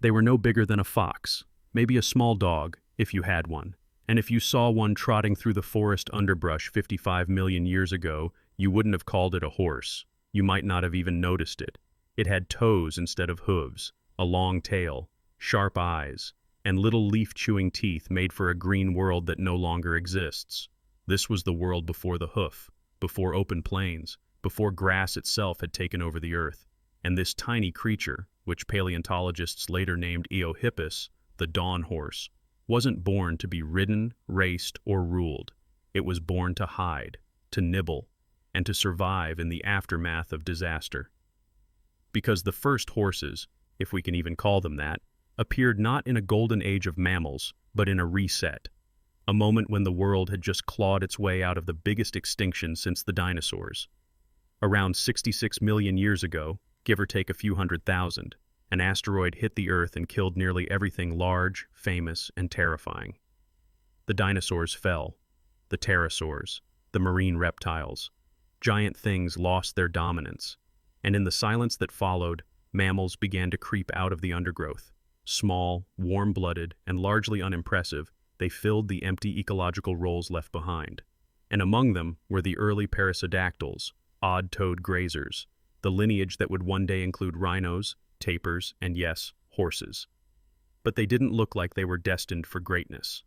They were no bigger than a fox, maybe a small dog, if you had one. And if you saw one trotting through the forest underbrush 55 million years ago, you wouldn't have called it a horse. You might not have even noticed it. It had toes instead of hooves, a long tail, sharp eyes, and little leaf-chewing teeth made for a green world that no longer exists. This was the world before the hoof, before open plains, before grass itself had taken over the earth. And this tiny creature, which paleontologists later named 𝐓𝐈𝐌𝐿, the dawn horse, wasn't born to be ridden, raced, or ruled. It was born to hide, to nibble, and to survive in the aftermath of disaster. Because the first horses, if we can even call them that, appeared not in a golden age of mammals, but in a reset, a moment when the world had just clawed its way out of the biggest extinction since the dinosaurs. Around 66 million years ago, give or take a few 100,000, an asteroid hit the Earth and killed nearly everything large, famous, and terrifying. The dinosaurs fell, the pterosaurs, the marine reptiles. Giant things lost their dominance, and in the silence that followed, mammals began to creep out of the undergrowth. Small, warm-blooded, and largely unimpressive, they filled the empty ecological roles left behind. And among them were the early perissodactyls, odd-toed grazers, the lineage that would one day include rhinos, tapirs, and yes, horses. But they didn't look like they were destined for greatness.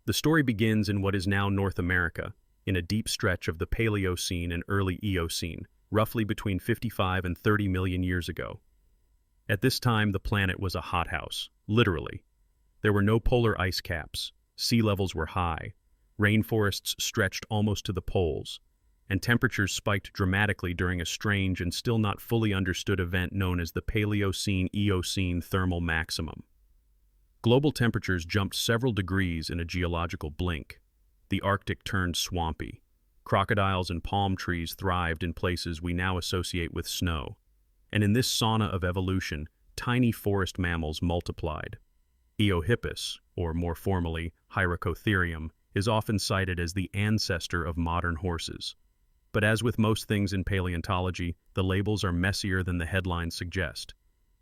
The story begins in what is now North America, in a deep stretch of the Paleocene and early Eocene, roughly between 55 and 30 million years ago. At this time, the planet was a hothouse, literally. There were no polar ice caps, sea levels were high, rainforests stretched almost to the poles, and temperatures spiked dramatically during a strange and still not fully understood event known as the Paleocene-Eocene thermal maximum. Global temperatures jumped several degrees in a geological blink. The Arctic turned swampy. Crocodiles and palm trees thrived in places we now associate with snow. And in this sauna of evolution, tiny forest mammals multiplied. 𝐓𝐈𝐿, or more formally, 𝐓𝐈𝐌𝐄𝐒𝐒, is often cited as the ancestor of modern horses. But as with most things in paleontology, the labels are messier than the headlines suggest.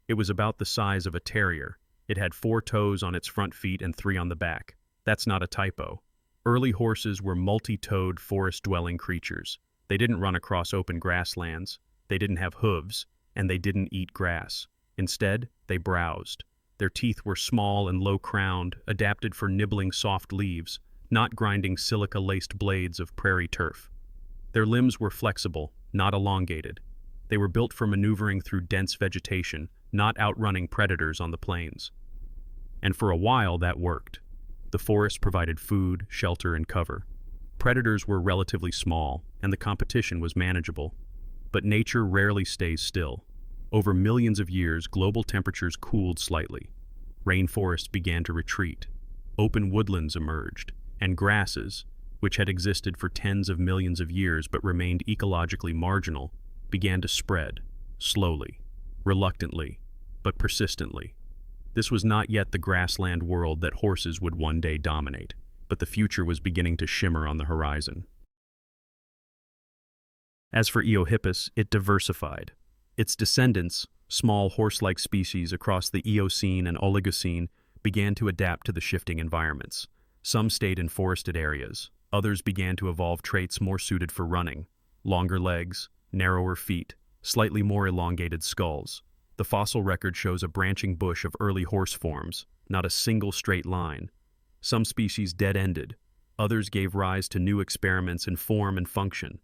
It was about the size of a terrier. It had 4 toes on its front feet and 3 on the back. That's not a typo. Early horses were multi-toed forest-dwelling creatures. They didn't run across open grasslands, they didn't have hooves, and they didn't eat grass. Instead, they browsed. Their teeth were small and low-crowned, adapted for nibbling soft leaves, not grinding silica-laced blades of prairie turf. Their limbs were flexible, not elongated. They were built for maneuvering through dense vegetation, not outrunning predators on the plains. And for a while, that worked. The forest provided food, shelter, and cover. Predators were relatively small, and the competition was manageable. But nature rarely stays still. Over millions of years, global temperatures cooled slightly. Rainforests began to retreat. Open woodlands emerged, and grasses, which had existed for tens of millions of years but remained ecologically marginal, began to spread, slowly, reluctantly, but persistently. This was not yet the grassland world that horses would one day dominate, but the future was beginning to shimmer on the horizon. As for 𝐓𝐈𝐿, it diversified. Its descendants, small horse-like species across the Eocene and Oligocene, began to adapt to the shifting environments. Some stayed in forested areas. Others began to evolve traits more suited for running: longer legs, narrower feet, slightly more elongated skulls. The fossil record shows a branching bush of early horse forms, not a single straight line. Some species dead-ended. Others gave rise to new experiments in form and function.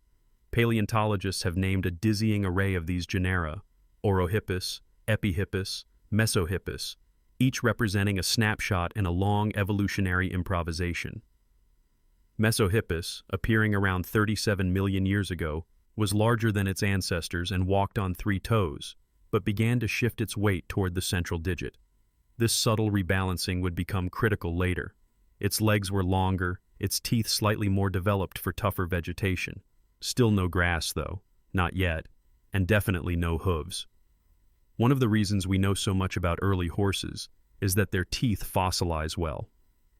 Paleontologists have named a dizzying array of these genera: 𝐓𝐈𝐿, 𝐓𝐈𝐿, 𝐓𝐿, each representing a snapshot in a long evolutionary improvisation. 𝐓𝐿, appearing around 37 million years ago, was larger than its ancestors and walked on 3 toes, but began to shift its weight toward the central digit. This subtle rebalancing would become critical later. Its legs were longer, its teeth slightly more developed for tougher vegetation. Still no grass, though, not yet, and definitely no hooves. One of the reasons we know so much about early horses is that their teeth fossilize well.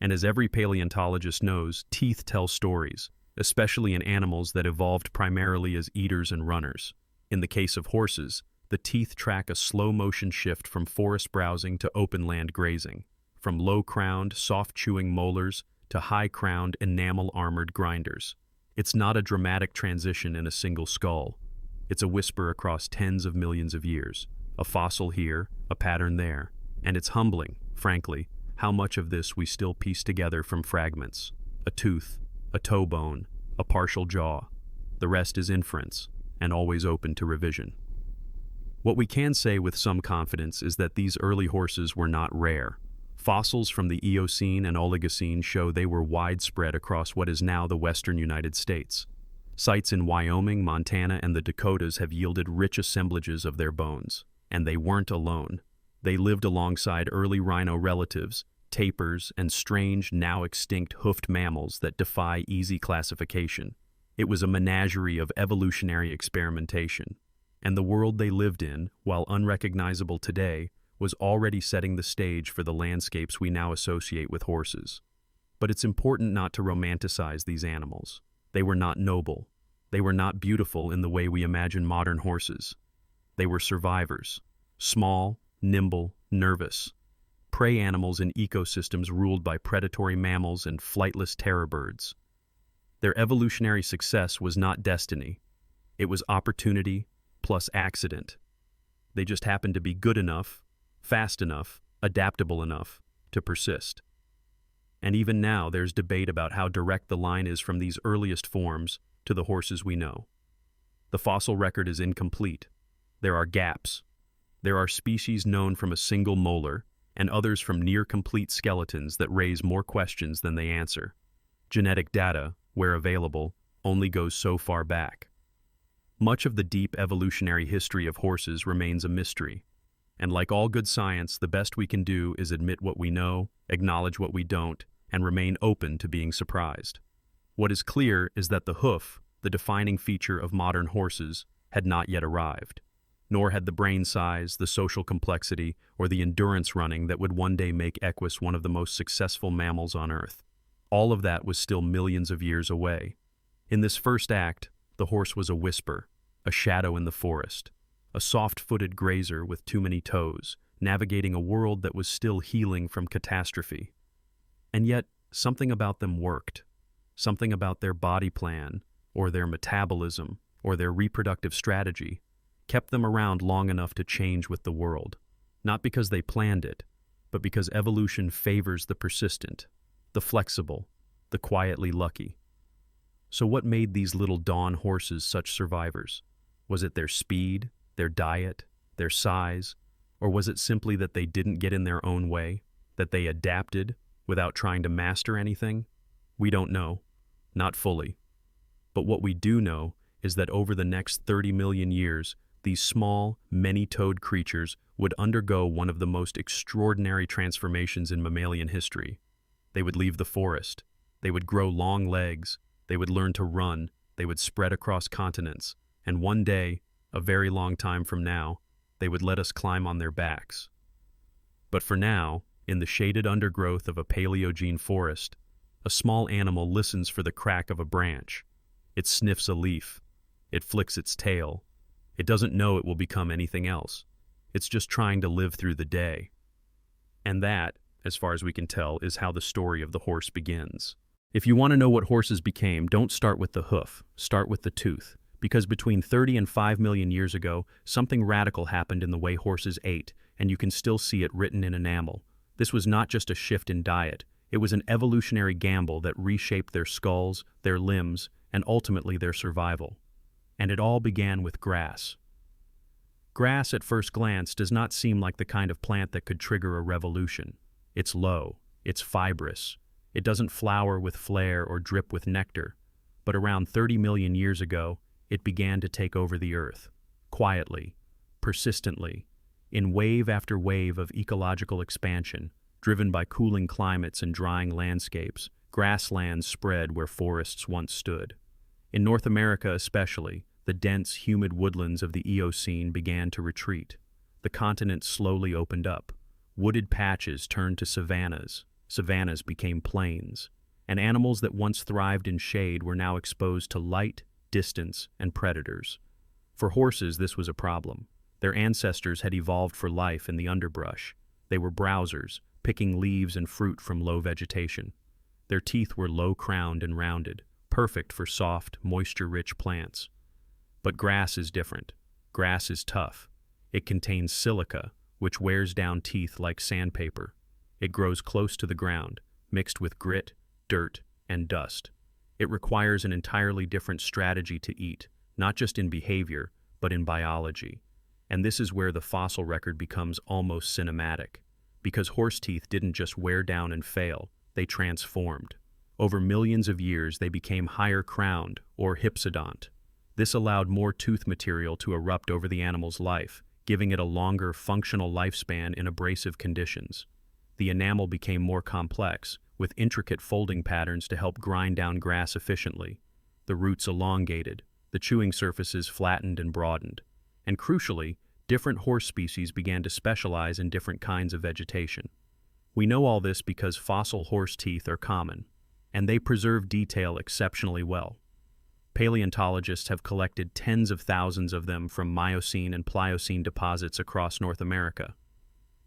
And as every paleontologist knows, teeth tell stories, especially in animals that evolved primarily as eaters and runners. In the case of horses, The teeth track a slow-motion shift from forest browsing to open-land grazing, from low-crowned, soft-chewing molars to high-crowned, enamel-armored grinders. It's not a dramatic transition in a single skull. It's a whisper across tens of millions of years. A fossil here, a pattern there. And it's humbling, frankly, how much of this we still piece together from fragments. A tooth, a toe bone, a partial jaw. The rest is inference, and always open to revision. What we can say with some confidence is that these early horses were not rare. Fossils from the Eocene and Oligocene show they were widespread across what is now the western United States. Sites in Wyoming, Montana, and the Dakotas have yielded rich assemblages of their bones. And they weren't alone. They lived alongside early rhino relatives, tapirs, and strange, now extinct hoofed mammals that defy easy classification. It was a menagerie of evolutionary experimentation. And the world they lived in, while unrecognizable today, was already setting the stage for the landscapes we now associate with horses. But it's important not to romanticize these animals. They were not noble. They were not beautiful in the way we imagine modern horses. They were survivors, small, nimble, nervous, prey animals in ecosystems ruled by predatory mammals and flightless terror birds. Their evolutionary success was not destiny. It was opportunity plus accident. They just happened to be good enough, fast enough, adaptable enough to persist. And even now, there's debate about how direct the line is from these earliest forms to the horses we know. The fossil record is incomplete. There are gaps. There are species known from a single molar, and others from near-complete skeletons that raise more questions than they answer. Genetic data, where available, only goes so far back. Much of the deep evolutionary history of horses remains a mystery. And like all good science, the best we can do is admit what we know, acknowledge what we don't, and remain open to being surprised. What is clear is that the hoof, the defining feature of modern horses, had not yet arrived. Nor had the brain size, the social complexity, or the endurance running that would one day make Equus one of the most successful mammals on Earth. All of that was still millions of years away. In this first act, the horse was a whisper, a shadow in the forest, a soft-footed grazer with too many toes, navigating a world that was still healing from catastrophe. And yet, something about them worked. Something about their body plan, or their metabolism, or their reproductive strategy, kept them around long enough to change with the world. Not because they planned it, but because evolution favors the persistent, the flexible, the quietly lucky. So what made these little dawn horses such survivors? Was it their speed, their diet, their size, or was it simply that they didn't get in their own way, that they adapted without trying to master anything? We don't know, not fully. But what we do know is that over the next 30 million years, these small, many-toed creatures would undergo one of the most extraordinary transformations in mammalian history. They would leave the forest. They would grow long legs. They would learn to run. They would spread across continents. And one day, a very long time from now, they would let us climb on their backs. But for now, in the shaded undergrowth of a Paleogene forest, a small animal listens for the crack of a branch. It sniffs a leaf. It flicks its tail. It doesn't know it will become anything else. It's just trying to live through the day. And that, as far as we can tell, is how the story of the horse begins. If you want to know what horses became, don't start with the hoof, start with the tooth. Because between 30 and 5 million years ago, something radical happened in the way horses ate, and you can still see it written in enamel. This was not just a shift in diet. It was an evolutionary gamble that reshaped their skulls, their limbs, and ultimately their survival. And it all began with grass. Grass, at first glance, does not seem like the kind of plant that could trigger a revolution. It's low, it's fibrous. It doesn't flower with flair or drip with nectar. But around 30 million years ago, it began to take over the earth, quietly, persistently, in wave after wave of ecological expansion, driven by cooling climates and drying landscapes. Grasslands spread where forests once stood. In North America especially, the dense, humid woodlands of the Eocene began to retreat. The continent slowly opened up. Wooded patches turned to savannas. Savannas became plains. And animals that once thrived in shade were now exposed to light, distance, and predators. For horses, this was a problem. Their ancestors had evolved for life in the underbrush. They were browsers, picking leaves and fruit from low vegetation. Their teeth were low-crowned and rounded, perfect for soft, moisture-rich plants. But grass is different. Grass is tough. It contains silica, which wears down teeth like sandpaper. It grows close to the ground, mixed with grit, dirt, and dust. It requires an entirely different strategy to eat, not just in behavior, but in biology. And this is where the fossil record becomes almost cinematic. Because horse teeth didn't just wear down and fail, they transformed. Over millions of years, they became higher-crowned, or hypsodont. This allowed more tooth material to erupt over the animal's life, giving it a longer, functional lifespan in abrasive conditions. The enamel became more complex, with intricate folding patterns to help grind down grass efficiently. The roots elongated, the chewing surfaces flattened and broadened. And crucially, different horse species began to specialize in different kinds of vegetation. We know all this because fossil horse teeth are common, and they preserve detail exceptionally well. Paleontologists have collected tens of thousands of them from Miocene and Pliocene deposits across North America.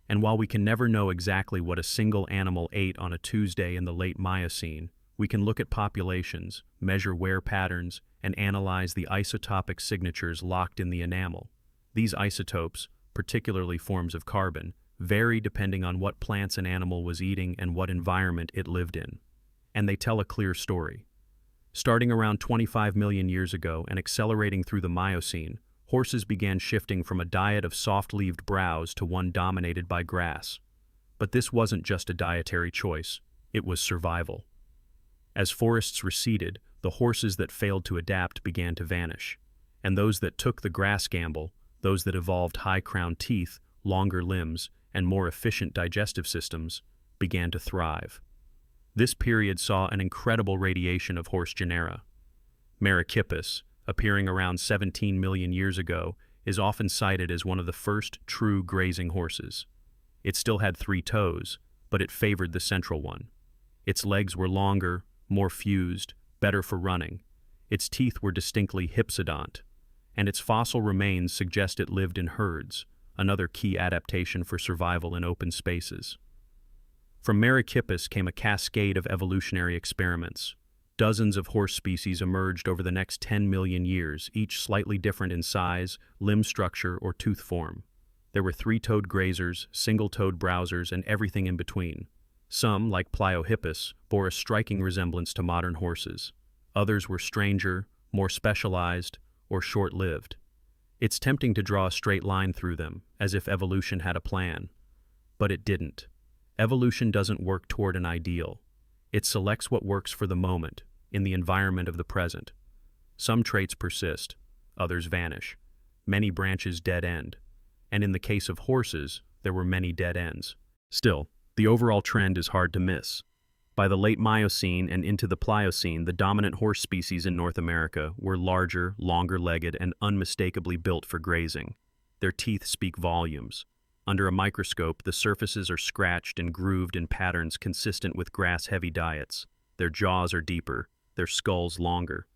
And while we can never know exactly what a single animal ate on a Tuesday in the late Miocene, we can look at populations, measure wear patterns, and analyze the isotopic signatures locked in the enamel. These isotopes, particularly forms of carbon, vary depending on what plants an animal was eating and what environment it lived in. And they tell a clear story. Starting around 25 million years ago and accelerating through the Miocene, horses began shifting from a diet of soft-leaved browse to one dominated by grass. But this wasn't just a dietary choice, it was survival. As forests receded, the horses that failed to adapt began to vanish. And those that took the grass gamble, those that evolved high-crowned teeth, longer limbs, and more efficient digestive systems, began to thrive. This period saw an incredible radiation of horse genera. Merychippus, appearing around 17 million years ago, is often cited as one of the first true grazing horses. It still had 3 toes, but it favored the central one. Its legs were longer, more fused, better for running. Its teeth were distinctly hypsodont, and its fossil remains suggest it lived in herds, another key adaptation for survival in open spaces. From Merychippus came a cascade of evolutionary experiments. Dozens of horse species emerged over the next 10 million years, each slightly different in size, limb structure, or tooth form. There were 3-toed grazers, single-toed browsers, and everything in between. Some, like Pliohippus, bore a striking resemblance to modern horses. Others were stranger, more specialized, or short-lived. It's tempting to draw a straight line through them, as if evolution had a plan. But it didn't. Evolution doesn't work toward an ideal. It selects what works for the moment, in the environment of the present. Some traits persist, others vanish. Many branches dead end. And in the case of horses, there were many dead ends. Still, the overall trend is hard to miss. By the late Miocene and into the Pliocene, the dominant horse species in North America were larger, longer-legged, and unmistakably built for grazing. Their teeth speak volumes. Under a microscope, the surfaces are scratched and grooved in patterns consistent with grass-heavy diets. Their jaws are deeper, their skulls longer,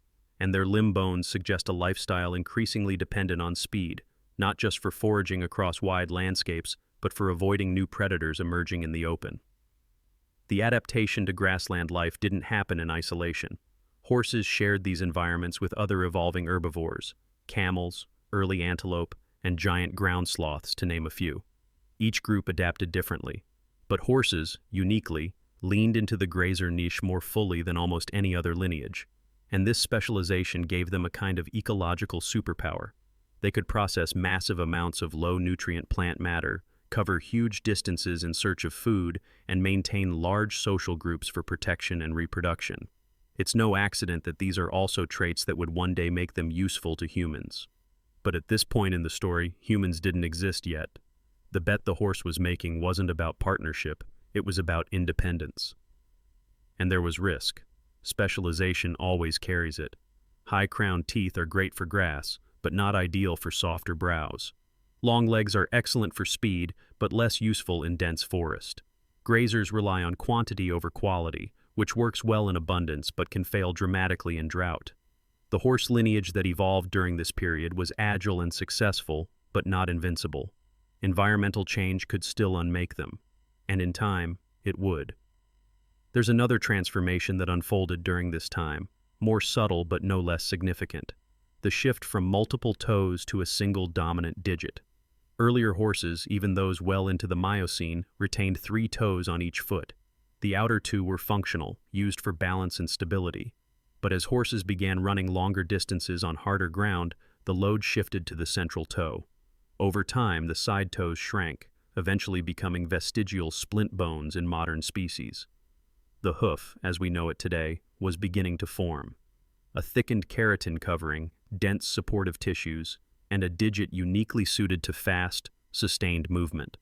and their limb bones suggest a lifestyle increasingly dependent on speed, not just for foraging across wide landscapes, but for avoiding new predators emerging in the open. The adaptation to grassland life didn't happen in isolation. Horses shared these environments with other evolving herbivores, camels, early antelope, and giant ground sloths, to name a few. Each group adapted differently, but horses, uniquely, leaned into the grazer niche more fully than almost any other lineage, and this specialization gave them a kind of ecological superpower. They could process massive amounts of low-nutrient plant matter, cover huge distances in search of food, and maintain large social groups for protection and reproduction. It's no accident that these are also traits that would one day make them useful to humans. But at this point in the story, humans didn't exist yet. The bet the horse was making wasn't about partnership, it was about independence. And there was risk. Specialization always carries it. High-crowned teeth are great for grass, but not ideal for softer browse. Long legs are excellent for speed, but less useful in dense forest. Grazers rely on quantity over quality, which works well in abundance but can fail dramatically in drought. The horse lineage that evolved during this period was agile and successful, but not invincible. Environmental change could still unmake them, and in time, it would. There's another transformation that unfolded during this time, more subtle but no less significant: the shift from multiple toes to a single dominant digit. Earlier horses, even those well into the Miocene, retained 3 toes on each foot. The outer 2 were functional, used for balance and stability. But as horses began running longer distances on harder ground, the load shifted to the central toe. Over time, the side toes shrank, eventually becoming vestigial splint bones in modern species. The hoof, as we know it today, was beginning to form. A thickened keratin covering, dense supportive tissues, and a digit uniquely suited to fast, sustained movement.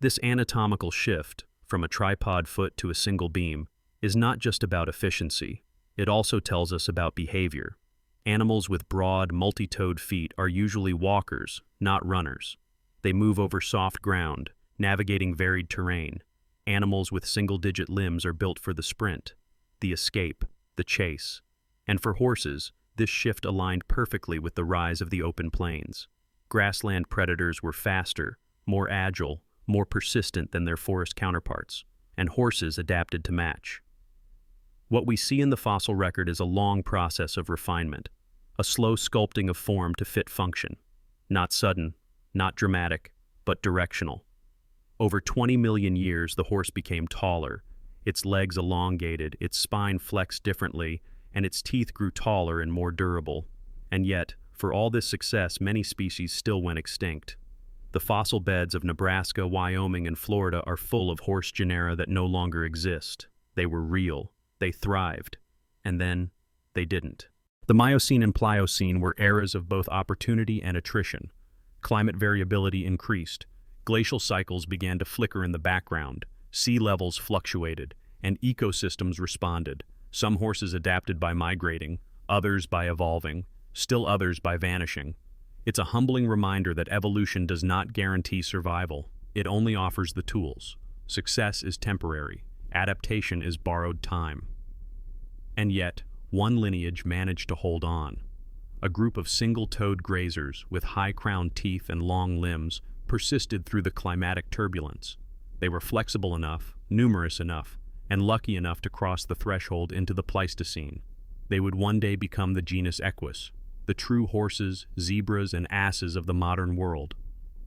This anatomical shift, from a tripod foot to a single beam, is not just about efficiency. It also tells us about behavior. Animals with broad, multi-toed feet are usually walkers, not runners. They move over soft ground, navigating varied terrain. Animals with single-digit limbs are built for the sprint, the escape, the chase. And for horses, this shift aligned perfectly with the rise of the open plains. Grassland predators were faster, more agile, more persistent than their forest counterparts, and horses adapted to match. What we see in the fossil record is a long process of refinement, a slow sculpting of form to fit function. Not sudden, not dramatic, but directional. Over 20 million years, the horse became taller, its legs elongated, its spine flexed differently, and its teeth grew taller and more durable. And yet, for all this success, many species still went extinct. The fossil beds of Nebraska, Wyoming, and Florida are full of horse genera that no longer exist. They were real, they thrived, and then they didn't. The Miocene and Pliocene were eras of both opportunity and attrition. Climate variability increased. Glacial cycles began to flicker in the background. Sea levels fluctuated, and ecosystems responded. Some horses adapted by migrating, others by evolving, still others by vanishing. It's a humbling reminder that evolution does not guarantee survival. It only offers the tools. Success is temporary. Adaptation is borrowed time. And yet, one lineage managed to hold on. A group of single-toed grazers with high-crowned teeth and long limbs persisted through the climatic turbulence. They were flexible enough, numerous enough, and lucky enough to cross the threshold into the Pleistocene. They would one day become the genus Equus, the true horses, zebras, and asses of the modern world.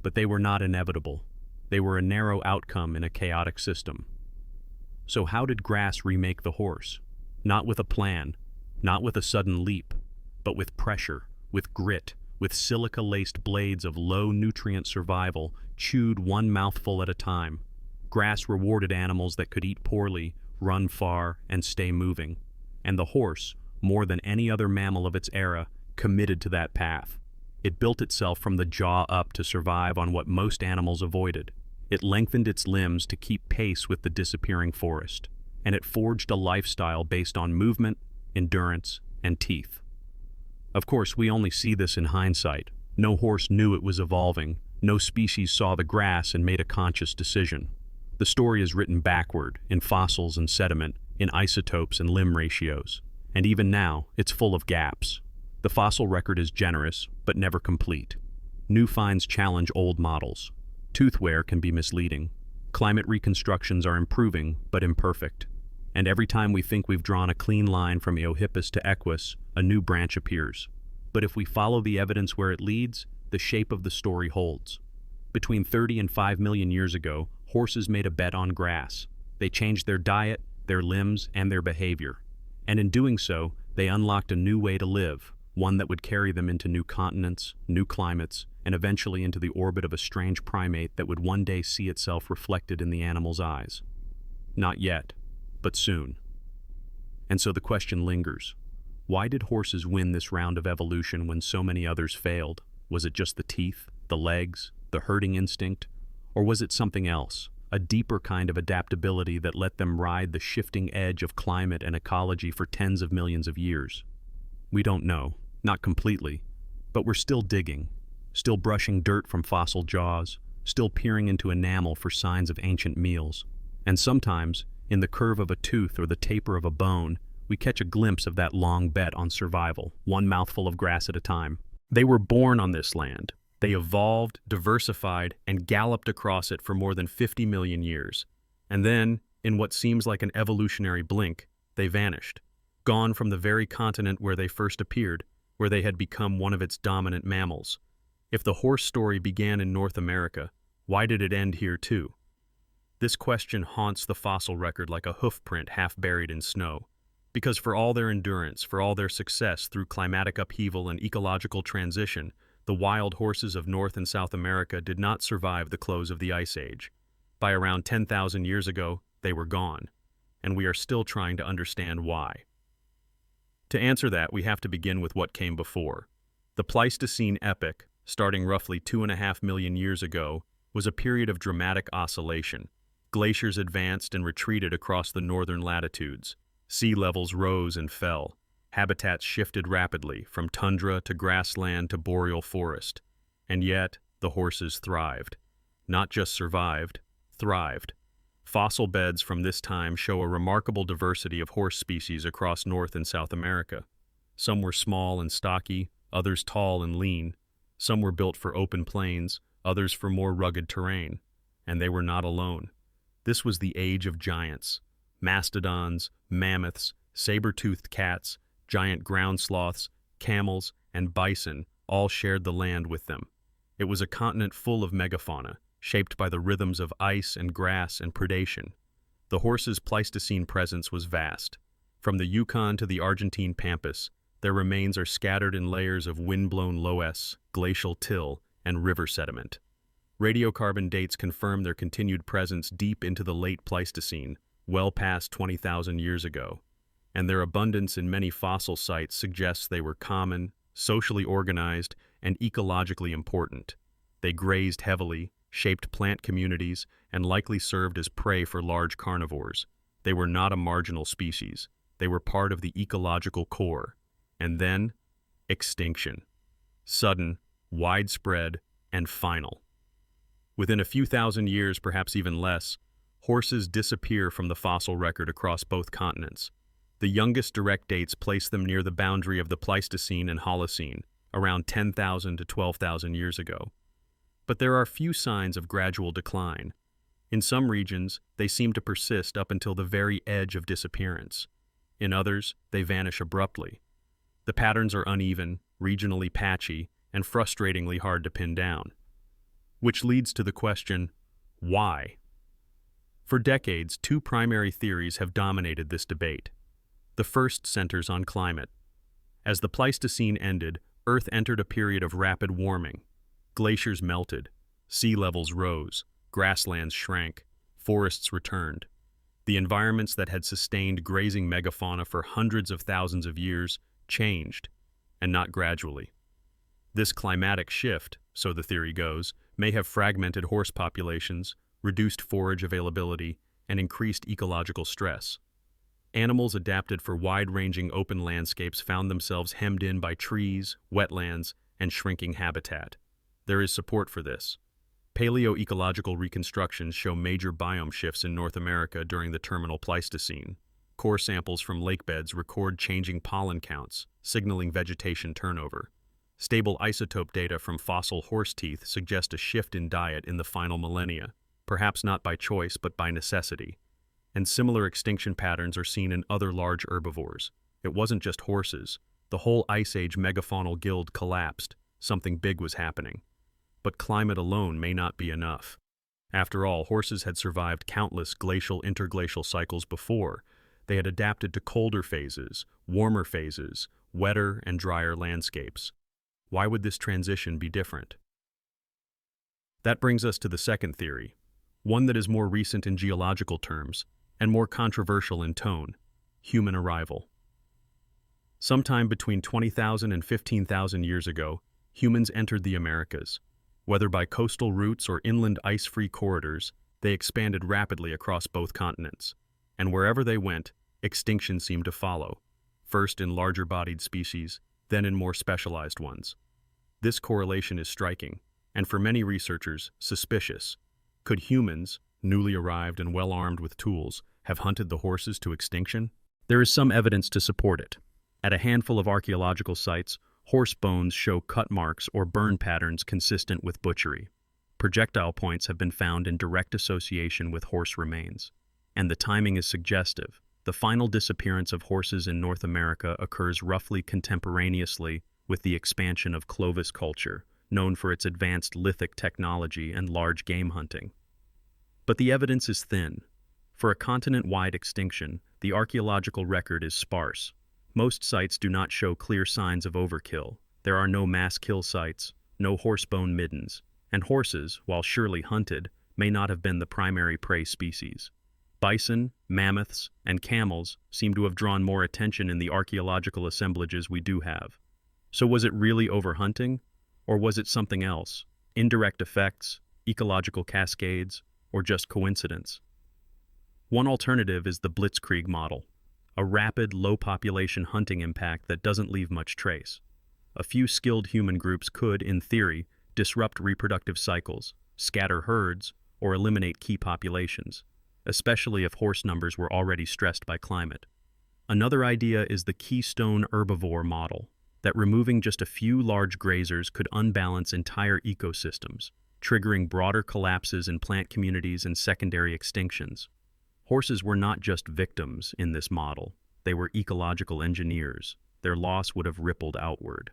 But they were not inevitable. They were a narrow outcome in a chaotic system. So how did grass remake the horse? Not with a plan, not with a sudden leap, but with pressure, with grit, with silica-laced blades of low-nutrient survival, chewed one mouthful at a time. Grass rewarded animals that could eat poorly, run far, and stay moving. And the horse, more than any other mammal of its era, committed to that path. It built itself from the jaw up to survive on what most animals avoided. It lengthened its limbs to keep pace with the disappearing forest. And it forged a lifestyle based on movement, endurance, and teeth. Of course, we only see this in hindsight. No horse knew it was evolving. No species saw the grass and made a conscious decision. The story is written backward, in fossils and sediment, in isotopes and limb ratios. And even now, it's full of gaps. The fossil record is generous, but never complete. New finds challenge old models. Tooth wear can be misleading. Climate reconstructions are improving, but imperfect. And every time we think we've drawn a clean line from Eohippus to Equus, a new branch appears. But if we follow the evidence where it leads, the shape of the story holds. Between 30 and 5 million years ago, horses made a bet on grass. They changed their diet, their limbs, and their behavior. And in doing so, they unlocked a new way to live, one that would carry them into new continents, new climates, and eventually into the orbit of a strange primate that would one day see itself reflected in the animal's eyes. Not yet, but soon. And so the question lingers. Why did horses win this round of evolution when so many others failed? Was it just the teeth, the legs, the herding instinct? Or was it something else, a deeper kind of adaptability that let them ride the shifting edge of climate and ecology for tens of millions of years? We don't know, not completely, but we're still digging, still brushing dirt from fossil jaws, still peering into enamel for signs of ancient meals. And sometimes, in the curve of a tooth or the taper of a bone, we catch a glimpse of that long bet on survival, one mouthful of grass at a time. They were born on this land, They evolved, diversified, and galloped across it for more than 50 million years. And then, in what seems like an evolutionary blink, they vanished, gone from the very continent where they first appeared, where they had become one of its dominant mammals. If the horse story began in North America, why did it end here too? This question haunts the fossil record like a hoof print half buried in snow. Because for all their endurance, for all their success through climatic upheaval and ecological transition, the wild horses of North and South America did not survive the close of the Ice Age. By around 10,000 years ago, they were gone, and we are still trying to understand why. To answer that, we have to begin with what came before. The Pleistocene epoch, starting roughly 2.5 million years ago, was a period of dramatic oscillation. Glaciers advanced and retreated across the northern latitudes. Sea levels rose and fell. Habitats shifted rapidly, from tundra to grassland to boreal forest. And yet, the horses thrived. Not just survived, thrived. Fossil beds from this time show a remarkable diversity of horse species across North and South America. Some were small and stocky, others tall and lean. Some were built for open plains, others for more rugged terrain. And they were not alone. This was the age of giants. Mastodons, mammoths, saber-toothed cats, giant ground sloths, camels, and bison all shared the land with them. It was a continent full of megafauna, shaped by the rhythms of ice and grass and predation. The horse's Pleistocene presence was vast. From the Yukon to the Argentine pampas, their remains are scattered in layers of wind-blown loess, glacial till, and river sediment. Radiocarbon dates confirm their continued presence deep into the late Pleistocene, well past 20,000 years ago, and their abundance in many fossil sites suggests they were common, socially organized, and ecologically important. They grazed heavily, shaped plant communities, and likely served as prey for large carnivores. They were not a marginal species. They were part of the ecological core. And then, extinction. Sudden, widespread, and final. Within a few thousand years, perhaps even less, horses disappear from the fossil record across both continents. The youngest direct dates place them near the boundary of the Pleistocene and Holocene, around 10,000 to 12,000 years ago. But there are few signs of gradual decline. In some regions, they seem to persist up until the very edge of disappearance. In others, they vanish abruptly. The patterns are uneven, regionally patchy, and frustratingly hard to pin down. Which leads to the question, why? For decades, two primary theories have dominated this debate. The first centers on climate. As the Pleistocene ended, Earth entered a period of rapid warming. Glaciers melted, sea levels rose, grasslands shrank, forests returned. The environments that had sustained grazing megafauna for hundreds of thousands of years changed, and not gradually. This climatic shift, so the theory goes, may have fragmented horse populations, reduced forage availability, and increased ecological stress. Animals adapted for wide-ranging open landscapes found themselves hemmed in by trees, wetlands, and shrinking habitat. There is support for this. Paleoecological reconstructions show major biome shifts in North America during the terminal Pleistocene. Core samples from lakebeds record changing pollen counts, signaling vegetation turnover. Stable isotope data from fossil horse teeth suggest a shift in diet in the final millennia, perhaps not by choice but by necessity. And similar extinction patterns are seen in other large herbivores. It wasn't just horses. The whole Ice Age megafaunal guild collapsed. Something big was happening. But climate alone may not be enough. After all, horses had survived countless glacial interglacial cycles before. They had adapted to colder phases, warmer phases, wetter and drier landscapes. Why would this transition be different? That brings us to the second theory, one that is more recent in geological terms and more controversial in tone: human arrival. Sometime between 20,000 and 15,000 years ago, humans entered the Americas. Whether by coastal routes or inland ice-free corridors, they expanded rapidly across both continents. And wherever they went, extinction seemed to follow, first in larger-bodied species, then in more specialized ones. This correlation is striking, and for many researchers, suspicious. Could humans, newly arrived and well-armed with tools, have hunted the horses to extinction? There is some evidence to support it. At a handful of archaeological sites, Horse bones show cut marks or burn patterns consistent with butchery. Projectile points have been found in direct association with horse remains. And the timing is suggestive. The final disappearance of horses in North America occurs roughly contemporaneously with the expansion of Clovis culture, known for its advanced lithic technology and large game hunting. But the evidence is thin. For a continent-wide extinction, the archaeological record is sparse. Most sites do not show clear signs of overkill. There are no mass kill sites, no horsebone middens, and horses, while surely hunted, may not have been the primary prey species. Bison, mammoths, and camels seem to have drawn more attention in the archaeological assemblages we do have. So was it really overhunting? Or was it something else? Indirect effects, ecological cascades, or just coincidence? One alternative is the blitzkrieg model, a rapid, low-population hunting impact that doesn't leave much trace. A few skilled human groups could, in theory, disrupt reproductive cycles, scatter herds, or eliminate key populations, especially if horse numbers were already stressed by climate. Another idea is the keystone herbivore model, that removing just a few large grazers could unbalance entire ecosystems, triggering broader collapses in plant communities and secondary extinctions. Horses were not just victims in this model, they were ecological engineers. Their loss would have rippled outward.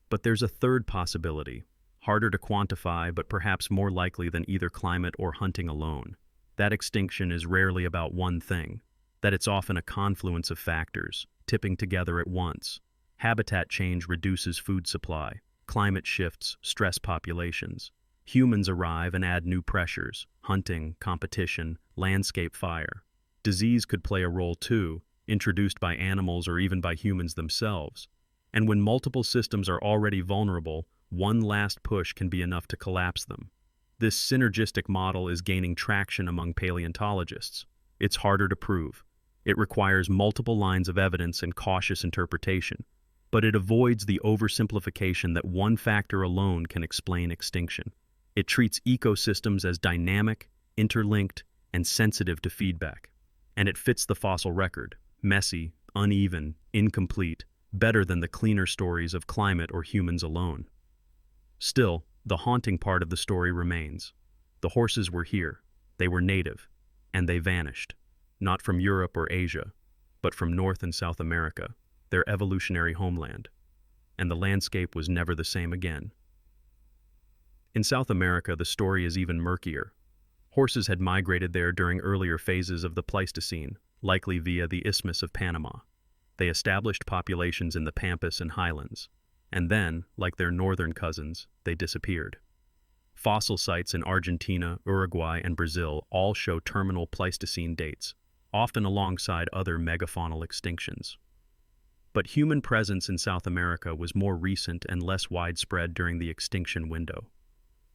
But there's a third possibility, harder to quantify but perhaps more likely than either climate or hunting alone. That extinction is rarely about one thing, that it's often a confluence of factors, tipping together at once. Habitat change reduces food supply, climate shifts stress populations. Humans arrive and add new pressures, hunting, competition, landscape fire. Disease could play a role too, introduced by animals or even by humans themselves. And when multiple systems are already vulnerable, one last push can be enough to collapse them. This synergistic model is gaining traction among paleontologists. It's harder to prove. It requires multiple lines of evidence and cautious interpretation. But it avoids the oversimplification that one factor alone can explain extinction. It treats ecosystems as dynamic, interlinked, and sensitive to feedback. And it fits the fossil record, messy, uneven, incomplete, better than the cleaner stories of climate or humans alone. Still, the haunting part of the story remains. The horses were here, they were native, and they vanished. Not from Europe or Asia, but from North and South America, their evolutionary homeland. And the landscape was never the same again. In South America, the story is even murkier. Horses had migrated there during earlier phases of the Pleistocene, likely via the Isthmus of Panama. They established populations in the Pampas and highlands, and then, like their northern cousins, they disappeared. Fossil sites in Argentina, Uruguay, and Brazil all show terminal Pleistocene dates, often alongside other megafaunal extinctions. But human presence in South America was more recent and less widespread during the extinction window.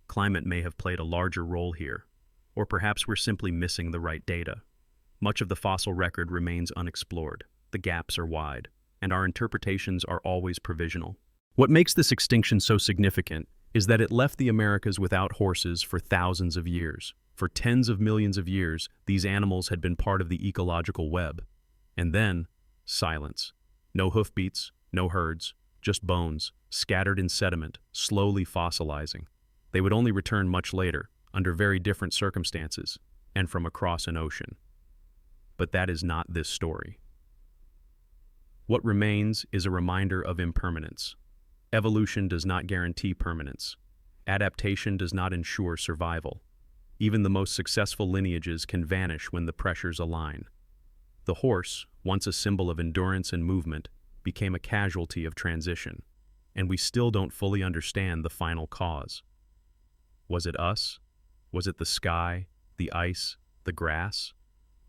Climate may have played a larger role here, or perhaps we're simply missing the right data. Much of the fossil record remains unexplored, the gaps are wide, and our interpretations are always provisional. What makes this extinction so significant is that it left the Americas without horses for thousands of years. For tens of millions of years, these animals had been part of the ecological web. And then, silence. No hoofbeats, no herds, just bones, scattered in sediment, slowly fossilizing. They would only return much later, under very different circumstances, and from across an ocean. But that is not this story. What remains is a reminder of impermanence. Evolution does not guarantee permanence. Adaptation does not ensure survival. Even the most successful lineages can vanish when the pressures align. The horse, once a symbol of endurance and movement, became a casualty of transition, and we still don't fully understand the final cause. Was it us? Was it the sky, the ice, the grass?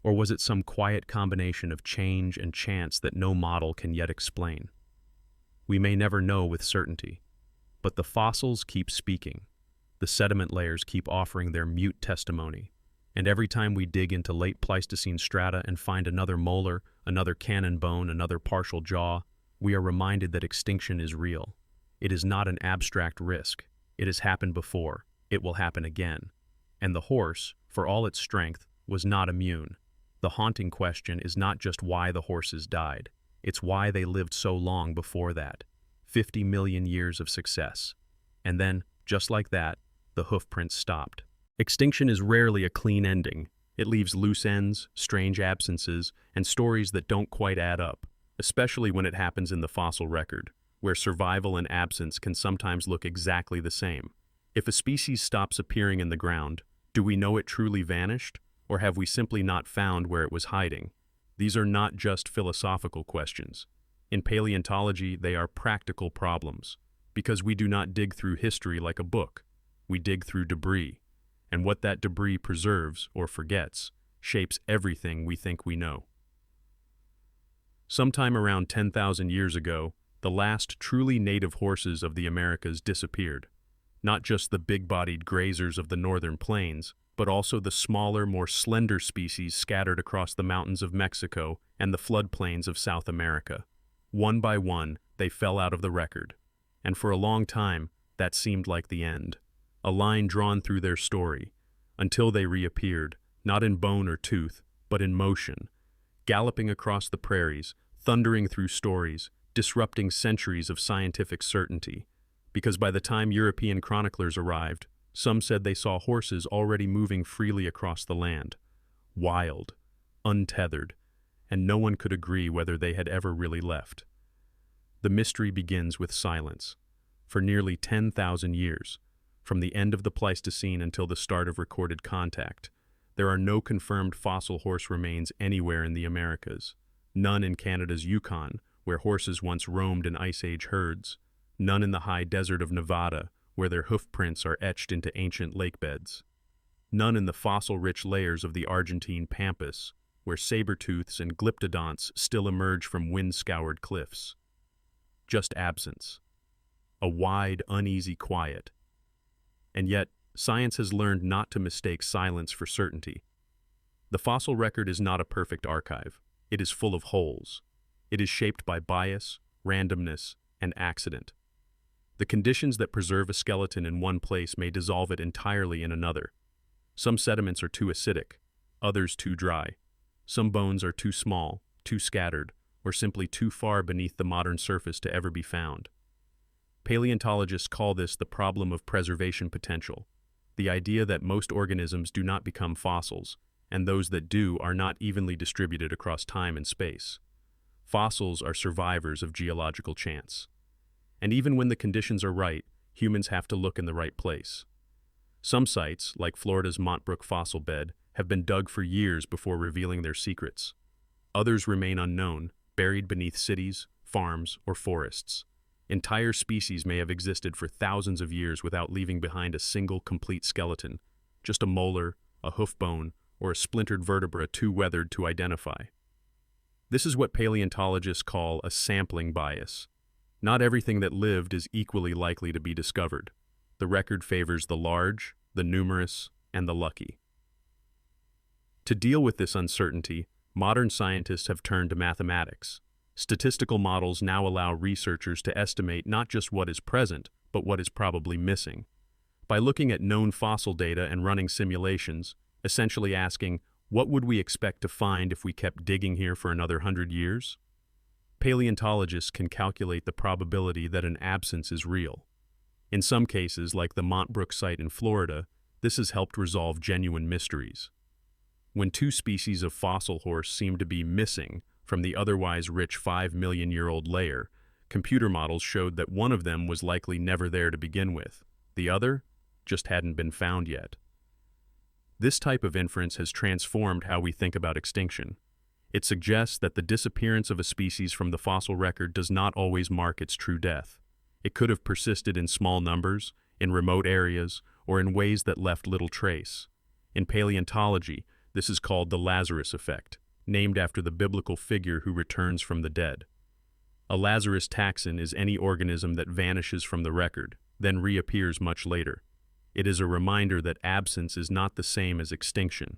Or was it some quiet combination of change and chance that no model can yet explain? We may never know with certainty, but the fossils keep speaking. The sediment layers keep offering their mute testimony, and every time we dig into late Pleistocene strata and find another molar, another cannon bone, another partial jaw, we are reminded that extinction is real. It is not an abstract risk. It has happened before. It will happen again. And the horse, for all its strength, was not immune. The haunting question is not just why the horses died. It's why they lived so long before that. 50 million years of success. And then, just like that, the hoof prints stopped. Extinction is rarely a clean ending. It leaves loose ends, strange absences, and stories that don't quite add up, especially when it happens in the fossil record, where survival and absence can sometimes look exactly the same. If a species stops appearing in the ground, do we know it truly vanished, or have we simply not found where it was hiding? These are not just philosophical questions. In paleontology, they are practical problems, because we do not dig through history like a book. We dig through debris, and what that debris preserves or forgets shapes everything we think we know. Sometime around 10,000 years ago, the last truly native horses of the Americas disappeared. Not just the big-bodied grazers of the northern plains, but also the smaller, more slender species scattered across the mountains of Mexico and the floodplains of South America. One by one, they fell out of the record. And for a long time, that seemed like the end. A line drawn through their story, until they reappeared, not in bone or tooth, but in motion, galloping across the prairies, thundering through stories, disrupting centuries of scientific certainty. Because by the time European chroniclers arrived, some said they saw horses already moving freely across the land, wild, untethered, and no one could agree whether they had ever really left. The mystery begins with silence. For nearly 10,000 years, from the end of the Pleistocene until the start of recorded contact, there are no confirmed fossil horse remains anywhere in the Americas. None in Canada's Yukon, where horses once roamed in Ice Age herds. None in the high desert of Nevada, where their hoof prints are etched into ancient lake beds. None in the fossil-rich layers of the Argentine pampas, where saber-tooths and glyptodonts still emerge from wind-scoured cliffs. Just absence. A wide, uneasy quiet. And yet, science has learned not to mistake silence for certainty. The fossil record is not a perfect archive. It is full of holes. It is shaped by bias, randomness, and accident. The conditions that preserve a skeleton in one place may dissolve it entirely in another. Some sediments are too acidic, others too dry. Some bones are too small, too scattered, or simply too far beneath the modern surface to ever be found. Paleontologists call this the problem of preservation potential, the idea that most organisms do not become fossils, and those that do are not evenly distributed across time and space. Fossils are survivors of geological chance. And even when the conditions are right, humans have to look in the right place. Some sites, like Florida's Montbrook fossil bed, have been dug for years before revealing their secrets. Others remain unknown, buried beneath cities, farms, or forests. Entire species may have existed for thousands of years without leaving behind a single complete skeleton, just a molar, a hoof bone, or a splintered vertebra too weathered to identify. This is what paleontologists call a sampling bias. Not everything that lived is equally likely to be discovered. The record favors the large, the numerous, and the lucky. To deal with this uncertainty, modern scientists have turned to mathematics. Statistical models now allow researchers to estimate not just what is present, but what is probably missing. By looking at known fossil data and running simulations, essentially asking, what would we expect to find if we kept digging here for another 100 years? Paleontologists can calculate the probability that an absence is real. In some cases, like the Montbrook site in Florida, this has helped resolve genuine mysteries. When two species of fossil horse seem to be missing from the otherwise rich 5-million-year-old layer, computer models showed that one of them was likely never there to begin with. The other just hadn't been found yet. This type of inference has transformed how we think about extinction. It suggests that the disappearance of a species from the fossil record does not always mark its true death. It could have persisted in small numbers, in remote areas, or in ways that left little trace. In paleontology, this is called the Lazarus effect, named after the biblical figure who returns from the dead. A Lazarus taxon is any organism that vanishes from the record, then reappears much later. It is a reminder that absence is not the same as extinction.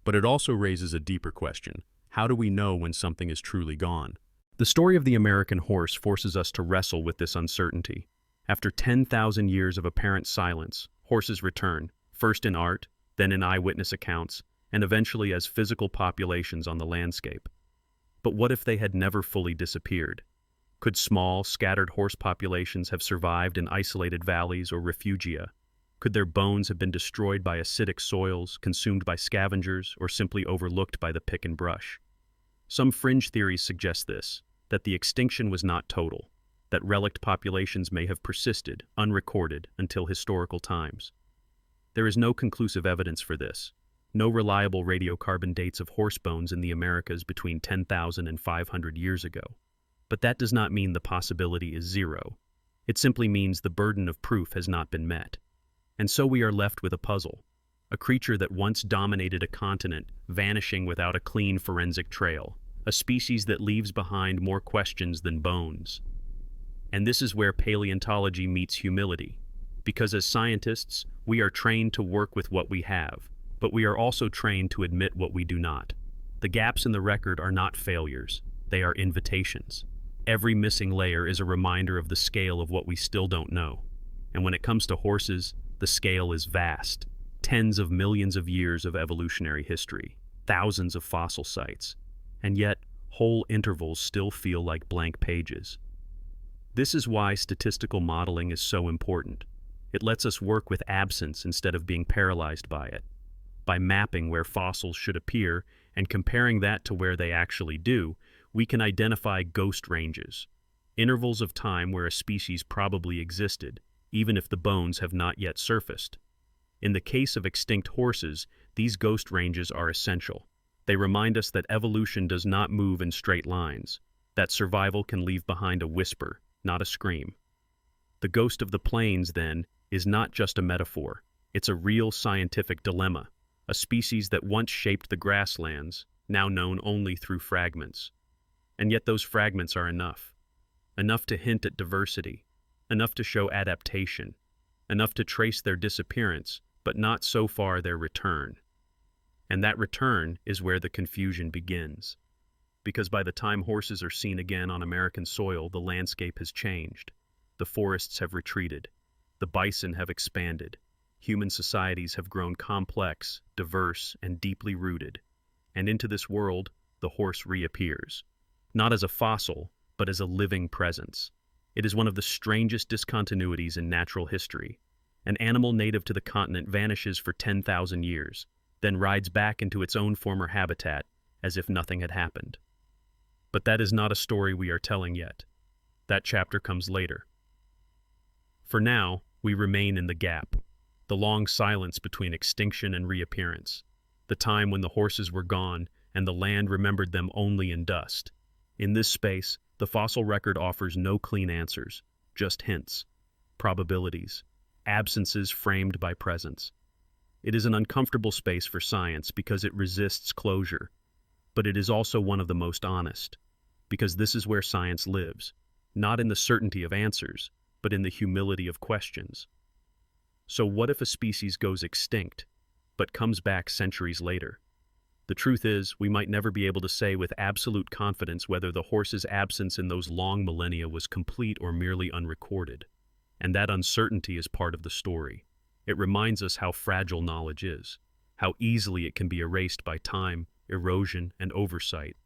But it also raises a deeper question. How do we know when something is truly gone? The story of the American horse forces us to wrestle with this uncertainty. After 10,000 years of apparent silence, horses return, first in art, then in eyewitness accounts, and eventually as physical populations on the landscape. But what if they had never fully disappeared? Could small, scattered horse populations have survived in isolated valleys or refugia? Could their bones have been destroyed by acidic soils, consumed by scavengers, or simply overlooked by the pick and brush? Some fringe theories suggest this, that the extinction was not total, that relict populations may have persisted, unrecorded, until historical times. There is no conclusive evidence for this, no reliable radiocarbon dates of horse bones in the Americas between 10,000 and 500 years ago. But that does not mean the possibility is zero. It simply means the burden of proof has not been met. And so we are left with a puzzle, a creature that once dominated a continent, vanishing without a clean forensic trail, a species that leaves behind more questions than bones. And this is where paleontology meets humility, because as scientists, we are trained to work with what we have, but we are also trained to admit what we do not. The gaps in the record are not failures, they are invitations. Every missing layer is a reminder of the scale of what we still don't know. And when it comes to horses, the scale is vast. Tens of millions of years of evolutionary history, thousands of fossil sites, and yet whole intervals still feel like blank pages. This is why statistical modeling is so important. It lets us work with absence instead of being paralyzed by it. By mapping where fossils should appear and comparing that to where they actually do, we can identify ghost ranges, intervals of time where a species probably existed, even if the bones have not yet surfaced. In the case of extinct horses, these ghost ranges are essential. They remind us that evolution does not move in straight lines, that survival can leave behind a whisper, not a scream. The ghost of the plains, then, is not just a metaphor. It's a real scientific dilemma, a species that once shaped the grasslands, now known only through fragments. And yet those fragments are enough to hint at diversity, enough to show adaptation, enough to trace their disappearance, but not so far their return. And that return is where the confusion begins. Because by the time horses are seen again on American soil, the landscape has changed. The forests have retreated. The bison have expanded. Human societies have grown complex, diverse, and deeply rooted. And into this world, the horse reappears. Not as a fossil, but as a living presence. It is one of the strangest discontinuities in natural history. An animal native to the continent vanishes for 10,000 years, then rides back into its own former habitat as if nothing had happened. But that is not a story we are telling yet. That chapter comes later. For now, we remain in the gap, the long silence between extinction and reappearance, the time when the horses were gone and the land remembered them only in dust. In this space, the fossil record offers no clean answers, just hints, probabilities, absences framed by presence. It is an uncomfortable space for science because it resists closure, but it is also one of the most honest, because this is where science lives, not in the certainty of answers, but in the humility of questions. So what if a species goes extinct, but comes back centuries later? The truth is, we might never be able to say with absolute confidence whether the horse's absence in those long millennia was complete or merely unrecorded. And that uncertainty is part of the story. It reminds us how fragile knowledge is, how easily it can be erased by time, erosion, and oversight.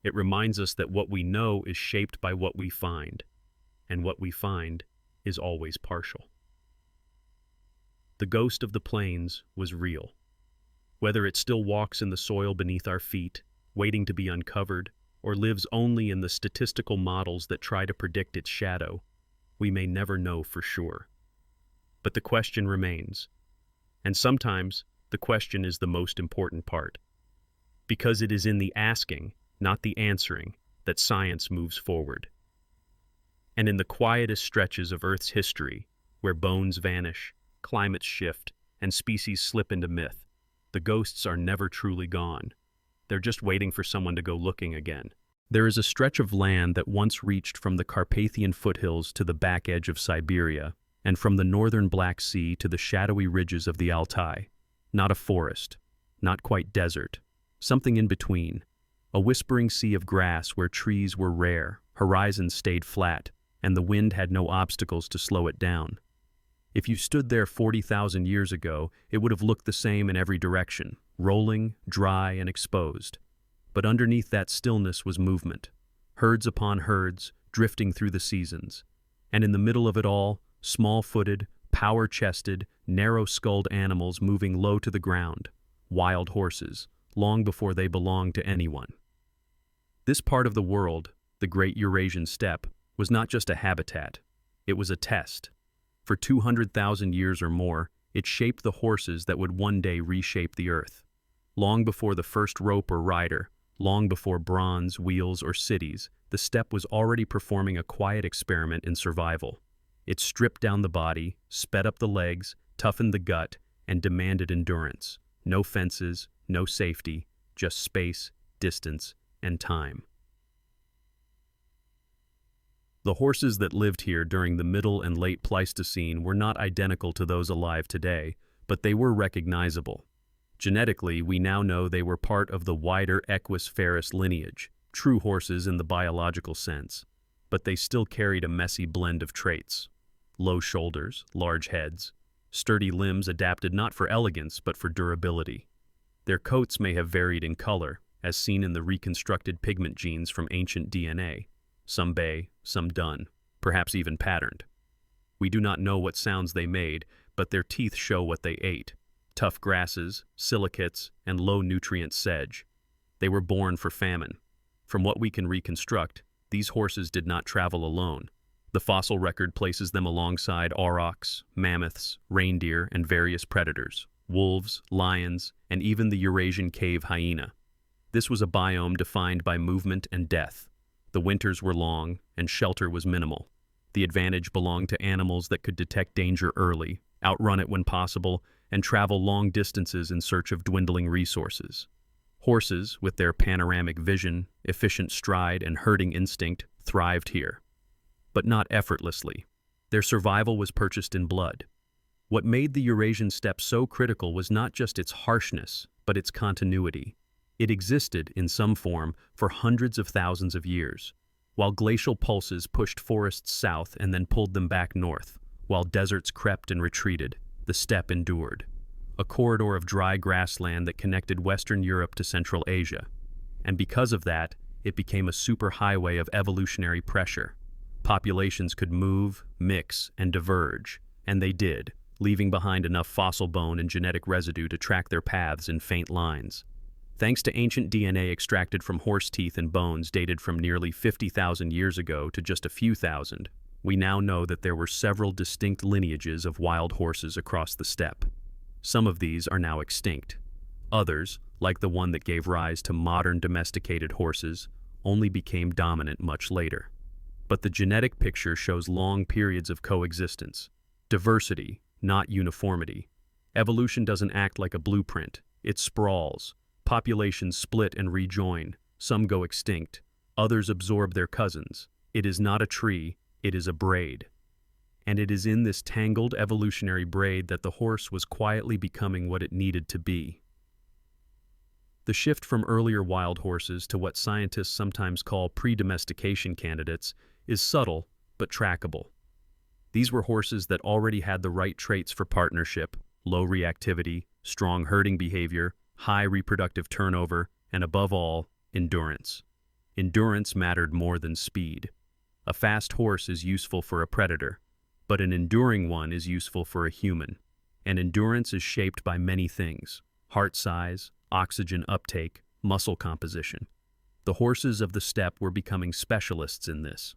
It reminds us that what we know is shaped by what we find, and what we find is always partial. The ghost of the plains was real. Whether it still walks in the soil beneath our feet, waiting to be uncovered, or lives only in the statistical models that try to predict its shadow, we may never know for sure. But the question remains. And sometimes, the question is the most important part. Because it is in the asking, not the answering, that science moves forward. And in the quietest stretches of Earth's history, where bones vanish, climates shift, and species slip into myth, the ghosts are never truly gone. They're just waiting for someone to go looking again. There is a stretch of land that once reached from the Carpathian foothills to the back edge of Siberia, and from the northern Black Sea to the shadowy ridges of the Altai. Not a forest, not quite desert, something in between. A whispering sea of grass where trees were rare, horizons stayed flat, and the wind had no obstacles to slow it down. If you stood there 40,000 years ago, it would have looked the same in every direction, rolling, dry, and exposed. But underneath that stillness was movement. Herds upon herds, drifting through the seasons. And in the middle of it all, small-footed, power-chested, narrow-skulled animals moving low to the ground, wild horses, long before they belonged to anyone. This part of the world, the Great Eurasian Steppe, was not just a habitat, it was a test. For 200,000 years or more, it shaped the horses that would one day reshape the earth. Long before the first rope or rider, long before bronze, wheels, or cities, the steppe was already performing a quiet experiment in survival. It stripped down the body, sped up the legs, toughened the gut, and demanded endurance. No fences, no safety, just space, distance, and time. The horses that lived here during the Middle and Late Pleistocene were not identical to those alive today, but they were recognizable. Genetically, we now know they were part of the wider Equus ferus lineage, true horses in the biological sense, but they still carried a messy blend of traits. Low shoulders, large heads, sturdy limbs adapted not for elegance but for durability. Their coats may have varied in color, as seen in the reconstructed pigment genes from ancient DNA, some bay, some dun, perhaps even patterned. We do not know what sounds they made, but their teeth show what they ate: tough grasses, silicates, and low-nutrient sedge. They were born for famine. From what we can reconstruct, these horses did not travel alone. The fossil record places them alongside aurochs, mammoths, reindeer, and various predators, wolves, lions, and even the Eurasian cave hyena. This was a biome defined by movement and death. The winters were long, and shelter was minimal. The advantage belonged to animals that could detect danger early, outrun it when possible, and travel long distances in search of dwindling resources. Horses, with their panoramic vision, efficient stride, and herding instinct, thrived here. But not effortlessly. Their survival was purchased in blood. What made the Eurasian steppe so critical was not just its harshness, but its continuity. It existed, in some form, for hundreds of thousands of years. While glacial pulses pushed forests south and then pulled them back north, while deserts crept and retreated, the steppe endured. A corridor of dry grassland that connected Western Europe to Central Asia. And because of that, it became a superhighway of evolutionary pressure. Populations could move, mix, and diverge, and they did, leaving behind enough fossil bone and genetic residue to track their paths in faint lines. Thanks to ancient DNA extracted from horse teeth and bones dated from nearly 50,000 years ago to just a few thousand, we now know that there were several distinct lineages of wild horses across the steppe. Some of these are now extinct. Others, like the one that gave rise to modern domesticated horses, only became dominant much later. But the genetic picture shows long periods of coexistence. Diversity, not uniformity. Evolution doesn't act like a blueprint. It sprawls. Populations split and rejoin. Some go extinct. Others absorb their cousins. It is not a tree, it is a braid. And it is in this tangled evolutionary braid that the horse was quietly becoming what it needed to be. The shift from earlier wild horses to what scientists sometimes call pre-domestication candidates is subtle but trackable. These were horses that already had the right traits for partnership: low reactivity, strong herding behavior, high reproductive turnover, and above all, endurance. Endurance mattered more than speed. A fast horse is useful for a predator, but an enduring one is useful for a human. And endurance is shaped by many things: heart size, oxygen uptake, muscle composition. The horses of the steppe were becoming specialists in this.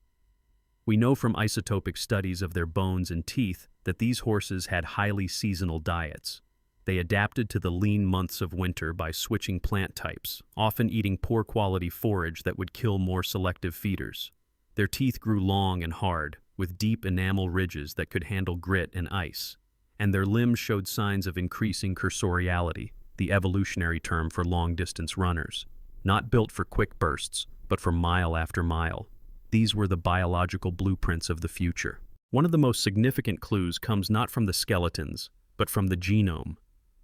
We know from isotopic studies of their bones and teeth that these horses had highly seasonal diets. They adapted to the lean months of winter by switching plant types, often eating poor quality forage that would kill more selective feeders. Their teeth grew long and hard, with deep enamel ridges that could handle grit and ice. And their limbs showed signs of increasing cursoriality, the evolutionary term for long-distance runners. Not built for quick bursts, but for mile after mile. These were the biological blueprints of the future. One of the most significant clues comes not from the skeletons, but from the genome.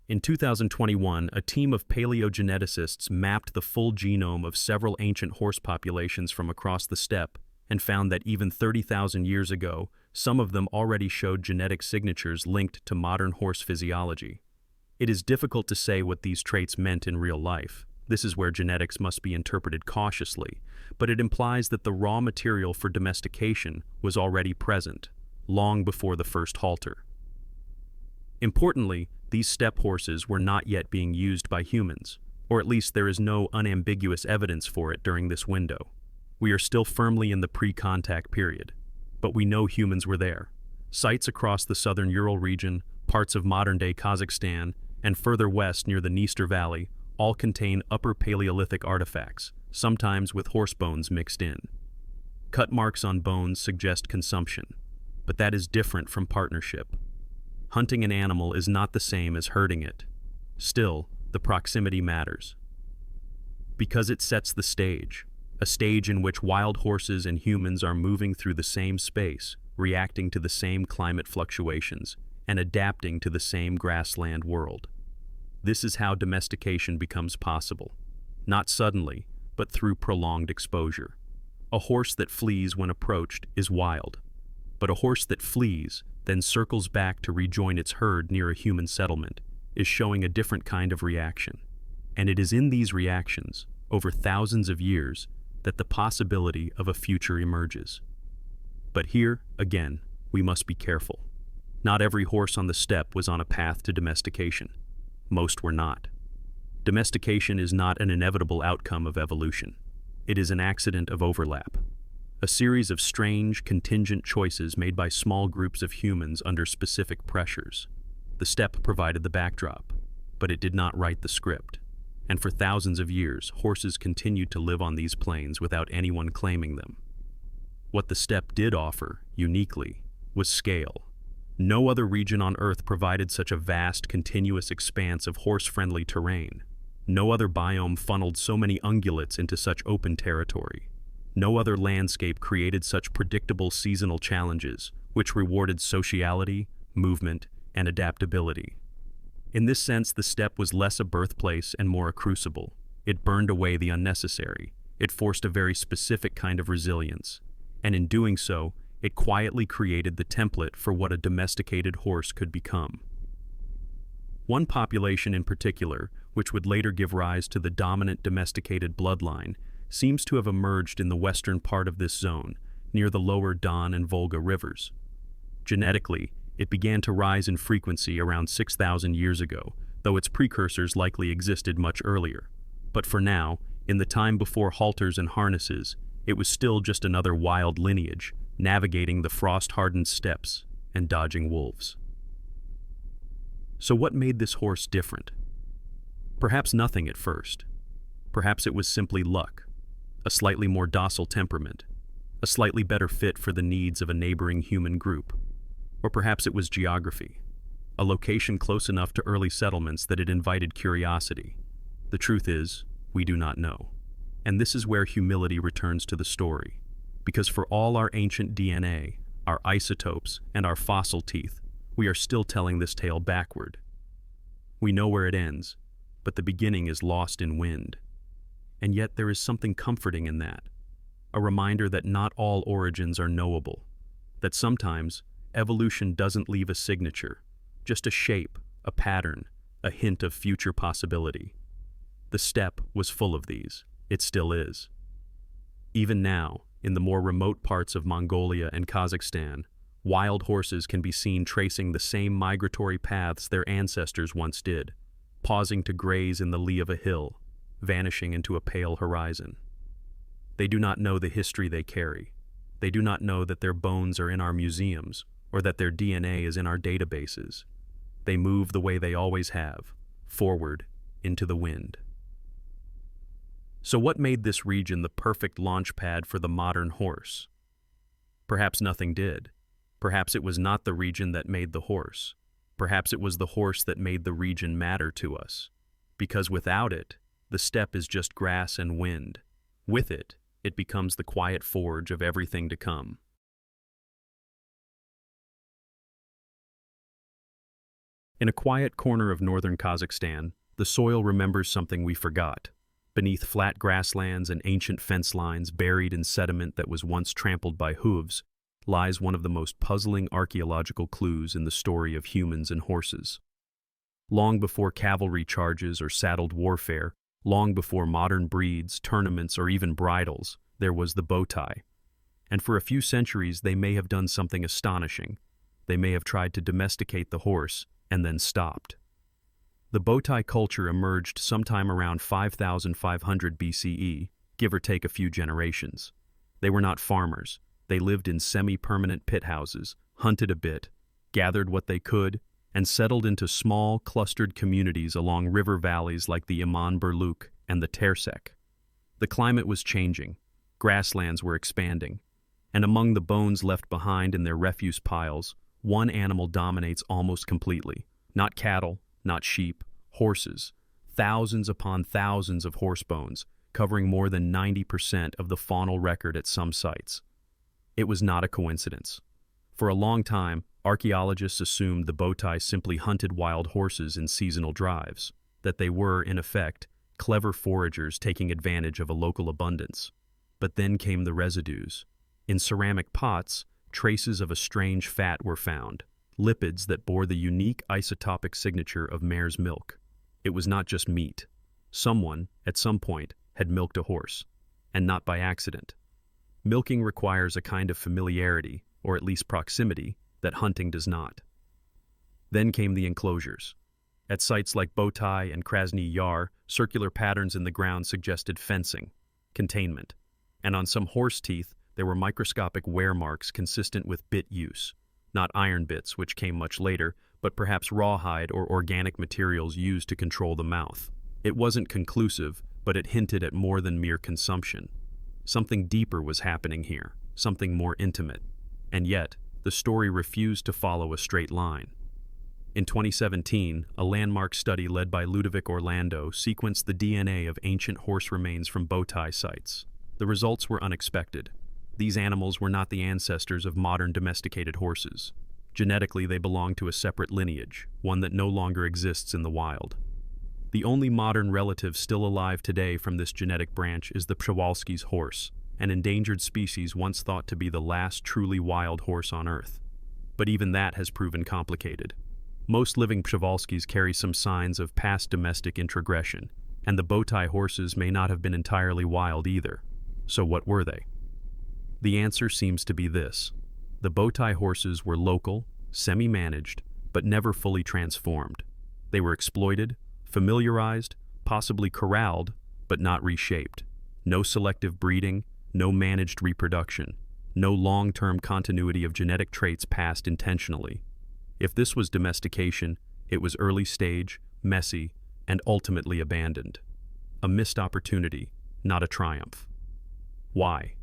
In 2021, a team of paleogeneticists mapped the full genome of several ancient horse populations from across the steppe and found that even 30,000 years ago, some of them already showed genetic signatures linked to modern horse physiology. It is difficult to say what these traits meant in real life. This is where genetics must be interpreted cautiously, but it implies that the raw material for domestication was already present, long before the first halter. Importantly, these steppe horses were not yet being used by humans, or at least there is no unambiguous evidence for it during this window. We are still firmly in the pre-contact period, but we know humans were there. Sites across the southern Ural region, parts of modern-day Kazakhstan, and further west near the Dniester Valley all contain Upper Paleolithic artifacts, sometimes with horse bones mixed in. Cut marks on bones suggest consumption, but that is different from partnership. Hunting an animal is not the same as herding it. Still, the proximity matters. Because it sets the stage, a stage in which wild horses and humans are moving through the same space, reacting to the same climate fluctuations, and adapting to the same grassland world. This is how domestication becomes possible. Not suddenly, but through prolonged exposure. A horse that flees when approached is wild, but a horse that flees, then circles back to rejoin its herd near a human settlement, is showing a different kind of reaction. And it is in these reactions, over thousands of years, that the possibility of a future emerges. But here, again, we must be careful. Not every horse on the steppe was on a path to domestication. Most were not. Domestication is not an inevitable outcome of evolution. It is an accident of overlap. A series of strange, contingent choices made by small groups of humans under specific pressures. The steppe provided the backdrop, but it did not write the script. And for thousands of years, horses continued to live on these plains without anyone claiming them. What the steppe did offer, uniquely, was scale. No other region on Earth provided such a vast, continuous expanse of horse-friendly terrain. No other biome funneled so many ungulates into such open territory. No other landscape created such predictable seasonal challenges, which rewarded sociality, movement, and adaptability. In this sense, the steppe was less a birthplace and more a crucible. It burned away the unnecessary. It forced a very specific kind of resilience. And in doing so, it quietly created the template for what a domesticated horse could become. One population in particular, which would later give rise to the dominant domesticated bloodline, seems to have emerged in the western part of this zone, near the lower Don and Volga rivers. Genetically, it began to rise in frequency around 6,000 years ago, though its precursors likely existed much earlier. But for now, in the time before halters and harnesses, it was still just another wild lineage, navigating the frost-hardened steppes and dodging wolves. So what made this horse different? Perhaps nothing at first. Perhaps it was simply luck, a slightly more docile temperament, a slightly better fit for the needs of a neighboring human group. Or perhaps it was geography, a location close enough to early settlements that it invited curiosity. The truth is, we do not know. And this is where humility returns to the story. Because for all our ancient DNA, our isotopes, and our fossil teeth, we are still telling this tale backward. We know where it ends, but the beginning is lost in wind. And yet there is something comforting in that, a reminder that not all origins are knowable, that sometimes evolution doesn't leave a signature, just a shape, a pattern, a hint of future possibility. The steppe was full of these. It still is. Even now, in the more remote parts of Mongolia and Kazakhstan, wild horses can be seen tracing the same migratory paths their ancestors once did, pausing to graze in the lee of a hill, vanishing into a pale horizon. They do not know the history they carry. They do not know that their bones are in our museums, or that their DNA is in our databases. They move the way they always have, forward, into the wind. So what made this region the perfect launch pad for the modern horse? Perhaps nothing did. Perhaps it was not the region that made the horse. Perhaps it was the horse that made the region matter to us. Because without it, the steppe is just grass and wind. With it, it becomes the quiet forge of everything to come. In a quiet corner of northern Kazakhstan, the soil remembers something we forgot. Beneath flat grasslands and ancient fence lines buried in sediment that was once trampled by hooves, lies one of the most puzzling archaeological clues in the story of humans and horses. Long before cavalry charges or saddled warfare, Long before modern breeds, tournaments, or even bridles, there was the bow tie. And for a few centuries they may have done something astonishing. They may have tried to domesticate the horse and then stopped. The bow tie culture emerged sometime around 5500 BCE, give or take a few generations. They were not farmers. They lived in semi-permanent pit houses, hunted a bit, gathered what they could, and settled into small, clustered communities along river valleys like the Iman-Berluk and the Tersek. The climate was changing. Grasslands were expanding. And among the bones left behind in their refuse piles, one animal dominates almost completely. Not cattle, not sheep, horses. Thousands upon thousands of horse bones, covering more than 90% of the faunal record at some sites. It was not a coincidence. For a long time, archaeologists assumed the bow tie simply hunted wild horses in seasonal drives, that they were, in effect, clever foragers taking advantage of a local abundance. But then came the residues. In ceramic pots, traces of a strange fat were found, lipids that bore the unique isotopic signature of mare's milk. It was not just meat. Someone, at some point, had milked a horse, and not by accident. Milking requires a kind of familiarity, or at least proximity, that hunting does not. Then came the enclosures. At sites like Bowtie and Krasny Yar, circular patterns in the ground suggested fencing, containment, and on some horse teeth there were microscopic wear marks consistent with bit use, not iron bits, which came much later, but perhaps rawhide or organic materials used to control the mouth. It wasn't conclusive, but it hinted at more than mere consumption. Something deeper was happening here, something more intimate. And yet, the story refused to follow a straight line. In 2017, a landmark study led by Ludovic Orlando sequenced the DNA of ancient horse remains from bowtie sites. The results were unexpected. These animals were not the ancestors of modern domesticated horses. Genetically, they belonged to a separate lineage, one that no longer exists in the wild. The only modern relative still alive today from this genetic branch is the Przewalski's horse, an endangered species once thought to be the last truly wild horse on Earth. But even that has proven complicated. Most living Przewalskis carry some signs of past domestic introgression, and the bowtie horses may not have been entirely wild either. So what were they? The answer seems to be this. The bowtie horses were local, semi-managed, but never fully transformed. They were exploited, familiarized, possibly corralled, but not reshaped. No selective breeding, no managed reproduction, no long-term continuity of genetic traits passed intentionally. If this was domestication, it was early stage, messy, and ultimately abandoned. A missed opportunity, not a triumph. Why?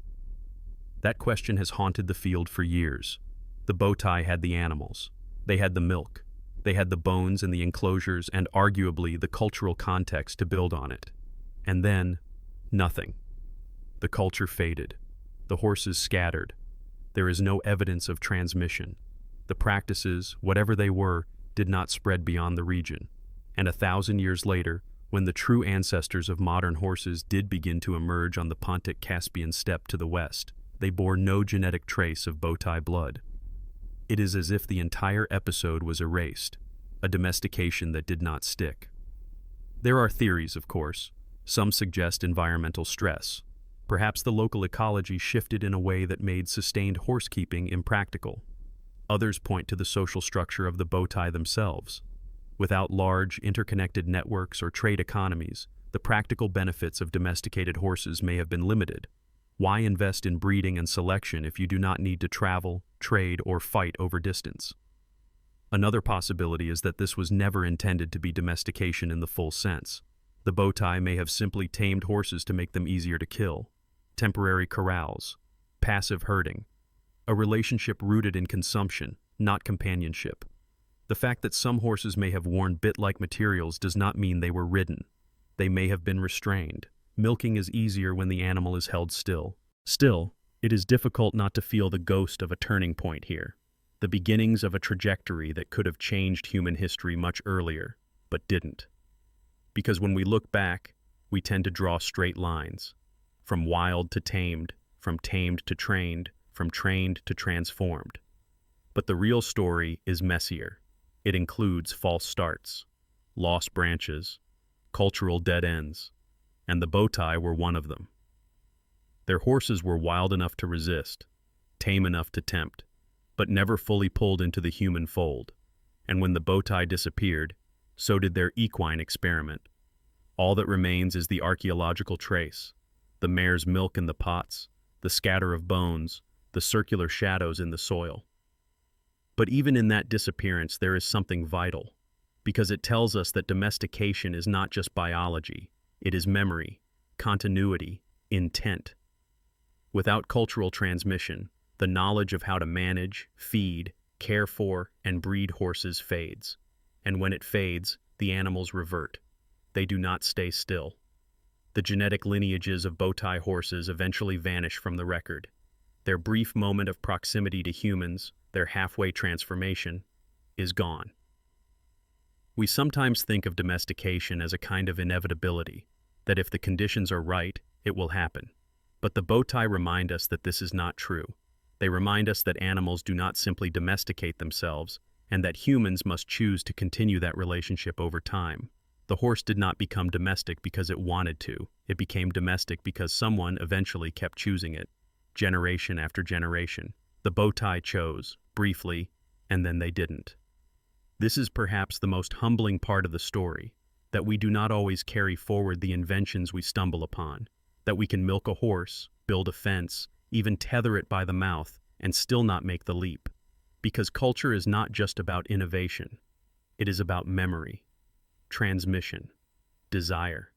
That question has haunted the field for years. The bowtie had the animals. They had the milk. They had the bones and the enclosures and arguably the cultural context to build on it. And then, nothing. The culture faded. The horses scattered. There is no evidence of transmission. The practices, whatever they were, did not spread beyond the region. And 1,000 years later, when the true ancestors of modern horses did begin to emerge on the Pontic-Caspian steppe to the west, they bore no genetic trace of bowtie blood. It is as if the entire episode was erased, a domestication that did not stick. There are theories, of course. Some suggest environmental stress. Perhaps the local ecology shifted in a way that made sustained horsekeeping impractical. Others point to the social structure of the bowtie themselves. Without large, interconnected networks or trade economies, the practical benefits of domesticated horses may have been limited. Why invest in breeding and selection if you do not need to travel, trade, or fight over distance? Another possibility is that this was never intended to be domestication in the full sense. The bowtie may have simply tamed horses to make them easier to kill. Temporary corrals, passive herding, a relationship rooted in consumption, not companionship. The fact that some horses may have worn bit-like materials does not mean they were ridden. They may have been restrained. Milking is easier when the animal is held still. Still, it is difficult not to feel the ghost of a turning point here, the beginnings of a trajectory that could have changed human history much earlier, but didn't. Because when we look back, we tend to draw straight lines, from wild to tamed, from tamed to trained, from trained to transformed. But the real story is messier. It includes false starts, lost branches, cultural dead ends, and the Bowtie were one of them. Their horses were wild enough to resist, tame enough to tempt, but never fully pulled into the human fold. And when the Bowtie disappeared, so did their equine experiment. All that remains is the archaeological trace, the mare's milk in the pots, the scatter of bones, the circular shadows in the soil. But even in that disappearance, there is something vital, because it tells us that domestication is not just biology, it is memory, continuity, intent. Without cultural transmission, the knowledge of how to manage, feed, care for, and breed horses fades. And when it fades, the animals revert. They do not stay still. The genetic lineages of Bowtie horses eventually vanish from the record. Their brief moment of proximity to humans, their halfway transformation, is gone. We sometimes think of domestication as a kind of inevitability, that if the conditions are right, it will happen. But the Bowtie remind us that this is not true. They remind us that animals do not simply domesticate themselves, and that humans must choose to continue that relationship over time. The horse did not become domestic because it wanted to. It became domestic because someone eventually kept choosing it, generation after generation. The Bowtie chose, briefly, and then they didn't. This is perhaps the most humbling part of the story, that we do not always carry forward the inventions we stumble upon, that we can milk a horse, build a fence, even tether it by the mouth, and still not make the leap. Because culture is not just about innovation. It is about memory, transmission, desire.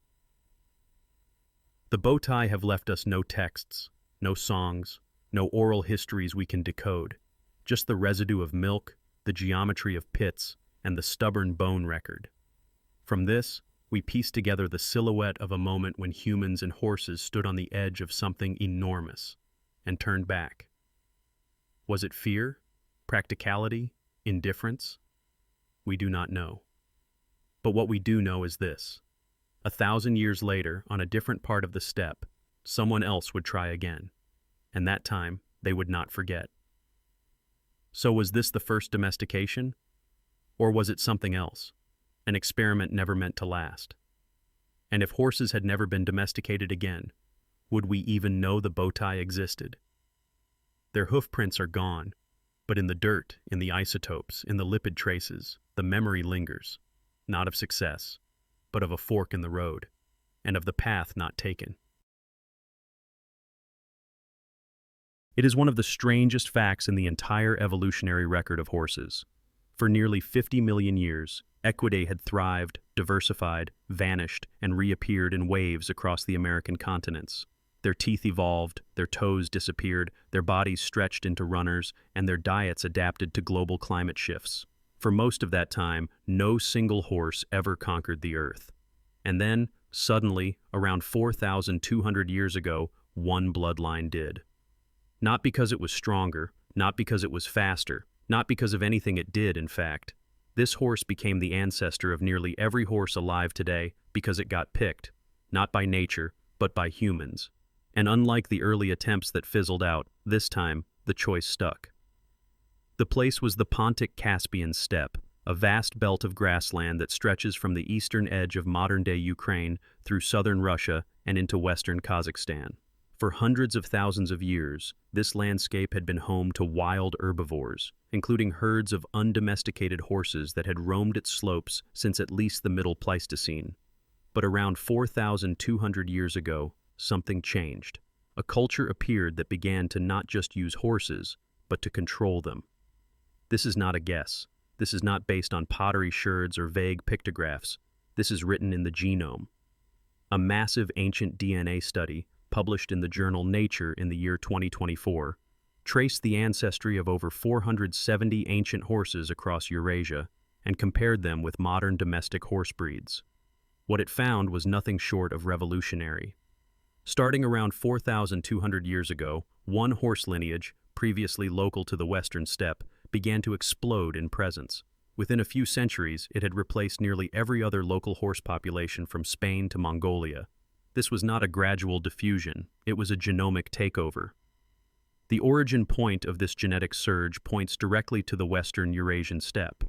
The Bowtie have left us no texts, no songs, no oral histories we can decode, just the residue of milk, the geometry of pits, and the stubborn bone record. From this, we piece together the silhouette of a moment when humans and horses stood on the edge of something enormous and turned back. Was it fear, practicality, indifference? We do not know. But what we do know is this: 1,000 years later, on a different part of the steppe, someone else would try again, and that time they would not forget. So was this the first domestication? Or was it something else? An experiment never meant to last? And if horses had never been domesticated again, would we even know the Bowtie existed? Their hoof prints are gone, but in the dirt, in the isotopes, in the lipid traces, the memory lingers, not of success, but of a fork in the road, and of the path not taken. It is one of the strangest facts in the entire evolutionary record of horses. For nearly 50 million years, Equidae had thrived, diversified, vanished, and reappeared in waves across the American continents. Their teeth evolved, their toes disappeared, their bodies stretched into runners, and their diets adapted to global climate shifts. For most of that time, no single horse ever conquered the earth. And then, suddenly, around 4,200 years ago, one bloodline did. Not because it was stronger, not because it was faster, not because of anything it did, in fact. This horse became the ancestor of nearly every horse alive today because it got picked, not by nature, but by humans. And unlike the early attempts that fizzled out, this time, the choice stuck. The place was the Pontic-Caspian steppe, a vast belt of grassland that stretches from the eastern edge of modern-day Ukraine through southern Russia and into western Kazakhstan. For hundreds of thousands of years, this landscape had been home to wild herbivores, including herds of undomesticated horses that had roamed its slopes since at least the Middle Pleistocene. But around 4,200 years ago, something changed. A culture appeared that began to not just use horses, but to control them. This is not a guess. This is not based on pottery sherds or vague pictographs. This is written in the genome. A massive ancient DNA study, published in the journal Nature in the year 2024, traced the ancestry of over 470 ancient horses across Eurasia and compared them with modern domestic horse breeds. What it found was nothing short of revolutionary. Starting around 4,200 years ago, one horse lineage, previously local to the western steppe, began to explode in presence. Within a few centuries, it had replaced nearly every other local horse population from Spain to Mongolia. This was not a gradual diffusion, it was a genomic takeover. The origin point of this genetic surge points directly to the western Eurasian steppe.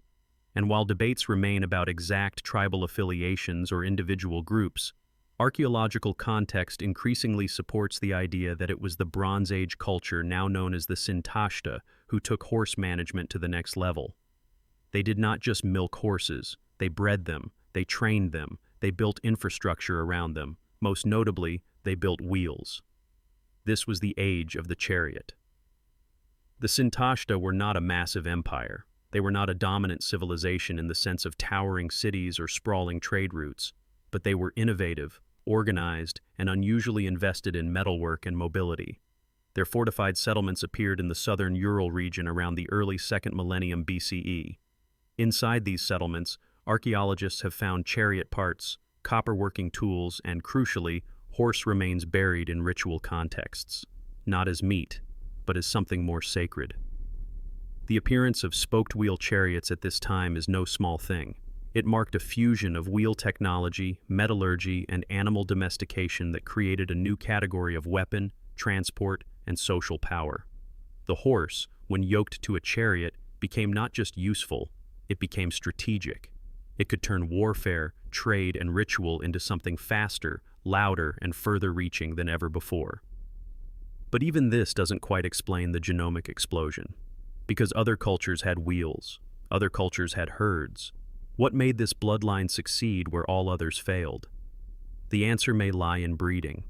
And while debates remain about exact tribal affiliations or individual groups, Archaeological context increasingly supports the idea that it was the Bronze Age culture now known as the Sintashta who took horse management to the next level. They did not just milk horses, they bred them, they trained them, they built infrastructure around them. Most notably, they built wheels. This was the age of the chariot. The Sintashta were not a massive empire. They were not a dominant civilization in the sense of towering cities or sprawling trade routes, but they were innovative, organized, and unusually invested in metalwork and mobility. Their fortified settlements appeared in the southern Ural region around the early 2nd millennium BCE. Inside these settlements, archaeologists have found chariot parts, copper-working tools, and, crucially, horse remains buried in ritual contexts, not as meat, but as something more sacred. The appearance of spoked wheel chariots at this time is no small thing. It marked a fusion of wheel technology, metallurgy, and animal domestication that created a new category of weapon, transport, and social power. The horse, when yoked to a chariot, became not just useful, it became strategic. It could turn warfare, trade, and ritual into something faster, louder, and further reaching than ever before. But even this doesn't quite explain the genomic explosion. Because other cultures had wheels, other cultures had herds. What made this bloodline succeed where all others failed? The answer may lie in breeding.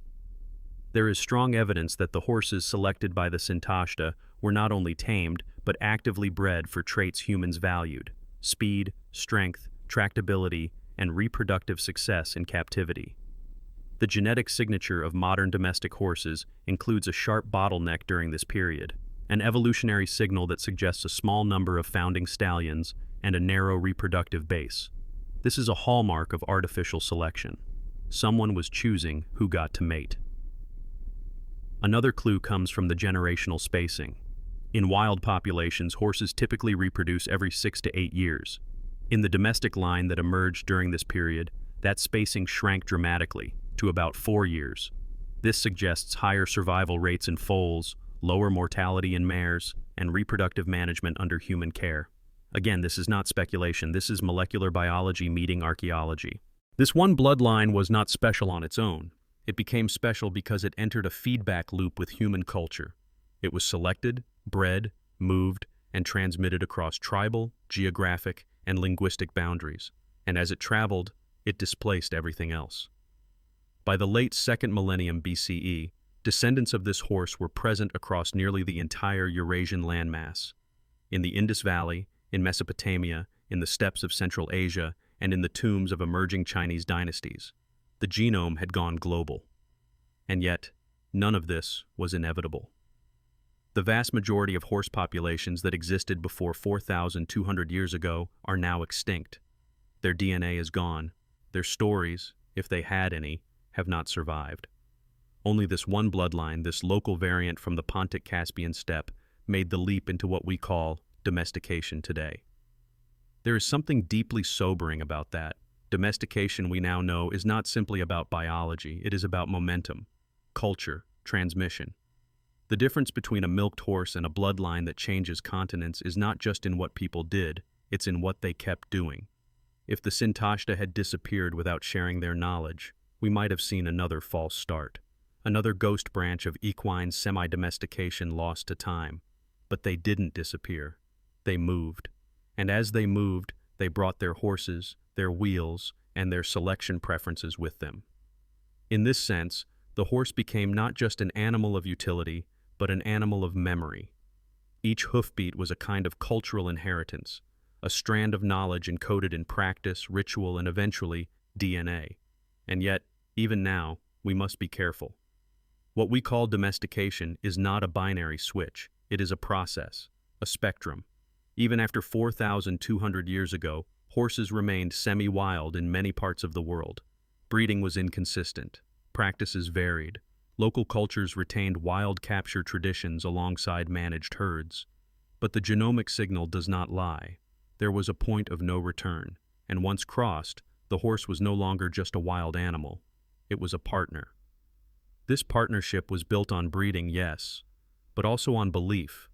There is strong evidence that the horses selected by the Sintashta were not only tamed, but actively bred for traits humans valued: speed, strength, tractability, and reproductive success in captivity. The genetic signature of modern domestic horses includes a sharp bottleneck during this period, an evolutionary signal that suggests a small number of founding stallions and a narrow reproductive base. This is a hallmark of artificial selection. Someone was choosing who got to mate. Another clue comes from the generational spacing. In wild populations, horses typically reproduce every 6 to 8 years. In the domestic line that emerged during this period, that spacing shrank dramatically to about 4 years. This suggests higher survival rates in foals, lower mortality in mares, and reproductive management under human care. Again, this is not speculation, this is molecular biology meeting archaeology. This one bloodline was not special on its own. It became special because it entered a feedback loop with human culture. It was selected, bred, moved, and transmitted across tribal, geographic, and linguistic boundaries. And as it traveled, it displaced everything else. By the late 2nd millennium BCE, descendants of this horse were present across nearly the entire Eurasian landmass. In the Indus Valley, in Mesopotamia, in the steppes of Central Asia, and in the tombs of emerging Chinese dynasties. The genome had gone global. And yet, none of this was inevitable. The vast majority of horse populations that existed before 4,200 years ago are now extinct. Their DNA is gone. Their stories, if they had any, have not survived. Only this one bloodline, this local variant from the Pontic-Caspian steppe, made the leap into what we call domestication today. There is something deeply sobering about that. Domestication, we now know, is not simply about biology, it is about momentum, culture, transmission. The difference between a milked horse and a bloodline that changes continents is not just in what people did, it's in what they kept doing. If the Sintashta had disappeared without sharing their knowledge, we might have seen another false start, another ghost branch of equine semi-domestication lost to time. But they didn't disappear. They moved. And as they moved, they brought their horses, their wheels, and their selection preferences with them. In this sense, the horse became not just an animal of utility, but an animal of memory. Each hoofbeat was a kind of cultural inheritance, a strand of knowledge encoded in practice, ritual, and eventually DNA. And yet, even now, we must be careful. What we call domestication is not a binary switch. It is a process, a spectrum. Even after 4,200 years ago, horses remained semi-wild in many parts of the world. Breeding was inconsistent. Practices varied. Local cultures retained wild capture traditions alongside managed herds. But the genomic signal does not lie. There was a point of no return, and once crossed, the horse was no longer just a wild animal. It was a partner. This partnership was built on breeding, yes, but also on belief.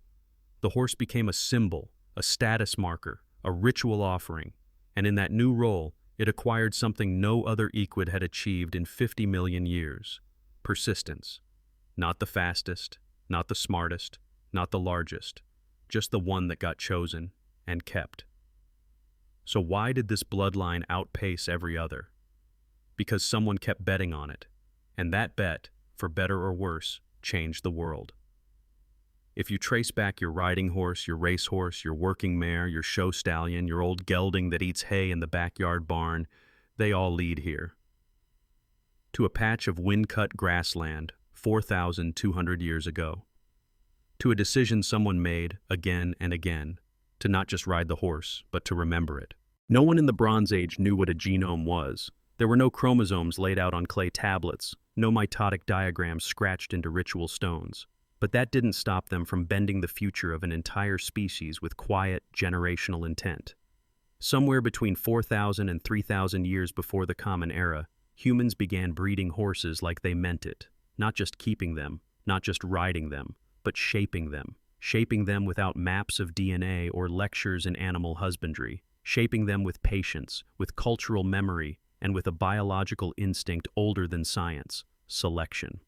The horse became a symbol, a status marker, a ritual offering, and in that new role, It acquired something no other equid had achieved in 50 million years: persistence. Not the fastest, not the smartest, not the largest, just the one that got chosen and kept. So why did this bloodline outpace every other? Because someone kept betting on it, and that bet, for better or worse, changed the world. If you trace back your riding horse, your racehorse, your working mare, your show stallion, your old gelding that eats hay in the backyard barn, they all lead here. To a patch of wind-cut grassland 4,200 years ago. To a decision someone made again and again, to not just ride the horse, but to remember it. No one in the Bronze Age knew what a genome was. There were no chromosomes laid out on clay tablets, no mitotic diagrams scratched into ritual stones. But that didn't stop them from bending the future of an entire species with quiet, generational intent. Somewhere between 4,000 and 3,000 years before the Common Era, humans began breeding horses like they meant it, not just keeping them, not just riding them, but shaping them without maps of DNA or lectures in animal husbandry, shaping them with patience, with cultural memory, and with a biological instinct older than science: selection.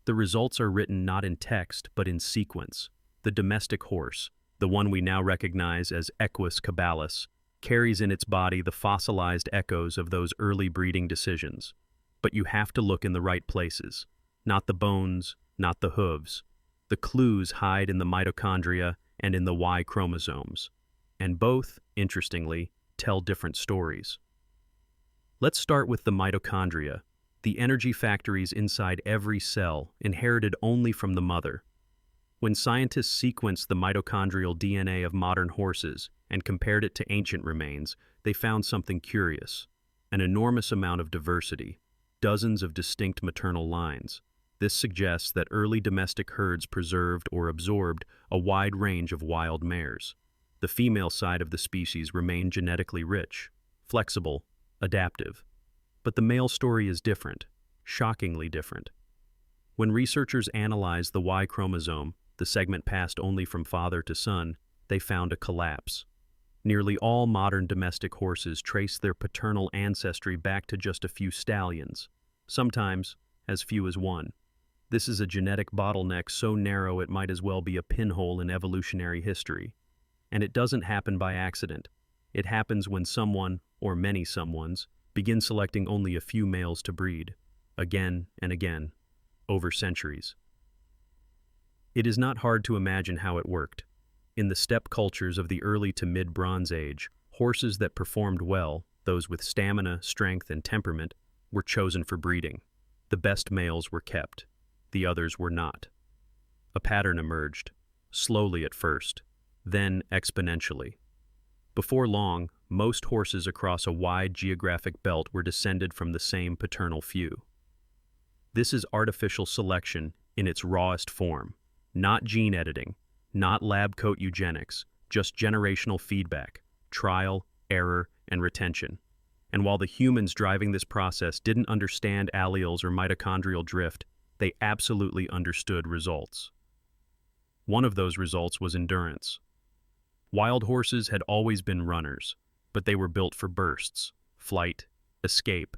The results are written not in text, but in sequence. The domestic horse, the one we now recognize as 𝐓𝐈𝐌𝐄𝐒𝐒, carries in its body the fossilized echoes of those early breeding decisions. But you have to look in the right places. Not the bones, not the hooves. The clues hide in the mitochondria and in the Y chromosomes. And both, interestingly, tell different stories. Let's start with the mitochondria, the energy factories inside every cell, inherited only from the mother. When scientists sequenced the mitochondrial DNA of modern horses and compared it to ancient remains, they found something curious: an enormous amount of diversity, dozens of distinct maternal lines. This suggests that early domestic herds preserved or absorbed a wide range of wild mares. The female side of the species remained genetically rich, flexible, adaptive. But the male story is different, shockingly different. When researchers analyzed the Y chromosome, the segment passed only from father to son, they found a collapse. Nearly all modern domestic horses trace their paternal ancestry back to just a few stallions, sometimes as few as one. This is a genetic bottleneck so narrow it might as well be a pinhole in evolutionary history. And it doesn't happen by accident. It happens when someone, or many someones, begin selecting only a few males to breed, again and again, over centuries. It is not hard to imagine how it worked. In the steppe cultures of the early to mid-Bronze Age, horses that performed well, those with stamina, strength, and temperament, were chosen for breeding. The best males were kept. The others were not. A pattern emerged, slowly at first, then exponentially. Before long, most horses across a wide geographic belt were descended from the same paternal few. This is artificial selection in its rawest form, not gene editing, not lab-coat eugenics, just generational feedback, trial, error, and retention. And while the humans driving this process didn't understand alleles or mitochondrial drift, they absolutely understood results. One of those results was endurance. Wild horses had always been runners, but they were built for bursts, flight, escape.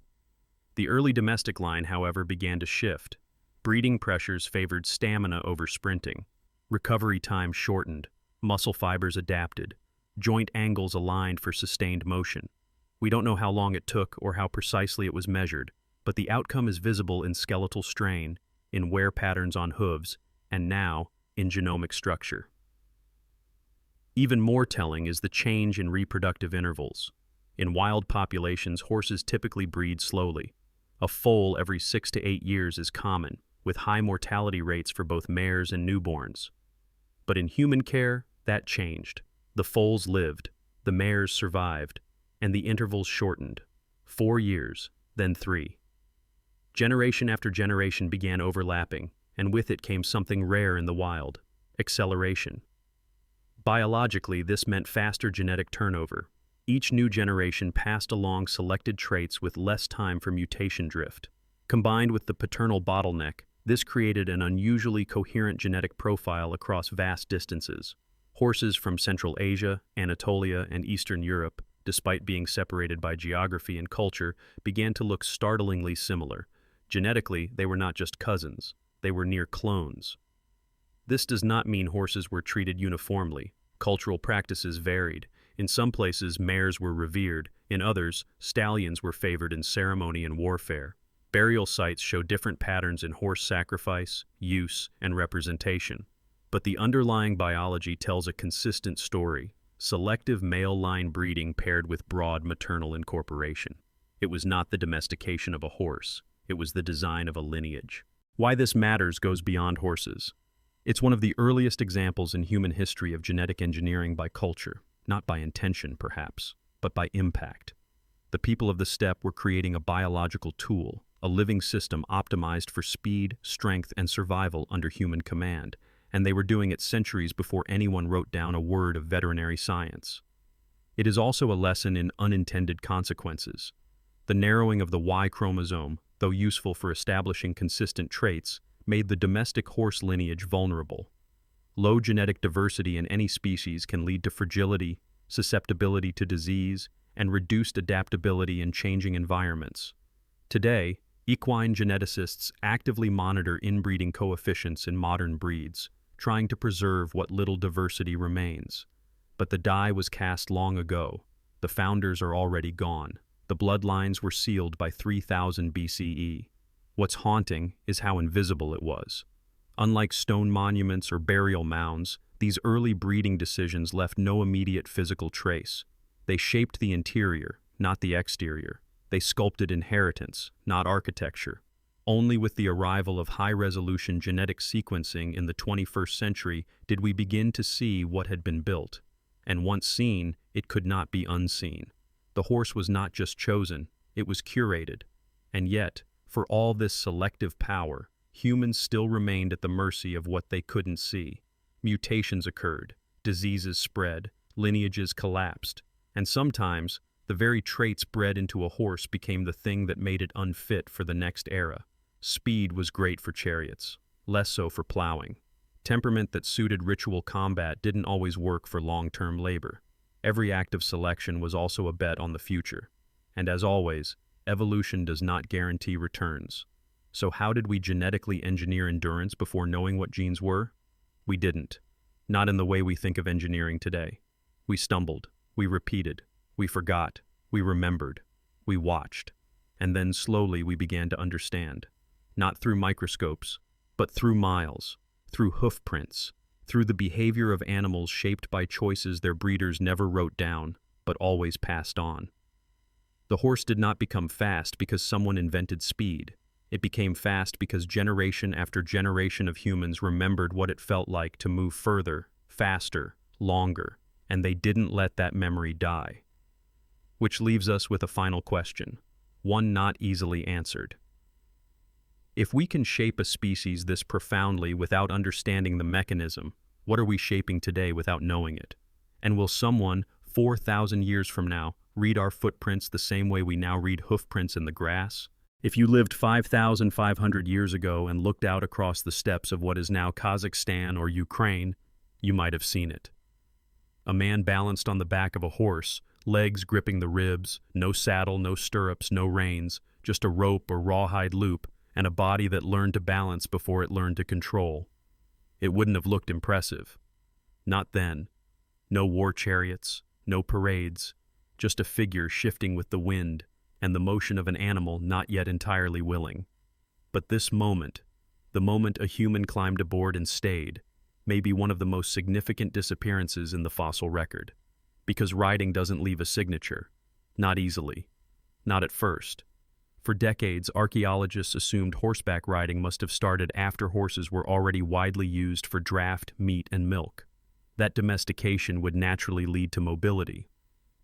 The early domestic line, however, began to shift. Breeding pressures favored stamina over sprinting. Recovery time shortened, muscle fibers adapted, joint angles aligned for sustained motion. We don't know how long it took or how precisely it was measured, but the outcome is visible in skeletal strain, in wear patterns on hooves, and now in genomic structure. Even more telling is the change in reproductive intervals. In wild populations, horses typically breed slowly. A foal every 6 to 8 years is common, with high mortality rates for both mares and newborns. But in human care, that changed. The foals lived, the mares survived, and the intervals shortened. 4 years, then 3. Generation after generation began overlapping, and with it came something rare in the wild: acceleration. Biologically, this meant faster genetic turnover. Each new generation passed along selected traits with less time for mutation drift. Combined with the paternal bottleneck, this created an unusually coherent genetic profile across vast distances. Horses from Central Asia, Anatolia, and Eastern Europe despite being separated by geography and culture, began to look startlingly similar. Genetically, they were not just cousins, they were near clones. This does not mean horses were treated uniformly. Cultural practices varied. In some places, mares were revered. In others, stallions were favored in ceremony and warfare. Burial sites show different patterns in horse sacrifice, use, and representation. But the underlying biology tells a consistent story: selective male line breeding paired with broad maternal incorporation. It was not the domestication of a horse, it was the design of a lineage. Why this matters goes beyond horses. It's one of the earliest examples in human history of genetic engineering by culture, not by intention perhaps, but by impact. The people of the steppe were creating a biological tool, a living system optimized for speed, strength, and survival under human command, and they were doing it centuries before anyone wrote down a word of veterinary science. It is also a lesson in unintended consequences. The narrowing of the Y chromosome, though useful for establishing consistent traits, made the domestic horse lineage vulnerable. Low genetic diversity in any species can lead to fragility, susceptibility to disease, and reduced adaptability in changing environments. Today, equine geneticists actively monitor inbreeding coefficients in modern breeds, trying to preserve what little diversity remains. But the die was cast long ago. The founders are already gone. The bloodlines were sealed by 3000 BCE. What's haunting is how invisible it was. Unlike stone monuments or burial mounds, these early breeding decisions left no immediate physical trace. They shaped the interior, not the exterior. They sculpted inheritance, not architecture. Only with the arrival of high-resolution genetic sequencing in the 21st century did we begin to see what had been built. And once seen, it could not be unseen. The horse was not just chosen, it was curated. And yet, for all this selective power, humans still remained at the mercy of what they couldn't see. Mutations occurred, diseases spread, lineages collapsed, and sometimes, the very traits bred into a horse became the thing that made it unfit for the next era. Speed was great for chariots, less so for plowing. Temperament that suited ritual combat didn't always work for long-term labor. Every act of selection was also a bet on the future. And as always, evolution does not guarantee returns. So how did we genetically engineer endurance before knowing what genes were? We didn't. Not in the way we think of engineering today. We stumbled. We repeated. We forgot. We remembered. We watched. And then slowly we began to understand. Not through microscopes, but through miles, through hoof prints, through the behavior of animals shaped by choices their breeders never wrote down, but always passed on. The horse did not become fast because someone invented speed. It became fast because generation after generation of humans remembered what it felt like to move further, faster, longer, and they didn't let that memory die. Which leaves us with a final question, one not easily answered. If we can shape a species this profoundly without understanding the mechanism, what are we shaping today without knowing it? And will someone, 4,000 years from now, read our footprints the same way we now read hoof prints in the grass? If you lived 5,500 years ago and looked out across the steppes of what is now Kazakhstan or Ukraine, you might have seen it. A man balanced on the back of a horse, legs gripping the ribs, no saddle, no stirrups, no reins, just a rope or rawhide loop, and a body that learned to balance before it learned to control. It wouldn't have looked impressive. Not then. No war chariots, no parades, just a figure shifting with the wind and the motion of an animal not yet entirely willing. But this moment, the moment a human climbed aboard and stayed, may be one of the most significant disappearances in the fossil record. Because riding doesn't leave a signature. Not easily. Not at first. For decades, archaeologists assumed horseback riding must have started after horses were already widely used for draft, meat, and milk. That domestication would naturally lead to mobility.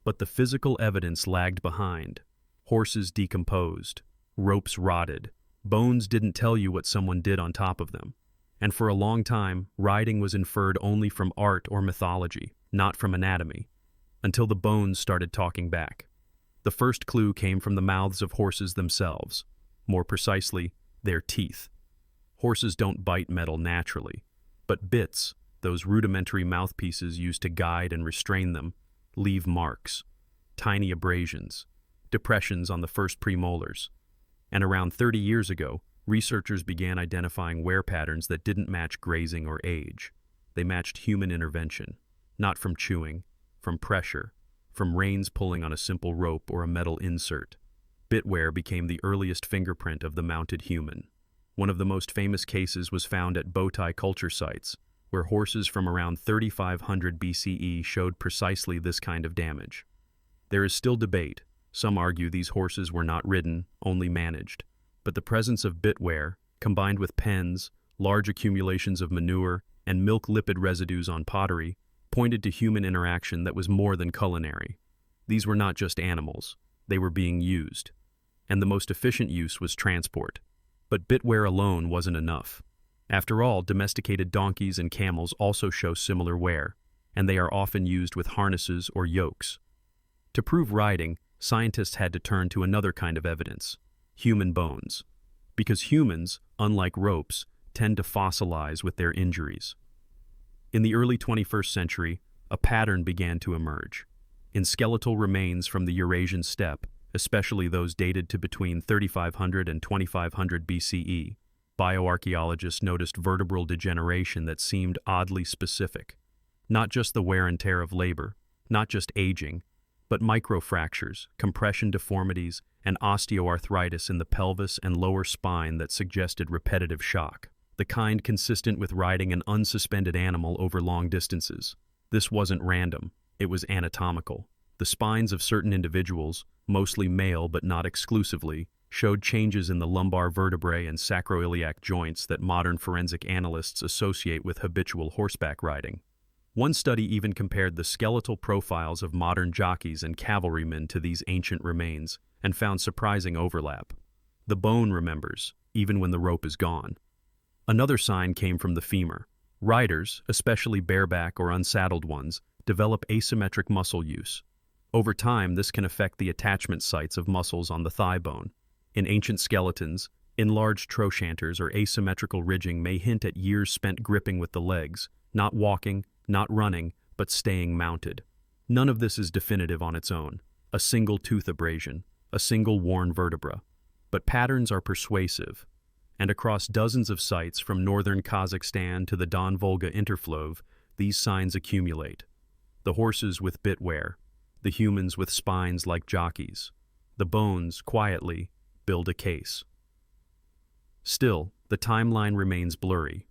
But the physical evidence lagged behind. Horses decomposed. Ropes rotted. Bones didn't tell you what someone did on top of them. And for a long time, riding was inferred only from art or mythology, not from anatomy, until the bones started talking back. The first clue came from the mouths of horses themselves, more precisely, their teeth. Horses don't bite metal naturally, but bits, those rudimentary mouthpieces used to guide and restrain them, leave marks. tiny abrasions, depressions on the first premolars. And around 30 years ago, researchers began identifying wear patterns that didn't match grazing or age. They matched human intervention, not from chewing, from pressure, from reins pulling on a simple rope or a metal insert. Bit wear became the earliest fingerprint of the mounted human. One of the most famous cases was found at bowtie culture sites, where horses from around 3500 BCE showed precisely this kind of damage. There is still debate. Some argue these horses were not ridden, only managed. But the presence of bit wear, combined with pens, large accumulations of manure, and milk lipid residues on pottery, pointed to human interaction that was more than culinary. These were not just animals, they were being used. And the most efficient use was transport. But bit wear alone wasn't enough. After all, domesticated donkeys and camels also show similar wear, and they are often used with harnesses or yokes. To prove riding, scientists had to turn to another kind of evidence: human bones. Because humans, unlike ropes, tend to fossilize with their injuries. In the early 21st century, a pattern began to emerge. In skeletal remains from the Eurasian steppe, especially those dated to between 3500 and 2500 BCE, bioarchaeologists noticed vertebral degeneration that seemed oddly specific. Not just the wear and tear of labor, not just aging, but microfractures, compression deformities, and osteoarthritis in the pelvis and lower spine that suggested repetitive shock, the kind consistent with riding an unsuspended animal over long distances. This wasn't random, it was anatomical. The spines of certain individuals, mostly male but not exclusively, showed changes in the lumbar vertebrae and sacroiliac joints that modern forensic analysts associate with habitual horseback riding. One study even compared the skeletal profiles of modern jockeys and cavalrymen to these ancient remains and found surprising overlap. The bone remembers, even when the rope is gone. Another sign came from the femur. Riders, especially bareback or unsaddled ones, develop asymmetric muscle use. Over time, this can affect the attachment sites of muscles on the thigh bone. In ancient skeletons, enlarged trochanters or asymmetrical ridging may hint at years spent gripping with the legs, not walking, not running, but staying mounted. None of this is definitive on its own, a single tooth abrasion, a single worn vertebra. But patterns are persuasive, and across dozens of sites from northern Kazakhstan to the Don-Volga interfleuve, these signs accumulate. The horses with bit wear, the humans with spines like jockeys. The bones, quietly, build a case. Still, the timeline remains blurry.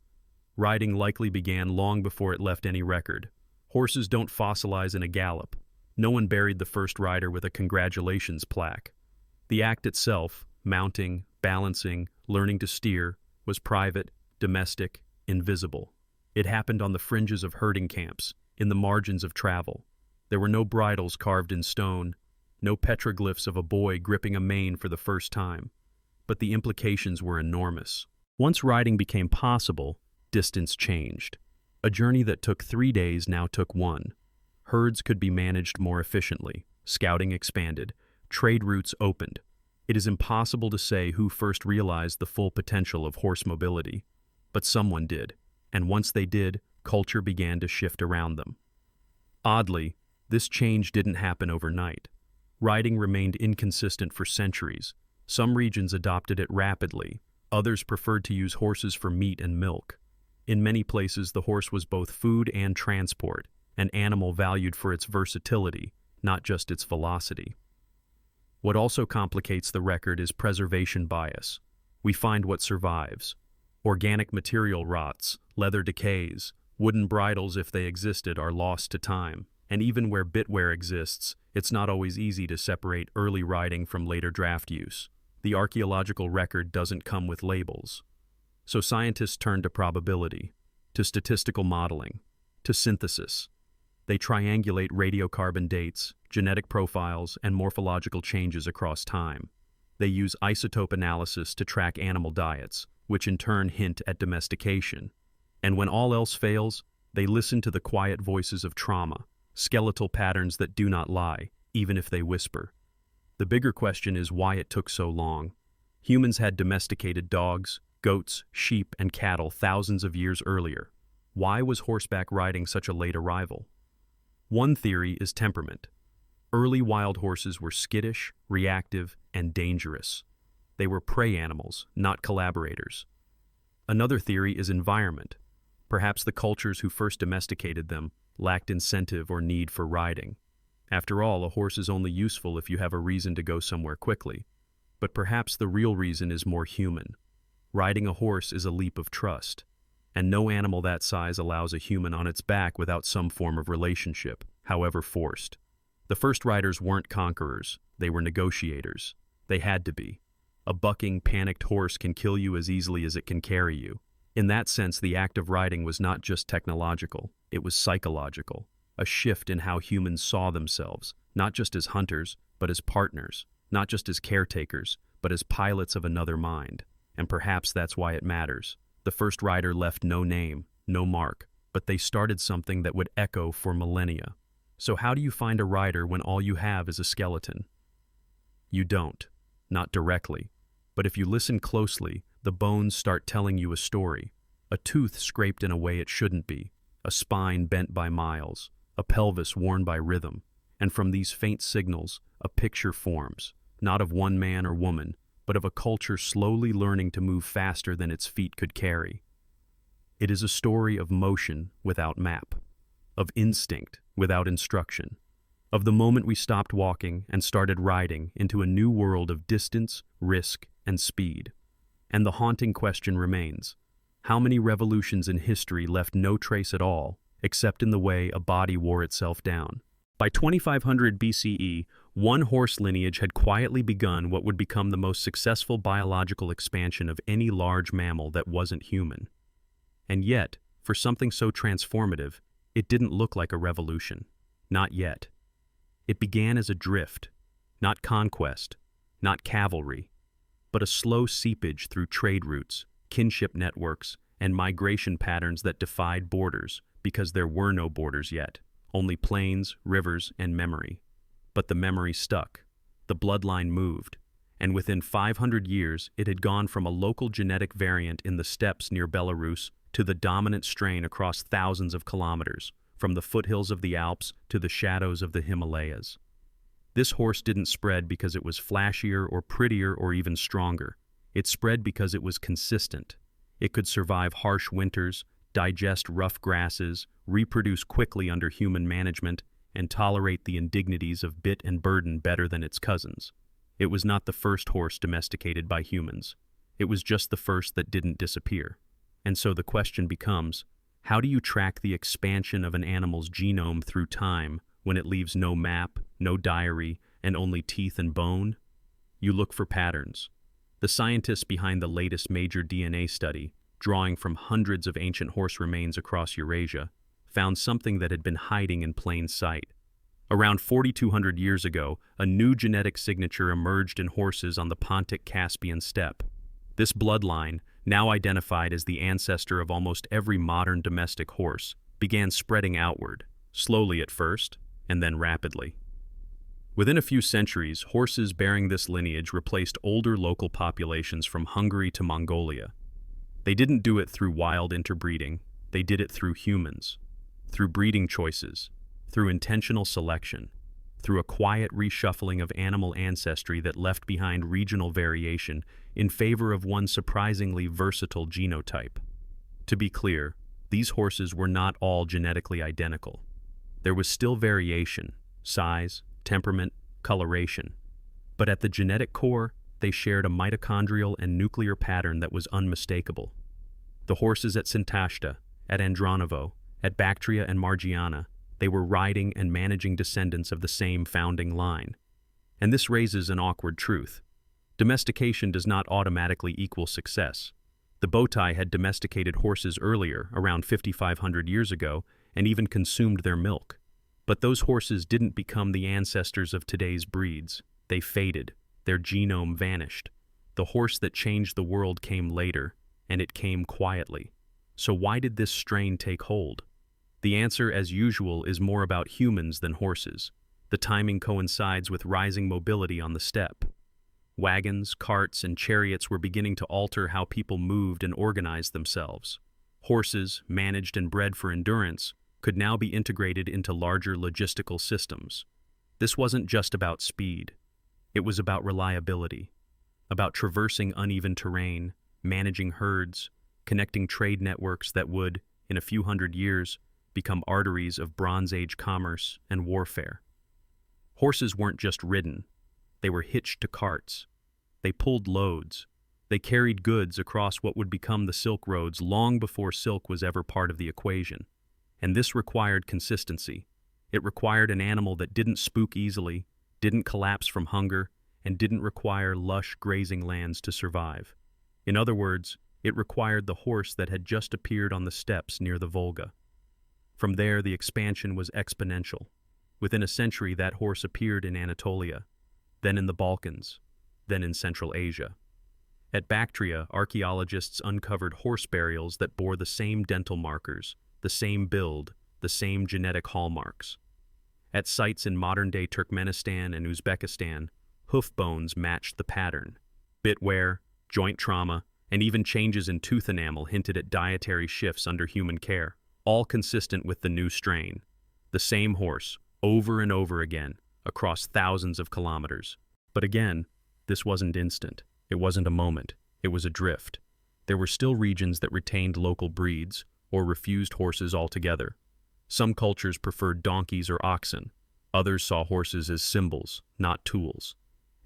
Riding likely began long before it left any record. Horses don't fossilize in a gallop. No one buried the first rider with a congratulations plaque. The act itself, mounting, balancing, learning to steer, was private, domestic, invisible. It happened on the fringes of herding camps, in the margins of travel. There were no bridles carved in stone, no petroglyphs of a boy gripping a mane for the first time. But the implications were enormous. Once riding became possible, distance changed. A journey that took 3 days now took 1. Herds could be managed more efficiently, scouting expanded, trade routes opened. It is impossible to say who first realized the full potential of horse mobility, but someone did, and once they did, culture began to shift around them. Oddly, this change didn't happen overnight. Riding remained inconsistent for centuries. Some regions adopted it rapidly, others preferred to use horses for meat and milk. In many places, the horse was both food and transport, an animal valued for its versatility, not just its velocity. What also complicates the record is preservation bias. We find what survives. Organic material rots, leather decays, wooden bridles, if they existed, are lost to time. And even where bit wear exists, it's not always easy to separate early riding from later draft use. The archaeological record doesn't come with labels. So scientists turn to probability, to statistical modeling, to synthesis. They triangulate radiocarbon dates, genetic profiles, and morphological changes across time. They use isotope analysis to track animal diets, which in turn hint at domestication. And when all else fails, they listen to the quiet voices of trauma, skeletal patterns that do not lie, even if they whisper. The bigger question is why it took so long. Humans had domesticated dogs, goats, sheep, and cattle thousands of years earlier. Why was horseback riding such a late arrival? One theory is temperament. Early wild horses were skittish, reactive, and dangerous. They were prey animals, not collaborators. Another theory is environment. Perhaps the cultures who first domesticated them lacked incentive or need for riding. After all, a horse is only useful if you have a reason to go somewhere quickly. But perhaps the real reason is more human. Riding a horse is a leap of trust, and no animal that size allows a human on its back without some form of relationship, however forced. The first riders weren't conquerors, they were negotiators. They had to be. A bucking, panicked horse can kill you as easily as it can carry you. In that sense, the act of riding was not just technological, it was psychological. A shift in how humans saw themselves, not just as hunters, but as partners, not just as caretakers, but as pilots of another mind. And perhaps that's why it matters. The first rider left no name, no mark, but they started something that would echo for millennia. So how do you find a rider when all you have is a skeleton? You don't. Not directly. But if you listen closely, the bones start telling you a story. A tooth scraped in a way it shouldn't be, a spine bent by miles, a pelvis worn by rhythm. And from these faint signals, a picture forms, not of one man or woman, but of a culture slowly learning to move faster than its feet could carry. It is a story of motion without map, of instinct without instruction, of the moment we stopped walking and started riding into a new world of distance, risk, and speed. And the haunting question remains: how many revolutions in history left no trace at all, except in the way a body wore itself down? By 2500 BCE, one horse lineage had quietly begun what would become the most successful biological expansion of any large mammal that wasn't human. And yet, for something so transformative, it didn't look like a revolution. Not yet. It began as a drift, not conquest, not cavalry, but a slow seepage through trade routes, kinship networks, and migration patterns that defied borders, because there were no borders yet. Only plains, rivers, and memory. But the memory stuck. The bloodline moved. And within 500 years, it had gone from a local genetic variant in the steppes near Belarus to the dominant strain across thousands of kilometers, from the foothills of the Alps to the shadows of the Himalayas. This horse didn't spread because it was flashier or prettier or even stronger. It spread because it was consistent. It could survive harsh winters, digest rough grasses, reproduce quickly under human management, and tolerate the indignities of bit and burden better than its cousins. It was not the first horse domesticated by humans. It was just the first that didn't disappear. And so the question becomes, how do you track the expansion of an animal's genome through time when it leaves no map, no diary, and only teeth and bone? You look for patterns. The scientists behind the latest major DNA study, drawing from hundreds of ancient horse remains across Eurasia, found something that had been hiding in plain sight. Around 4,200 years ago, a new genetic signature emerged in horses on the Pontic-Caspian steppe. This bloodline, now identified as the ancestor of almost every modern domestic horse, began spreading outward, slowly at first, and then rapidly. Within a few centuries, horses bearing this lineage replaced older local populations from Hungary to Mongolia. They didn't do it through wild interbreeding, they did it through humans, through breeding choices, through intentional selection, through a quiet reshuffling of animal ancestry that left behind regional variation in favor of one surprisingly versatile genotype. To be clear, these horses were not all genetically identical. There was still variation, size, temperament, coloration. But at the genetic core, they shared a mitochondrial and nuclear pattern that was unmistakable. The horses at Sintashta, at Andronovo, at Bactria and Margiana, they were riding and managing descendants of the same founding line. And this raises an awkward truth. Domestication does not automatically equal success. The Botai had domesticated horses earlier, around 5,500 years ago, and even consumed their milk. But those horses didn't become the ancestors of today's breeds. They faded. Their genome vanished. The horse that changed the world came later, and it came quietly. So why did this strain take hold? The answer, as usual, is more about humans than horses. The timing coincides with rising mobility on the steppe. Wagons, carts, and chariots were beginning to alter how people moved and organized themselves. Horses, managed and bred for endurance, could now be integrated into larger logistical systems. This wasn't just about speed. It was about reliability, about traversing uneven terrain, managing herds, connecting trade networks that would, in a few hundred years, become arteries of Bronze Age commerce and warfare. Horses weren't just ridden. They were hitched to carts. They pulled loads. They carried goods across what would become the Silk Roads long before silk was ever part of the equation. And this required consistency. It required an animal that didn't spook easily, didn't collapse from hunger, and didn't require lush grazing lands to survive. In other words, it required the horse that had just appeared on the steppes near the Volga. From there, the expansion was exponential. Within a century, that horse appeared in Anatolia, then in the Balkans, then in Central Asia. At Bactria, archaeologists uncovered horse burials that bore the same dental markers, the same build, the same genetic hallmarks. At sites in modern-day Turkmenistan and Uzbekistan, hoof bones matched the pattern. Bit wear, joint trauma, and even changes in tooth enamel hinted at dietary shifts under human care, all consistent with the new strain. The same horse, over and over again, across thousands of kilometers. But again, this wasn't instant. It wasn't a moment. It was a drift. There were still regions that retained local breeds, or refused horses altogether. Some cultures preferred donkeys or oxen. Others saw horses as symbols, not tools.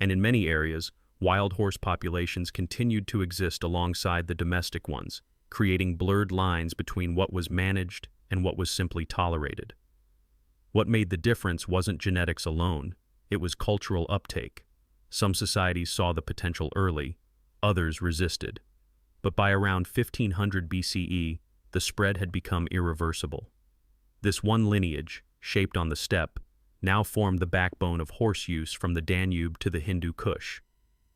And in many areas, wild horse populations continued to exist alongside the domestic ones, creating blurred lines between what was managed and what was simply tolerated. What made the difference wasn't genetics alone, it was cultural uptake. Some societies saw the potential early, others resisted. But by around 1500 BCE, the spread had become irreversible. This one lineage, shaped on the steppe, now formed the backbone of horse use from the Danube to the Hindu Kush.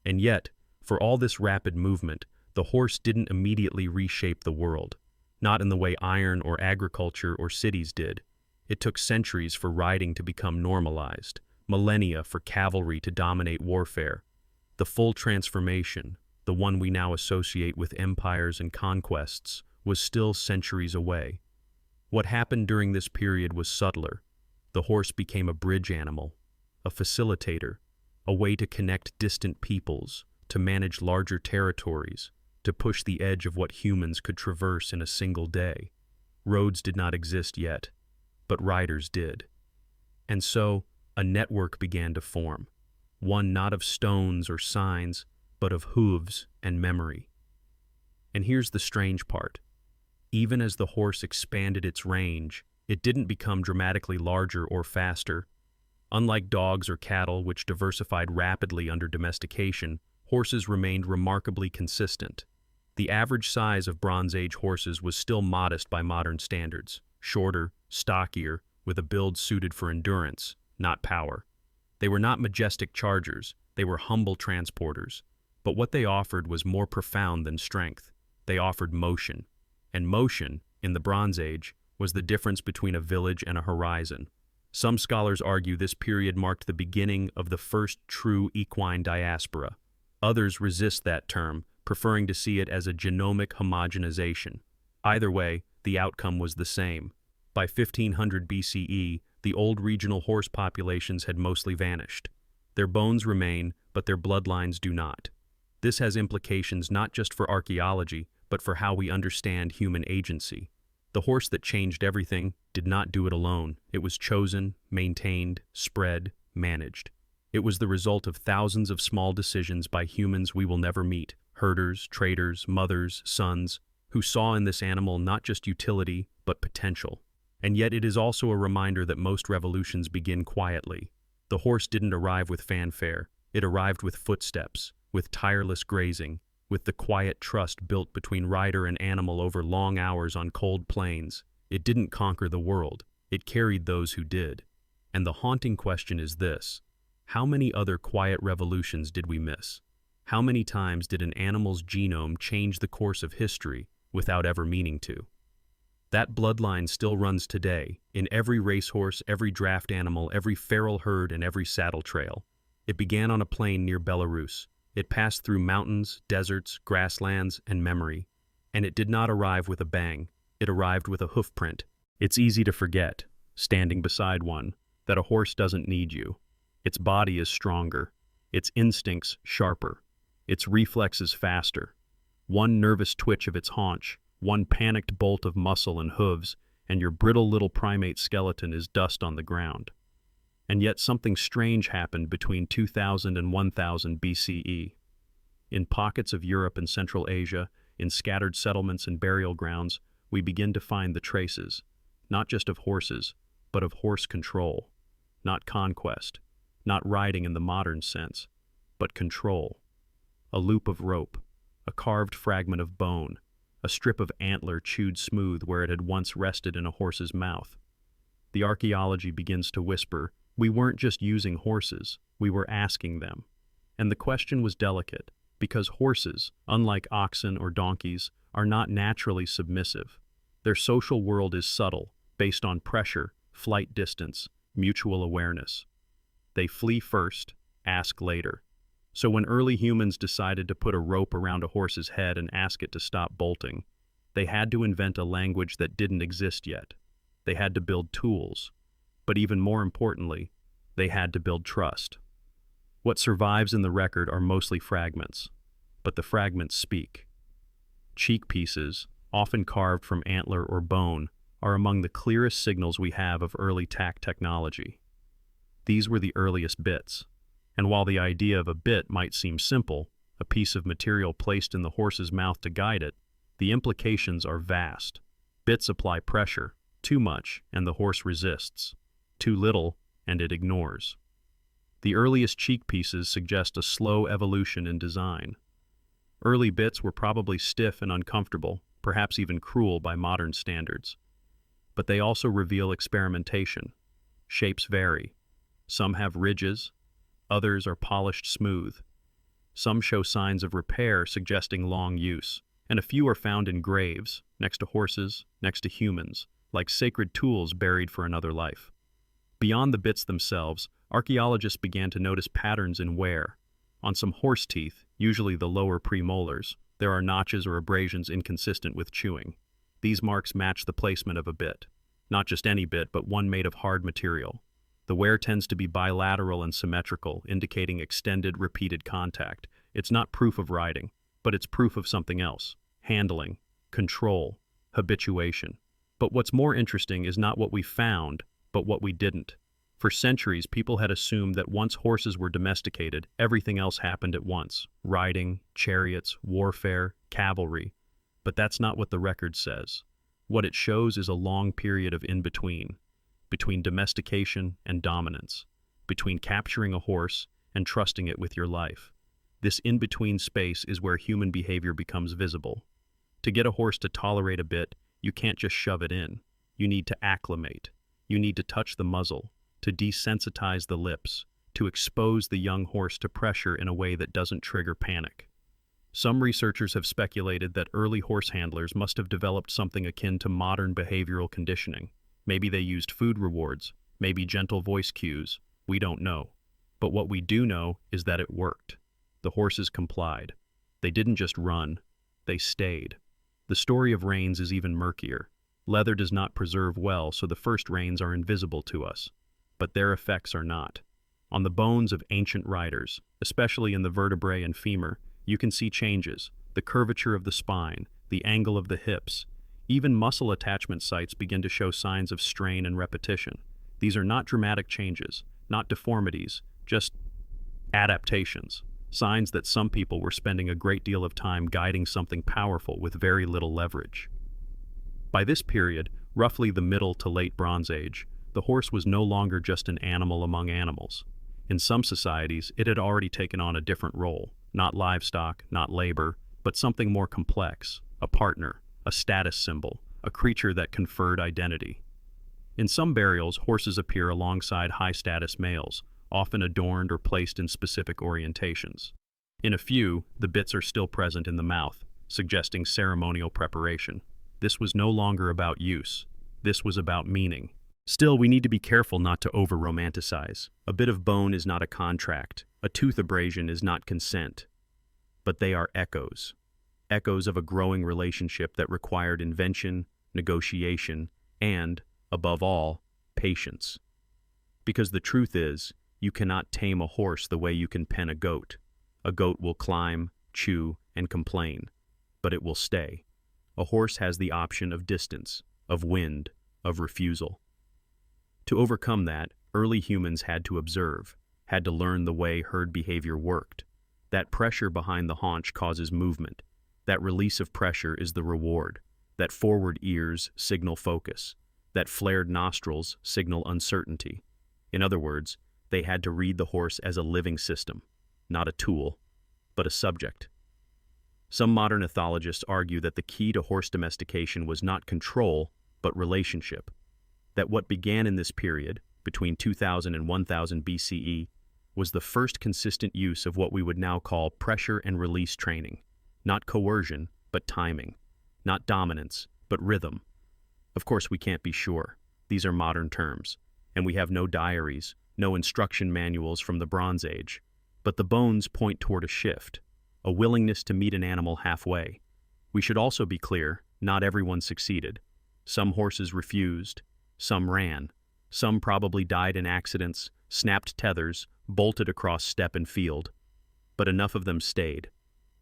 And yet, for all this rapid movement, the horse didn't immediately reshape the world, not in the way iron or agriculture or cities did. It took centuries for riding to become normalized, millennia for cavalry to dominate warfare. The full transformation, the one we now associate with empires and conquests, was still centuries away. What happened during this period was subtler. The horse became a bridge animal, a facilitator, a way to connect distant peoples, to manage larger territories, to push the edge of what humans could traverse in a single day. Roads did not exist yet, but riders did. And so, a network began to form, one not of stones or signs, but of hooves and memory. And here's the strange part. Even as the horse expanded its range, it didn't become dramatically larger or faster. Unlike dogs or cattle, which diversified rapidly under domestication, horses remained remarkably consistent. The average size of Bronze Age horses was still modest by modern standards, shorter, stockier, with a build suited for endurance, not power. They were not majestic chargers, they were humble transporters. But what they offered was more profound than strength. They offered motion. And motion, in the Bronze Age, was the difference between a village and a horizon. Some scholars argue this period marked the beginning of the first true equine diaspora. Others resist that term, preferring to see it as a genomic homogenization. Either way, the outcome was the same. By 1500 BCE, the old regional horse populations had mostly vanished. Their bones remain, but their bloodlines do not. This has implications not just for archaeology, but for how we understand human agency. The horse that changed everything did not do it alone. It was chosen, maintained, spread, managed. It was the result of thousands of small decisions by humans we will never meet, herders, traders, mothers, sons, who saw in this animal not just utility, but potential. And yet it is also a reminder that most revolutions begin quietly. The horse didn't arrive with fanfare. It arrived with footsteps, with tireless grazing, with the quiet trust built between rider and animal over long hours on cold plains. It didn't conquer the world. It carried those who did. And the haunting question is this: how many other quiet revolutions did we miss? How many times did an animal's genome change the course of history without ever meaning to? That bloodline still runs today, in every racehorse, every draft animal, every feral herd, and every saddle trail. It began on a plain near Belarus. It passed through mountains, deserts, grasslands, and memory. And it did not arrive with a bang. It arrived with a hoof print. It's easy to forget, standing beside one, that a horse doesn't need you. Its body is stronger, its instincts sharper, its reflexes faster. One nervous twitch of its haunch, one panicked bolt of muscle and hooves, and your brittle little primate skeleton is dust on the ground. And yet something strange happened between 2000 and 1000 BCE. In pockets of Europe and Central Asia, in scattered settlements and burial grounds, we begin to find the traces, not just of horses, but of horse control. Not conquest, not riding in the modern sense, but control. A loop of rope, a carved fragment of bone, a strip of antler chewed smooth where it had once rested in a horse's mouth. The archaeology begins to whisper, we weren't just using horses, we were asking them. And the question was delicate, because horses, unlike oxen or donkeys, are not naturally submissive. Their social world is subtle, based on pressure, flight distance, mutual awareness. They flee first, ask later. So when early humans decided to put a rope around a horse's head and ask it to stop bolting, they had to invent a language that didn't exist yet. They had to build tools. But even more importantly, they had to build trust. What survives in the record are mostly fragments, but the fragments speak. Cheek pieces, often carved from antler or bone, are among the clearest signals we have of early tack technology. These were the earliest bits, and while the idea of a bit might seem simple, a piece of material placed in the horse's mouth to guide it, the implications are vast. Bits apply pressure, too much, and the horse resists. Too little, and it ignores. The earliest cheek pieces suggest a slow evolution in design. Early bits were probably stiff and uncomfortable, perhaps even cruel by modern standards. But they also reveal experimentation. Shapes vary. Some have ridges, others are polished smooth. Some show signs of repair suggesting long use, and a few are found in graves, next to horses, next to humans, like sacred tools buried for another life. Beyond the bits themselves, archaeologists began to notice patterns in wear. On some horse teeth, usually the lower premolars, there are notches or abrasions inconsistent with chewing. These marks match the placement of a bit. Not just any bit, but one made of hard material. The wear tends to be bilateral and symmetrical, indicating extended, repeated contact. It's not proof of riding, but it's proof of something else. Handling, control, habituation. But what's more interesting is not what we found, but what we didn't. For centuries, people had assumed that once horses were domesticated, everything else happened at once. Riding, chariots, warfare, cavalry. But that's not what the record says. What it shows is a long period of in-between. Between domestication and dominance. Between capturing a horse and trusting it with your life. This in-between space is where human behavior becomes visible. To get a horse to tolerate a bit, you can't just shove it in. You need to acclimate. You need to touch the muzzle, to desensitize the lips, to expose the young horse to pressure in a way that doesn't trigger panic. Some researchers have speculated that early horse handlers must have developed something akin to modern behavioral conditioning. Maybe they used food rewards, maybe gentle voice cues. We don't know. But what we do know is that it worked. The horses complied. They didn't just run, they stayed. The story of reins is even murkier. Leather does not preserve well, so the first reins are invisible to us. But their effects are not. On the bones of ancient riders, especially in the vertebrae and femur, you can see changes, the curvature of the spine, the angle of the hips. Even muscle attachment sites begin to show signs of strain and repetition. These are not dramatic changes, not deformities, just adaptations. Signs that some people were spending a great deal of time guiding something powerful with very little leverage. By this period, roughly the Middle to Late Bronze Age, the horse was no longer just an animal among animals. In some societies, it had already taken on a different role, not livestock, not labor, but something more complex, a partner, a status symbol, a creature that conferred identity. In some burials, horses appear alongside high-status males, often adorned or placed in specific orientations. In a few, the bits are still present in the mouth, suggesting ceremonial preparation. This was no longer about use. This was about meaning. Still, we need to be careful not to over-romanticize. A bit of bone is not a contract. A tooth abrasion is not consent. But they are echoes. Echoes of a growing relationship that required invention, negotiation, and, above all, patience. Because the truth is, You cannot tame a horse the way you can pen a goat. A goat will climb, chew, and complain, but it will stay. A horse has the option of distance, of wind, of refusal. To overcome that, early humans had to observe, had to learn the way herd behavior worked. That pressure behind the haunch causes movement. That release of pressure is the reward. That forward ears signal focus. That flared nostrils signal uncertainty. In other words, they had to read the horse as a living system, not a tool, but a subject. Some modern ethologists argue that the key to horse domestication was not control, but relationship. That what began in this period, between 2000 and 1000 BCE, was the first consistent use of what we would now call pressure and release training. Not coercion, but timing. Not dominance, but rhythm. Of course, we can't be sure. These are modern terms, and we have no diaries, no instruction manuals from the Bronze Age. But the bones point toward a shift, a willingness to meet an animal halfway. We should also be clear, not everyone succeeded. Some horses refused, some ran, some probably died in accidents, snapped tethers, bolted across steppe and field. But enough of them stayed.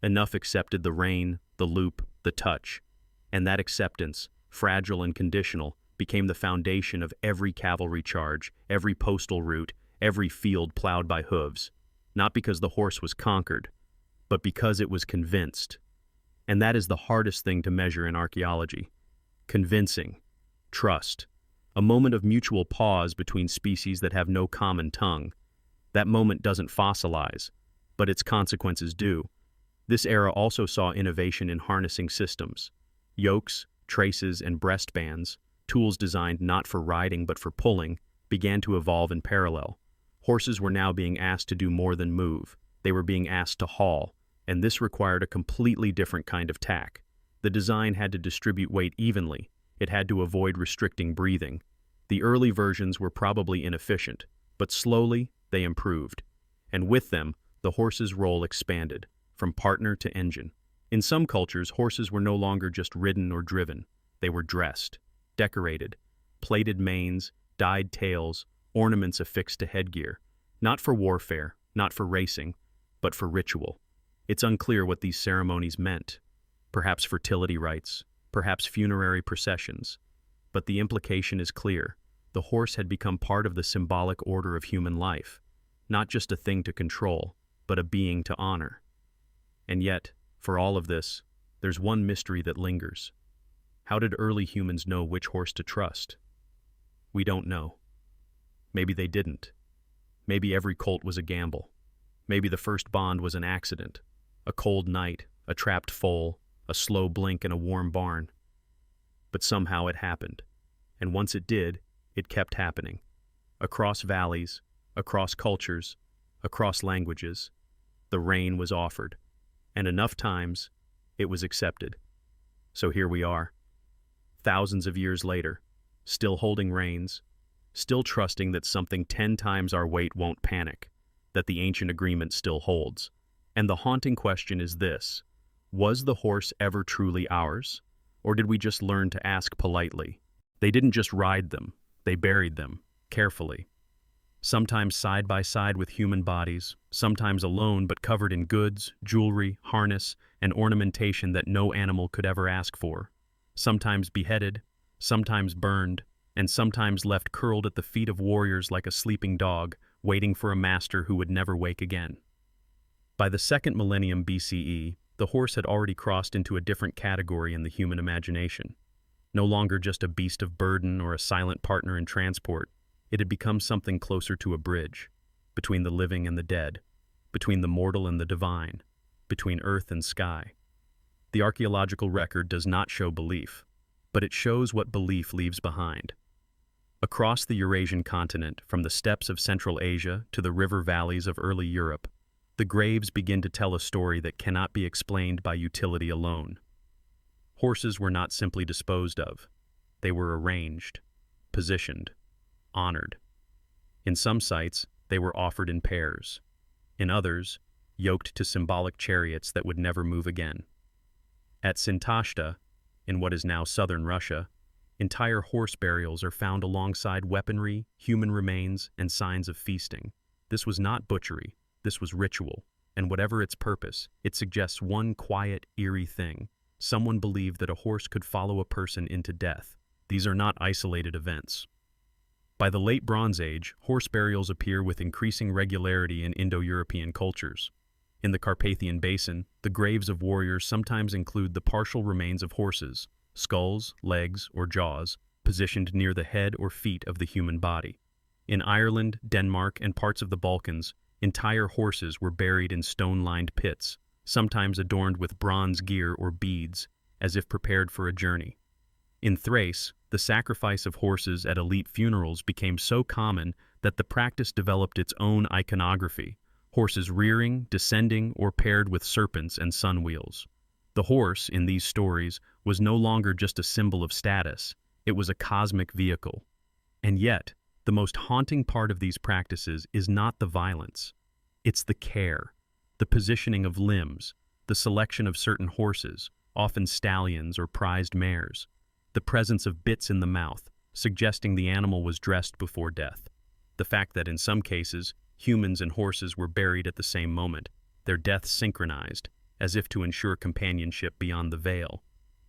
Enough accepted the rein, the loop, the touch. And that acceptance, fragile and conditional, became the foundation of every cavalry charge, every postal route, every field plowed by hooves. Not because the horse was conquered, but because it was convinced. And that is the hardest thing to measure in archaeology. Convincing. Trust. A moment of mutual pause between species that have no common tongue. That moment doesn't fossilize, but its consequences do. This era also saw innovation in harnessing systems. Yokes, traces, and breast bands, tools designed not for riding but for pulling, began to evolve in parallel. Horses were now being asked to do more than move. They were being asked to haul, and this required a completely different kind of tack. The design had to distribute weight evenly. It had to avoid restricting breathing. The early versions were probably inefficient, but slowly they improved. And with them, the horse's role expanded, from partner to engine. In some cultures, horses were no longer just ridden or driven. They were dressed, decorated, plaited manes, dyed tails, ornaments affixed to headgear. Not for warfare, not for racing, but for ritual. It's unclear what these ceremonies meant. Perhaps fertility rites, perhaps funerary processions. But the implication is clear. The horse had become part of the symbolic order of human life, not just a thing to control, but a being to honor. And yet, for all of this, there's one mystery that lingers. How did early humans know which horse to trust? We don't know. Maybe they didn't. Maybe every colt was a gamble. Maybe the first bond was an accident. A cold night, a trapped foal, a slow blink in a warm barn. But somehow it happened. And once it did, it kept happening. Across valleys, across cultures, across languages, the rein was offered. And enough times, it was accepted. So here we are, thousands of years later, still holding reins, still trusting that something 10 times our weight won't panic, that the ancient agreement still holds. And the haunting question is this: was the horse ever truly ours? Or did we just learn to ask politely? They didn't just ride them, they buried them, carefully. Sometimes side by side with human bodies, sometimes alone but covered in goods, jewelry, harness, and ornamentation that no animal could ever ask for. Sometimes beheaded, sometimes burned, and sometimes left curled at the feet of warriors like a sleeping dog, waiting for a master who would never wake again. By the second millennium BCE, the horse had already crossed into a different category in the human imagination. No longer just a beast of burden or a silent partner in transport, it had become something closer to a bridge, between the living and the dead, between the mortal and the divine, between earth and sky. The archaeological record does not show belief, but it shows what belief leaves behind. Across the Eurasian continent, from the steppes of Central Asia to the river valleys of early Europe, the graves begin to tell a story that cannot be explained by utility alone. Horses were not simply disposed of. They were arranged, positioned, honored. In some sites, they were offered in pairs. In others, yoked to symbolic chariots that would never move again. At Sintashta, in what is now southern Russia, entire horse burials are found alongside weaponry, human remains, and signs of feasting. This was not butchery, this was ritual, and whatever its purpose, it suggests one quiet, eerie thing. Someone believed that a horse could follow a person into death. These are not isolated events. By the late Bronze Age, horse burials appear with increasing regularity in Indo-European cultures. In the Carpathian Basin, the graves of warriors sometimes include the partial remains of horses, skulls, legs, or jaws, positioned near the head or feet of the human body. In Ireland, Denmark, and parts of the Balkans, entire horses were buried in stone-lined pits, sometimes adorned with bronze gear or beads, as if prepared for a journey. In Thrace, the sacrifice of horses at elite funerals became so common that the practice developed its own iconography, horses rearing, descending, or paired with serpents and sun wheels. The horse, in these stories, was no longer just a symbol of status, it was a cosmic vehicle. And yet, the most haunting part of these practices is not the violence. It's the care, the positioning of limbs, the selection of certain horses, often stallions or prized mares, the presence of bits in the mouth, suggesting the animal was dressed before death. The fact that in some cases, humans and horses were buried at the same moment, their deaths synchronized, as if to ensure companionship beyond the veil.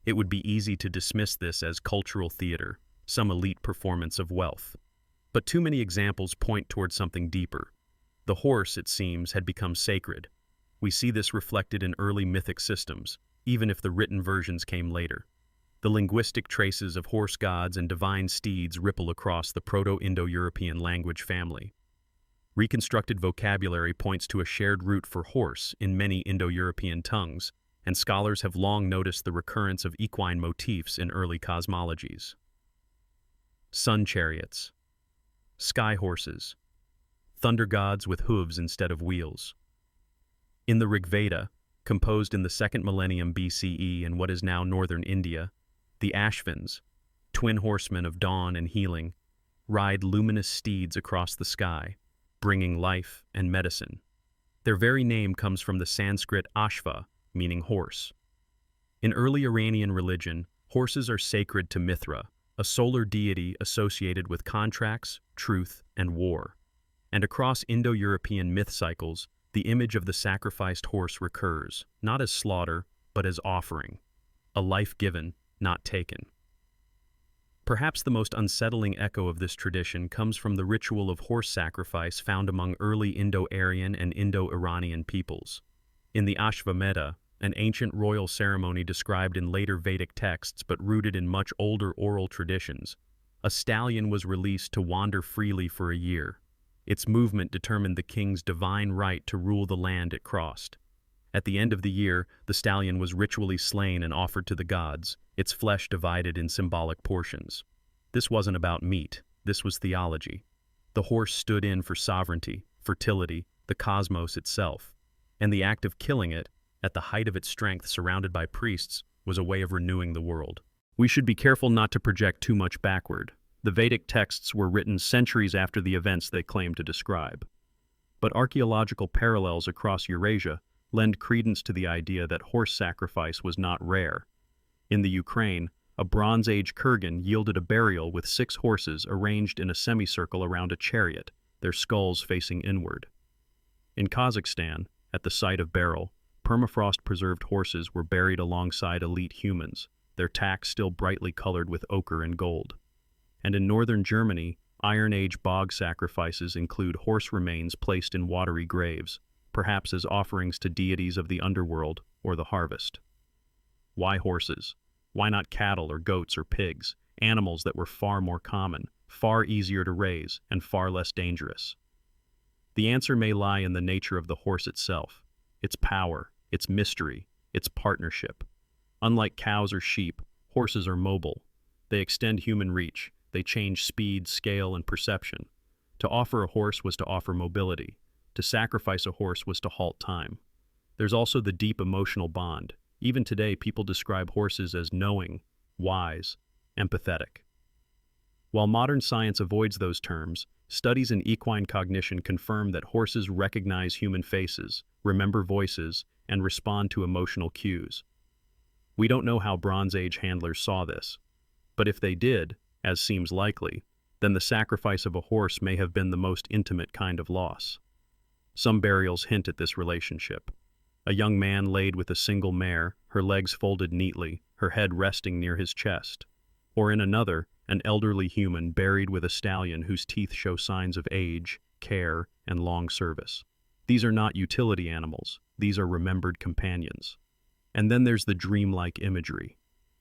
It would be easy to dismiss this as cultural theater, some elite performance of wealth. But too many examples point toward something deeper. The horse, it seems, had become sacred. We see this reflected in early mythic systems, even if the written versions came later. The linguistic traces of horse gods and divine steeds ripple across the Proto-Indo-European language family. Reconstructed vocabulary points to a shared root for horse in many Indo-European tongues, and scholars have long noticed the recurrence of equine motifs in early cosmologies. Sun chariots, sky horses, thunder gods with hooves instead of wheels. In the Rig Veda, composed in the 2nd millennium BCE in what is now northern India, the Ashvins, twin horsemen of dawn and healing, ride luminous steeds across the sky, bringing life and medicine. Their very name comes from the Sanskrit ashva, meaning horse. In early Iranian religion, horses are sacred to Mithra, a solar deity associated with contracts, truth, and war. And across Indo-European myth cycles, the image of the sacrificed horse recurs, not as slaughter, but as offering, a life given, not taken. Perhaps the most unsettling echo of this tradition comes from the ritual of horse sacrifice found among early Indo-Aryan and Indo-Iranian peoples. In the Ashvamedha, an ancient royal ceremony described in later Vedic texts but rooted in much older oral traditions, a stallion was released to wander freely for a year. Its movement determined the king's divine right to rule the land it crossed. At the end of the year, the stallion was ritually slain and offered to the gods, its flesh divided in symbolic portions. This wasn't about meat, this was theology. The horse stood in for sovereignty, fertility, the cosmos itself. And the act of killing it, at the height of its strength surrounded by priests, was a way of renewing the world. We should be careful not to project too much backward. The Vedic texts were written centuries after the events they claim to describe. But archaeological parallels across Eurasia lend credence to the idea that horse sacrifice was not rare. In the Ukraine, a Bronze Age kurgan yielded a burial with 6 horses arranged in a semicircle around a chariot, their skulls facing inward. In Kazakhstan, at the site of Beryl, permafrost-preserved horses were buried alongside elite humans, their tacks still brightly colored with ochre and gold. And in northern Germany, Iron Age bog sacrifices include horse remains placed in watery graves, perhaps as offerings to deities of the underworld or the harvest. Why horses? Why not cattle or goats or pigs, animals that were far more common, far easier to raise, and far less dangerous? The answer may lie in the nature of the horse itself, its power, its mystery, its partnership. Unlike cows or sheep, horses are mobile. They extend human reach. They change speed, scale, and perception. To offer a horse was to offer mobility. To sacrifice a horse was to halt time. There's also the deep emotional bond. Even today, people describe horses as knowing, wise, empathetic. While modern science avoids those terms, studies in equine cognition confirm that horses recognize human faces, remember voices, and respond to emotional cues. We don't know how Bronze Age handlers saw this, but if they did, as seems likely, then the sacrifice of a horse may have been the most intimate kind of loss. Some burials hint at this relationship. A young man laid with a single mare, her legs folded neatly, her head resting near his chest. Or in another, an elderly human buried with a stallion whose teeth show signs of age, care, and long service. These are not utility animals, these are remembered companions. And then there's the dreamlike imagery.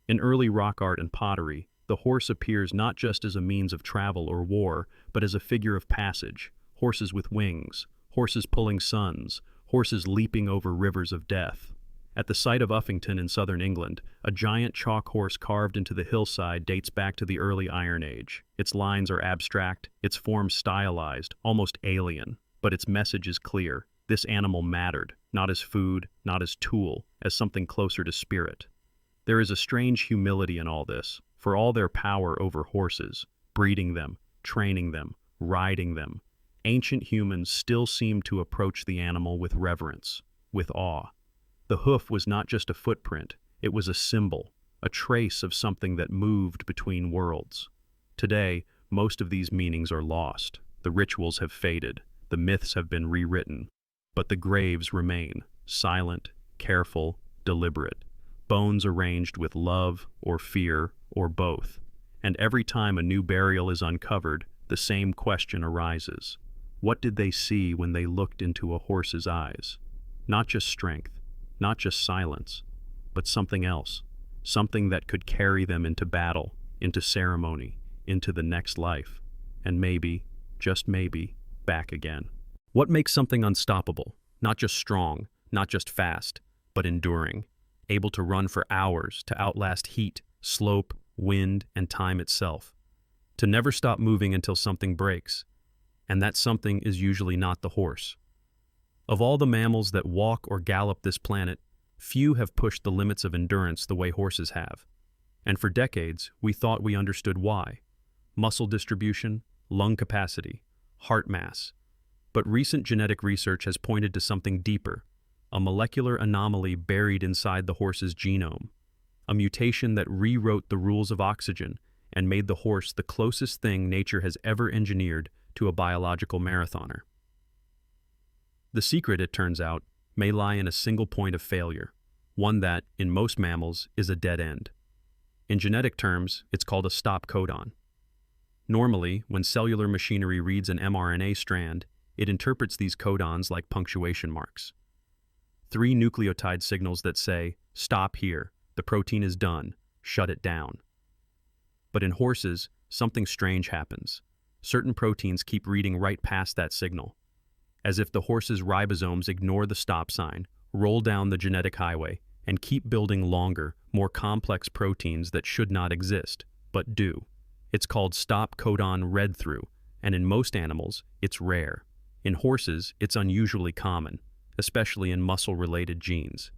In early rock art and pottery, the horse appears not just as a means of travel or war, but as a figure of passage, horses with wings, horses pulling suns, horses leaping over rivers of death. At the site of Uffington in southern England, a giant chalk horse carved into the hillside dates back to the early Iron Age. Its lines are abstract, its form stylized, almost alien, but its message is clear. This animal mattered, not as food, not as tool, as something closer to spirit. There is a strange humility in all this. For all their power over horses, breeding them, training them, riding them, ancient humans still seemed to approach the animal with reverence, with awe. The hoof was not just a footprint, it was a symbol, a trace of something that moved between worlds. Today, most of these meanings are lost. The rituals have faded, the myths have been rewritten, but the graves remain, silent, careful, deliberate, bones arranged with love or fear or both. And every time a new burial is uncovered, the same question arises. What did they see when they looked into a horse's eyes? Not just strength, not just silence, but something else, something that could carry them into battle, into ceremony, into the next life, and maybe, just maybe, back again. What makes something unstoppable? Not just strong, not just fast, but enduring, able to run for hours, to outlast heat, slope, wind, and time itself, to never stop moving until something breaks, and that something is usually not the horse. Of all the mammals that walk or gallop this planet, few have pushed the limits of endurance the way horses have. And for decades, we thought we understood why. Muscle distribution, lung capacity, heart mass. But recent genetic research has pointed to something deeper, a molecular anomaly buried inside the horse's genome, a mutation that rewrote the rules of oxygen and made the horse the closest thing nature has ever engineered to a biological marathoner. The secret, it turns out, may lie in a single point of failure, one that, in most mammals, is a dead end. In genetic terms, it's called a stop codon. Normally, when cellular machinery reads an mRNA strand, it interprets these codons like punctuation marks. 3 nucleotide signals that say, stop here, the protein is done, shut it down. But in horses, something strange happens. Certain proteins keep reading right past that signal, as if the horse's ribosomes ignore the stop sign, roll down the genetic highway, and keep building longer, more complex proteins that should not exist, but do. It's called stop codon read-through, and in most animals, it's rare. In horses, it's unusually common, especially in muscle-related genes.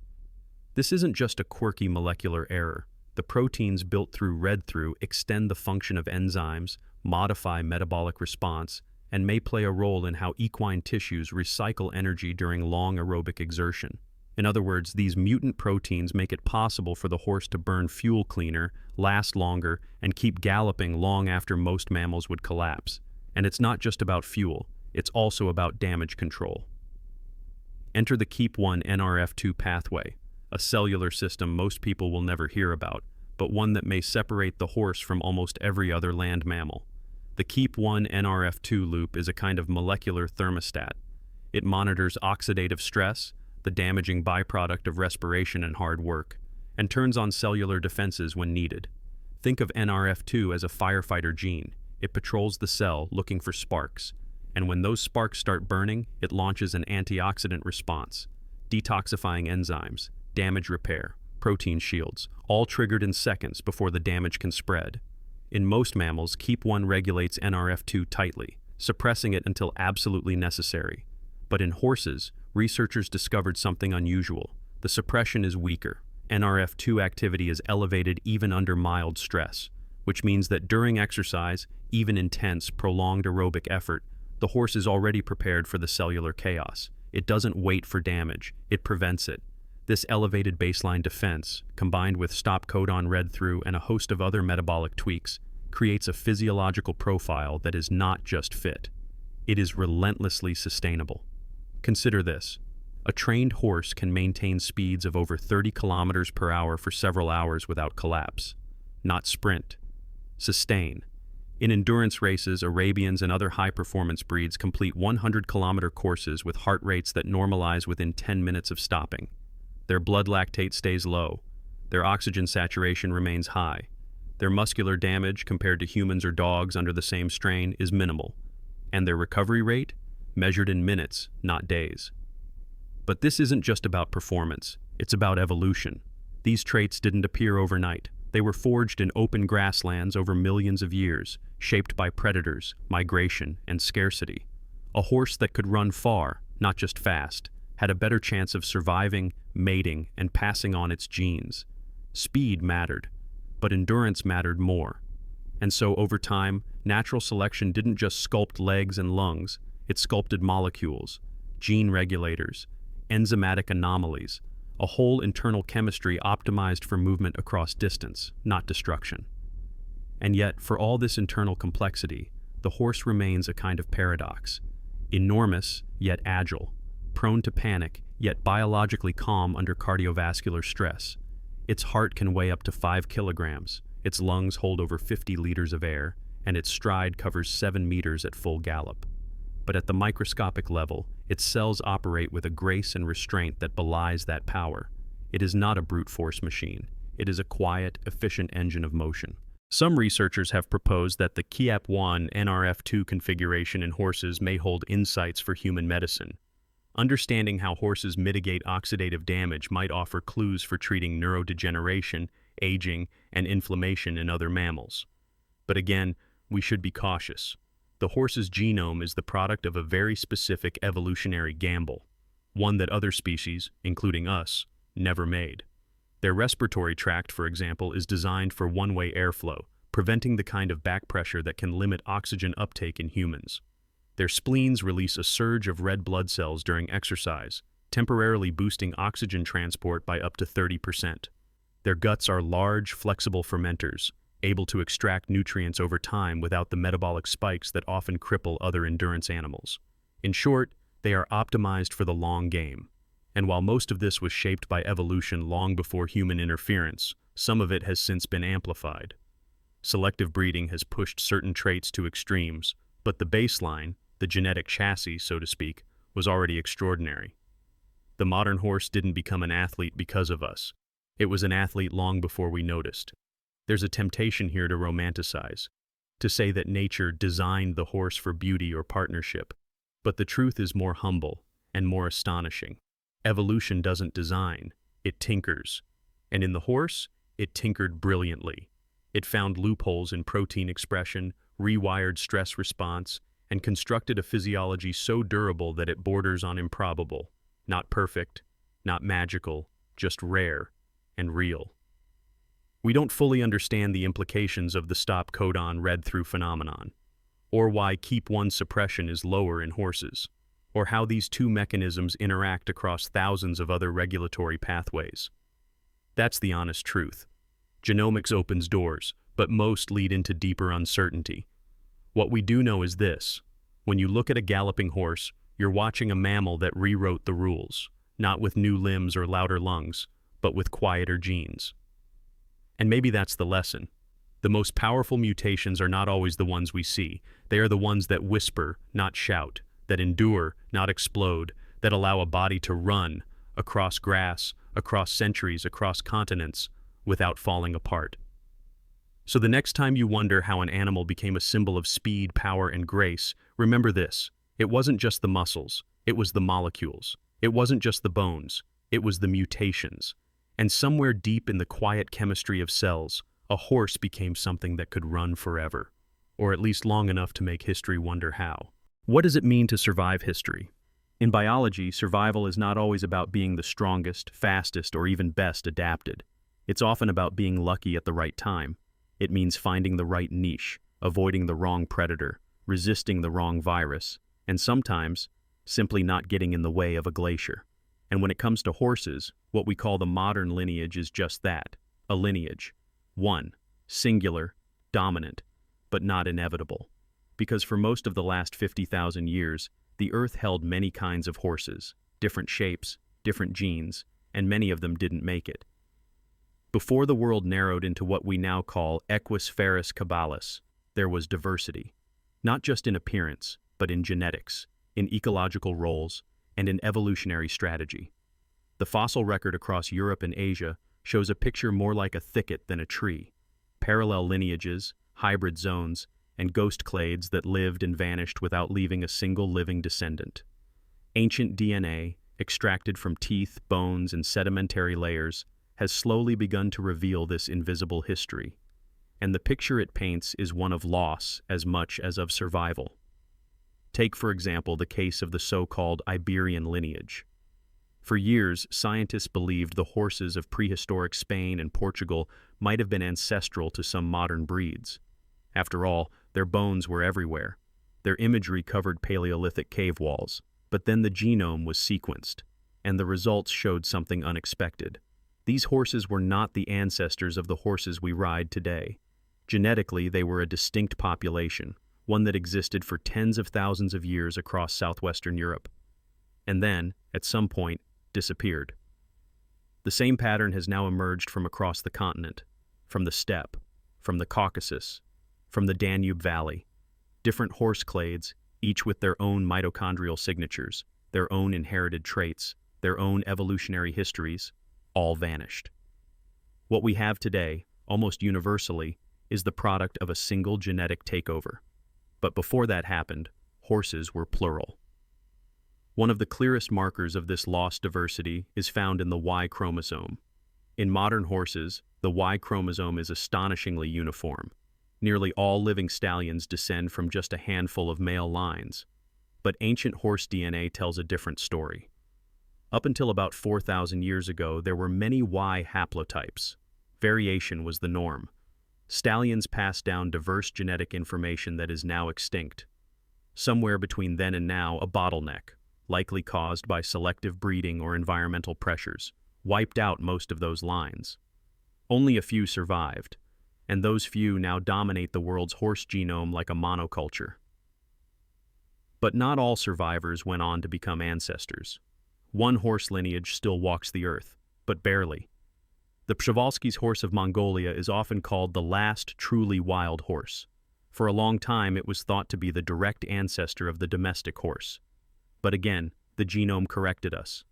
This isn't just a quirky molecular error. The proteins built through read-through extend the function of enzymes, modify metabolic response, and may play a role in how equine tissues recycle energy during long aerobic exertion. In other words, these mutant proteins make it possible for the horse to burn fuel cleaner, last longer, and keep galloping long after most mammals would collapse. And it's not just about fuel, it's also about damage control. Enter the 𝐓𝐈1 NRF2 pathway, a cellular system most people will never hear about, but one that may separate the horse from almost every other land mammal. The 𝐓𝐈1 NRF2 loop is a kind of molecular thermostat. It monitors oxidative stress, the damaging byproduct of respiration and hard work, and turns on cellular defenses when needed. Think of NRF2 as a firefighter gene. It patrols the cell looking for sparks, and when those sparks start burning, it launches an antioxidant response, detoxifying enzymes, damage repair, protein shields, all triggered in seconds before the damage can spread. In most mammals, 𝐓𝐈1 regulates NRF2 tightly, suppressing it until absolutely necessary. But in horses, researchers discovered something unusual. The suppression is weaker. NRF2 activity is elevated even under mild stress, which means that during exercise, even intense, prolonged aerobic effort, the horse is already prepared for the cellular chaos. It doesn't wait for damage, it prevents it. This elevated baseline defense, combined with stop codon read-through and a host of other metabolic tweaks, creates a physiological profile that is not just fit. It is relentlessly sustainable. Consider this. A trained horse can maintain speeds of over 30 kilometers per hour for several hours without collapse. Not sprint. Sustain. In endurance races, Arabians and other high-performance breeds complete 100-kilometer courses with heart rates that normalize within 10 minutes of stopping. Their blood lactate stays low. Their oxygen saturation remains high. Their muscular damage compared to humans or dogs under the same strain is minimal. And their recovery rate? Measured in minutes, not days. But this isn't just about performance. It's about evolution. These traits didn't appear overnight. They were forged in open grasslands over millions of years, shaped by predators, migration, and scarcity. A horse that could run far, not just fast, had a better chance of surviving, mating, and passing on its genes. Speed mattered, but endurance mattered more. And so, over time, natural selection didn't just sculpt legs and lungs, it sculpted molecules, gene regulators, enzymatic anomalies, a whole internal chemistry optimized for movement across distance, not destruction. And yet, for all this internal complexity, the horse remains a kind of paradox. Enormous, yet agile. Prone to panic, yet biologically calm under cardiovascular stress. Its heart can weigh up to 5 kilograms, its lungs hold over 50 liters of air, and its stride covers 7 meters at full gallop. But at the microscopic level, its cells operate with a grace and restraint that belies that power. It is not a brute force machine. It is a quiet, efficient engine of motion. Some researchers have proposed that the 𝐓𝐈𝐌 NRF2 configuration in horses may hold insights for human medicine. Understanding how horses mitigate oxidative damage might offer clues for treating neurodegeneration, aging, and inflammation in other mammals. But again, we should be cautious. The horse's genome is the product of a very specific evolutionary gamble, one that other species, including us, never made. Their respiratory tract, for example, is designed for one-way airflow, preventing the kind of back pressure that can limit oxygen uptake in humans. Their spleens release a surge of red blood cells during exercise, temporarily boosting oxygen transport by up to 30%. Their guts are large, flexible fermenters, able to extract nutrients over time without the metabolic spikes that often cripple other endurance animals. In short, they are optimized for the long game. And while most of this was shaped by evolution long before human interference, some of it has since been amplified. Selective breeding has pushed certain traits to extremes, but the baseline, the genetic chassis, so to speak, was already extraordinary. The modern horse didn't become an athlete because of us. It was an athlete long before we noticed. There's a temptation here to romanticize, to say that nature designed the horse for beauty or partnership, but the truth is more humble and more astonishing. Evolution doesn't design, it tinkers. And in the horse, it tinkered brilliantly. It found loopholes in protein expression, rewired stress response, and constructed a physiology so durable that it borders on improbable. Not perfect, not magical, just rare and real. We don't fully understand the implications of the stop codon read-through phenomenon, or why keep-1 suppression is lower in horses, or how these two mechanisms interact across thousands of other regulatory pathways. That's the honest truth. Genomics opens doors, but most lead into deeper uncertainty. What we do know is this: when you look at a galloping horse, you're watching a mammal that rewrote the rules, not with new limbs or louder lungs, but with quieter genes. And maybe that's the lesson. The most powerful mutations are not always the ones we see. They are the ones that whisper, not shout, that endure, not explode, that allow a body to run across grass, across centuries, across continents, without falling apart. So the next time you wonder how an animal became a symbol of speed, power, and grace, remember this: it wasn't just the muscles, it was the molecules. It wasn't just the bones, it was the mutations. And somewhere deep in the quiet chemistry of cells, a horse became something that could run forever, or at least long enough to make history wonder how. What does it mean to survive history? In biology, survival is not always about being the strongest, fastest, or even best adapted. It's often about being lucky at the right time. It means finding the right niche, avoiding the wrong predator, resisting the wrong virus, and sometimes simply not getting in the way of a glacier. And when it comes to horses, what we call the modern lineage is just that, a lineage. One, singular, dominant, but not inevitable. Because for most of the last 50,000 years, The Earth held many kinds of horses, different shapes, different genes, and many of them didn't make it. Before the world narrowed into what we now call 𝐓𝐈𝐌𝐄𝐒𝐓𝐀𝐌𝐏𝐒, there was diversity, not just in appearance, but in genetics, in ecological roles, and in evolutionary strategy. The fossil record across Europe and Asia shows a picture more like a thicket than a tree, parallel lineages, hybrid zones, and ghost clades that lived and vanished without leaving a single living descendant. Ancient DNA, extracted from teeth, bones, and sedimentary layers, has slowly begun to reveal this invisible history, and the picture it paints is one of loss as much as of survival. Take, for example, the case of the so-called Iberian lineage. For years, scientists believed the horses of prehistoric Spain and Portugal might have been ancestral to some modern breeds. After all, their bones were everywhere. Their imagery covered Paleolithic cave walls, but then the genome was sequenced, and the results showed something unexpected. These horses were not the ancestors of the horses we ride today. Genetically, they were a distinct population, one that existed for tens of thousands of years across southwestern Europe, and then, at some point, disappeared. The same pattern has now emerged from across the continent, from the steppe, from the Caucasus, from the Danube Valley. Different horse clades, each with their own mitochondrial signatures, their own inherited traits, their own evolutionary histories, all vanished. What we have today, almost universally, is the product of a single genetic takeover. But before that happened, horses were plural. One of the clearest markers of this lost diversity is found in the Y chromosome. In modern horses, the Y chromosome is astonishingly uniform. Nearly all living stallions descend from just a handful of male lines. But ancient horse DNA tells a different story. Up until about 4,000 years ago, there were many Y haplotypes. Variation was the norm. Stallions passed down diverse genetic information that is now extinct. Somewhere between then and now, a bottleneck, likely caused by selective breeding or environmental pressures, wiped out most of those lines. Only a few survived, and those few now dominate the world's horse genome like a monoculture. But not all survivors went on to become ancestors. One horse lineage still walks the earth, but barely. The Przewalski's horse of Mongolia is often called the last truly wild horse. For a long time, it was thought to be the direct ancestor of the domestic horse. But again, the genome corrected us.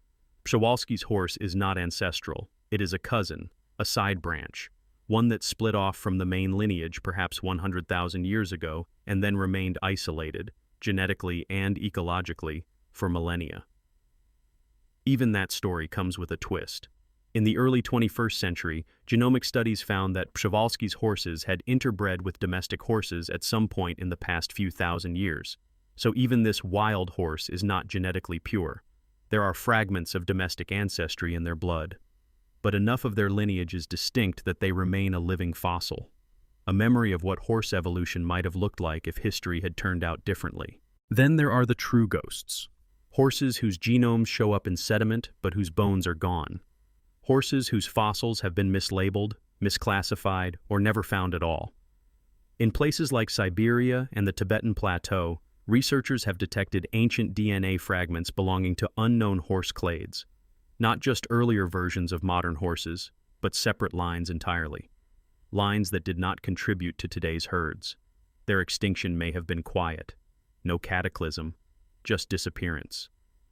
Przewalski's horse is not ancestral. It is a cousin, a side branch, one that split off from the main lineage perhaps 100,000 years ago and then remained isolated, genetically and ecologically, for millennia. Even that story comes with a twist. In the early 21st century, genomic studies found that Przewalski's horses had interbred with domestic horses at some point in the past few thousand years. So even this wild horse is not genetically pure. There are fragments of domestic ancestry in their blood. But enough of their lineage is distinct that they remain a living fossil, a memory of what horse evolution might have looked like if history had turned out differently. Then there are the true ghosts. Horses whose genomes show up in sediment but whose bones are gone. Horses whose fossils have been mislabeled, misclassified, or never found at all. In places like Siberia and the Tibetan Plateau, researchers have detected ancient DNA fragments belonging to unknown horse clades, not just earlier versions of modern horses, but separate lines entirely. Lines that did not contribute to today's herds. Their extinction may have been quiet. No cataclysm, just disappearance.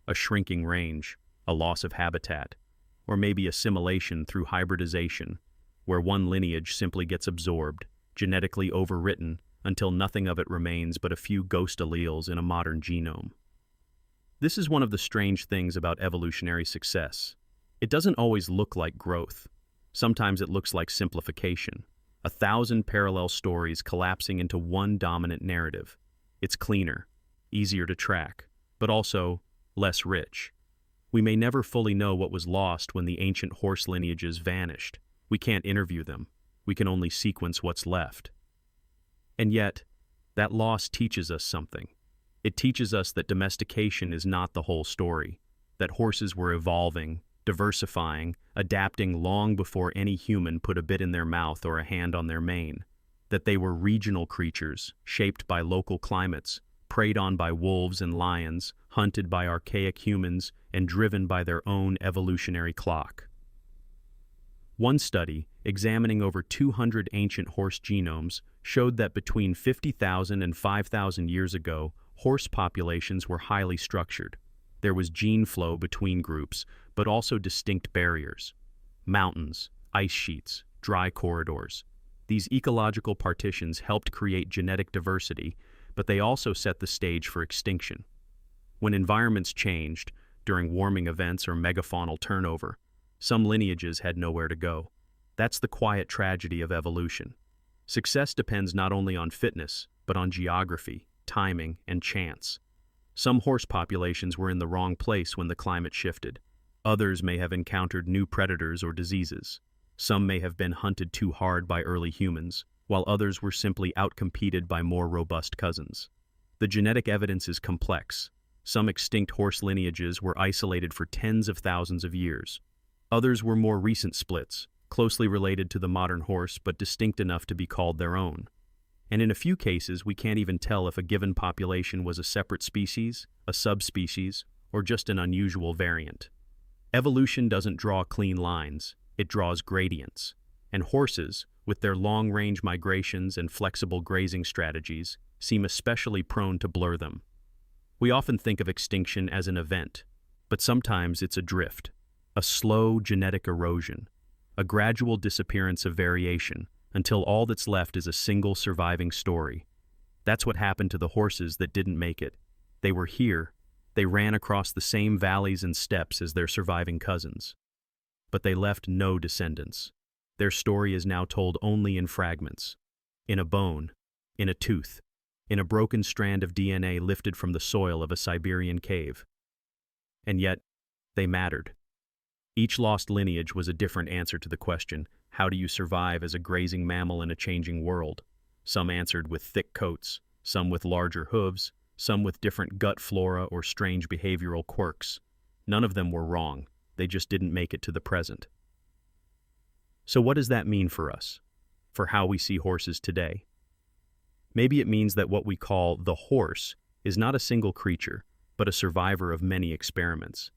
A shrinking range, a loss of habitat, or maybe assimilation through hybridization, where one lineage simply gets absorbed, genetically overwritten, until nothing of it remains but a few ghost alleles in a modern genome. This is one of the strange things about evolutionary success. It doesn't always look like growth. Sometimes it looks like simplification. 1,000 parallel stories collapsing into one dominant narrative. It's cleaner, easier to track, but also less rich. We may never fully know what was lost when the ancient horse lineages vanished. We can't interview them. We can only sequence what's left. And yet, that loss teaches us something. It teaches us that domestication is not the whole story, that horses were evolving, diversifying, adapting long before any human put a bit in their mouth or a hand on their mane, that they were regional creatures, shaped by local climates, preyed on by wolves and lions, hunted by archaic humans, and driven by their own evolutionary clock. One study, examining over 200 ancient horse genomes, showed that between 50,000 and 5,000 years ago, horse populations were highly structured. There was gene flow between groups, but also distinct barriers. Mountains, ice sheets, dry corridors. These ecological partitions helped create genetic diversity, but they also set the stage for extinction. When environments changed, during warming events or megafaunal turnover, some lineages had nowhere to go. That's the quiet tragedy of evolution. Success depends not only on fitness, but on geography, timing, and chance. Some horse populations were in the wrong place when the climate shifted. Others may have encountered new predators or diseases. Some may have been hunted too hard by early humans, while others were simply outcompeted by more robust cousins. The genetic evidence is complex. Some extinct horse lineages were isolated for tens of thousands of years. Others were more recent splits, closely related to the modern horse but distinct enough to be called their own. And in a few cases, we can't even tell if a given population was a separate species, a subspecies, or just an unusual variant. Evolution doesn't draw clean lines, it draws gradients. And horses, with their long-range migrations and flexible grazing strategies, seem especially prone to blur them. We often think of extinction as an event, but sometimes it's a drift, a slow genetic erosion, a gradual disappearance of variation, until all that's left is a single surviving story. That's what happened to the horses that didn't make it. They were here, they ran across the same valleys and steppes as their surviving cousins. But they left no descendants. Their story is now told only in fragments. In a bone, in a tooth, in a broken strand of DNA lifted from the soil of a Siberian cave. And yet, they mattered. Each lost lineage was a different answer to the question, how do you survive as a grazing mammal in a changing world? Some answered with thick coats, some with larger hooves, some with different gut flora or strange behavioral quirks. None of them were wrong, they just didn't make it to the present. So what does that mean for us? For how we see horses today? Maybe it means that what we call the horse is not a single creature, but a survivor of many experiments.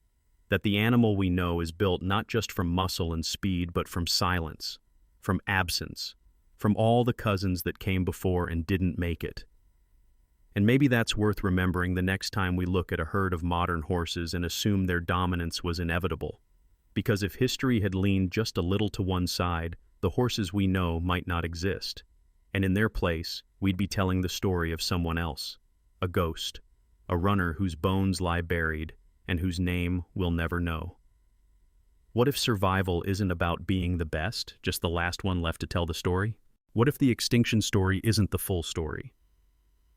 That the animal we know is built not just from muscle and speed, but from silence, from absence, from all the cousins that came before and didn't make it. And maybe that's worth remembering the next time we look at a herd of modern horses and assume their dominance was inevitable. Because if history had leaned just a little to one side, the horses we know might not exist. And in their place, we'd be telling the story of someone else, a ghost, a runner whose bones lie buried, and whose name we'll never know. What if survival isn't about being the best, just the last one left to tell the story? What if the extinction story isn't the full story?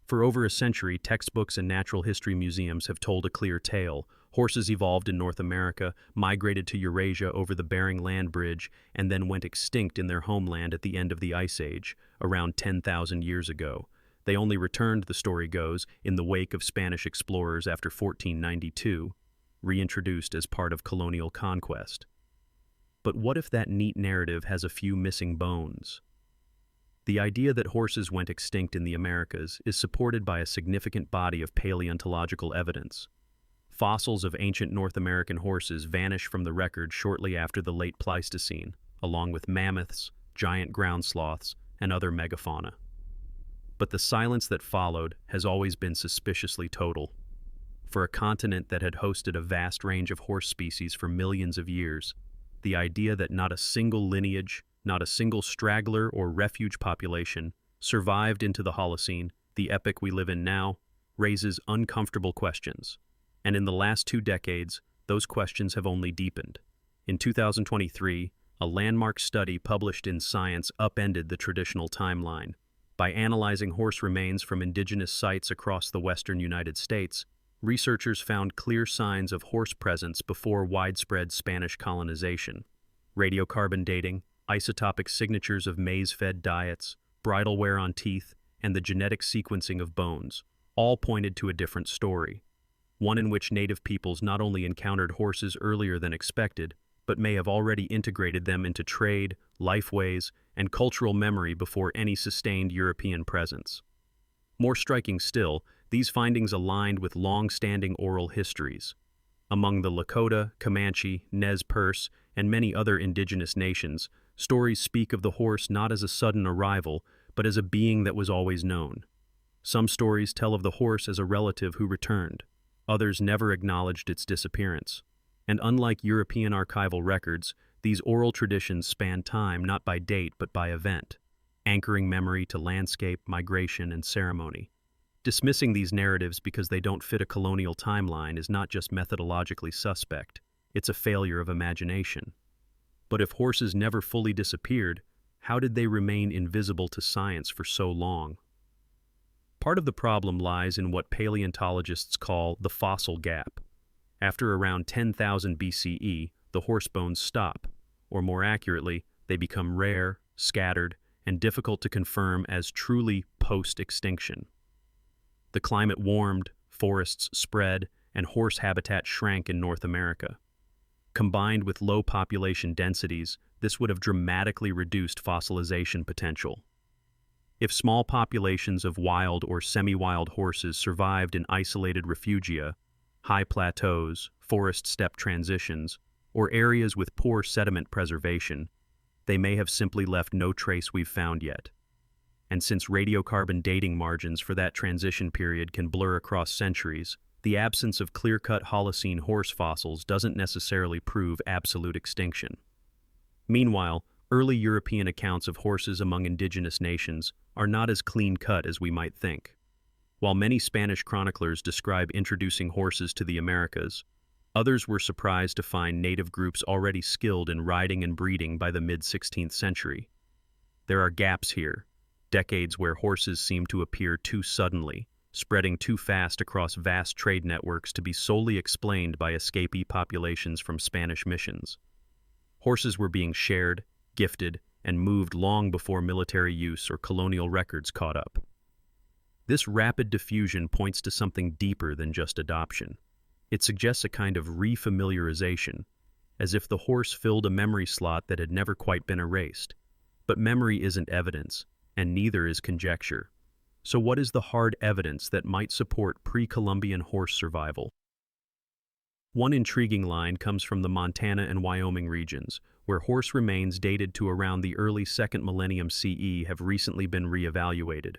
For over a century, textbooks and natural history museums have told a clear tale. Horses evolved in North America, migrated to Eurasia over the Bering Land Bridge, and then went extinct in their homeland at the end of the Ice Age, around 10,000 years ago. They only returned, the story goes, in the wake of Spanish explorers after 1492, reintroduced as part of colonial conquest. But what if that neat narrative has a few missing bones? The idea that horses went extinct in the Americas is supported by a significant body of paleontological evidence. Fossils of ancient North American horses vanish from the record shortly after the late Pleistocene, along with mammoths, giant ground sloths, and other megafauna. But the silence that followed has always been suspiciously total. For a continent that had hosted a vast range of horse species for millions of years, the idea that not a single lineage, not a single straggler or refuge population survived into the Holocene, the epoch we live in now, raises uncomfortable questions. And in the last 2 decades, those questions have only deepened. In 2023, a landmark study published in Science upended the traditional timeline. By analyzing horse remains from indigenous sites across the western United States, researchers found clear signs of horse presence before widespread Spanish colonization. Radiocarbon dating, isotopic signatures of maize-fed diets, bridle wear on teeth, and the genetic sequencing of bones all pointed to a different story. One in which native peoples not only encountered horses earlier than expected, but may have already integrated them into trade, lifeways, and cultural memory before any sustained European presence. More striking still, these findings aligned with long-standing oral histories. Among the Lakota, Comanche, Nez Perce, and many other indigenous nations, stories speak of the horse not as a sudden arrival, but as a being that was always known. Some stories tell of the horse as a relative who returned. Others never acknowledged its disappearance. And unlike European archival records, these oral traditions span time not by date but by event, anchoring memory to landscape, migration, and ceremony. Dismissing these narratives because they don't fit a colonial timeline is not just methodologically suspect, it's a failure of imagination. But if horses never fully disappeared, how did they remain invisible to science for so long? Part of the problem lies in what paleontologists call the fossil gap. After around 10,000 BCE, the horse bones stop, or more accurately, they become rare, scattered, and difficult to confirm as truly post-extinction. The climate warmed, forests spread, and horse habitat shrank in North America. Combined with low population densities, this would have dramatically reduced fossilization potential. If small populations of wild or semi-wild horses survived in isolated refugia, high plateaus, forest steppe transitions, or areas with poor sediment preservation, they may have simply left no trace we've found yet. And since radiocarbon dating margins for that transition period can blur across centuries, the absence of clear-cut Holocene horse fossils doesn't necessarily prove absolute extinction. Meanwhile, early European accounts of horses among indigenous nations are not as clean-cut as we might think. While many Spanish chroniclers describe introducing horses to the Americas, others were surprised to find native groups already skilled in riding and breeding by the mid-16th century. There are gaps here, decades where horses seem to appear too suddenly, spreading too fast across vast trade networks to be solely explained by escapee populations from Spanish missions. Horses were being shared, gifted, and moved long before military use or colonial records caught up. This rapid diffusion points to something deeper than just adoption. It suggests a kind of refamiliarization, as if the horse filled a memory slot that had never quite been erased. But memory isn't evidence, and neither is conjecture. So what is the hard evidence that might support pre-Columbian horse survival? One intriguing line comes from the Montana and Wyoming regions, where horse remains dated to around the early 2nd millennium CE have recently been re-evaluated.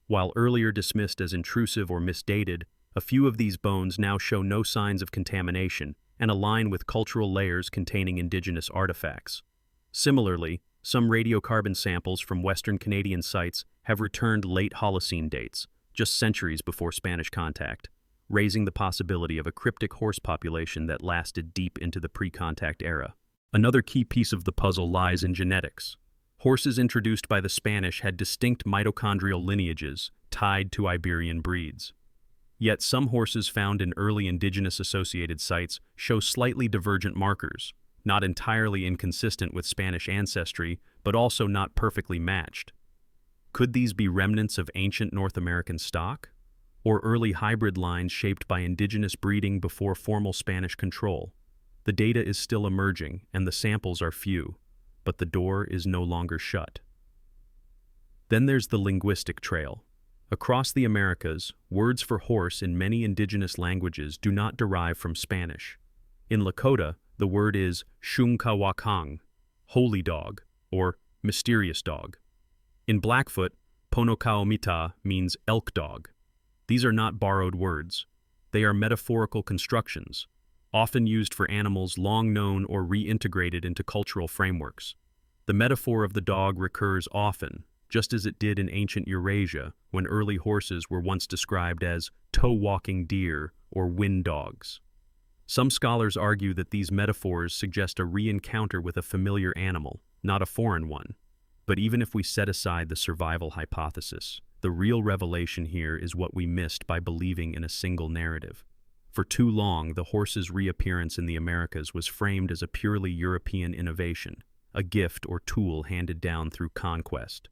While earlier dismissed as intrusive or misdated, a few of these bones now show no signs of contamination and align with cultural layers containing indigenous artifacts. Similarly, some radiocarbon samples from Western Canadian sites have returned late Holocene dates, just centuries before Spanish contact, raising the possibility of a cryptic horse population that lasted deep into the pre-contact era. Another key piece of the puzzle lies in genetics. Horses introduced by the Spanish had distinct mitochondrial lineages tied to Iberian breeds. Yet some horses found in early indigenous-associated sites show slightly divergent markers, not entirely inconsistent with Spanish ancestry, but also not perfectly matched. Could these be remnants of ancient North American stock? Or early hybrid lines shaped by indigenous breeding before formal Spanish control? The data is still emerging, and the samples are few, but the door is no longer shut. Then there's the linguistic trail. Across the Americas, words for horse in many indigenous languages do not derive from Spanish. In Lakota, the word is 𝐓𝐿𝐌𝐏𝐿𝐄𝐒𝐒, holy dog, or mysterious dog. In Blackfoot, 𝐻𝐻𝐿𝐿𝐼𝐿𝐼𝐿𝐼 means elk dog. These are not borrowed words. They are metaphorical constructions, often used for animals long known or reintegrated into cultural frameworks. The metaphor of the dog recurs often, just as it did in ancient Eurasia, when early horses were once described as toe-walking deer or wind dogs. Some scholars argue that these metaphors suggest a re-encounter with a familiar animal, not a foreign one. But even if we set aside the survival hypothesis, the real revelation here is what we missed by believing in a single narrative. For too long, the horse's reappearance in the Americas was framed as a purely European innovation, a gift or tool handed down through conquest.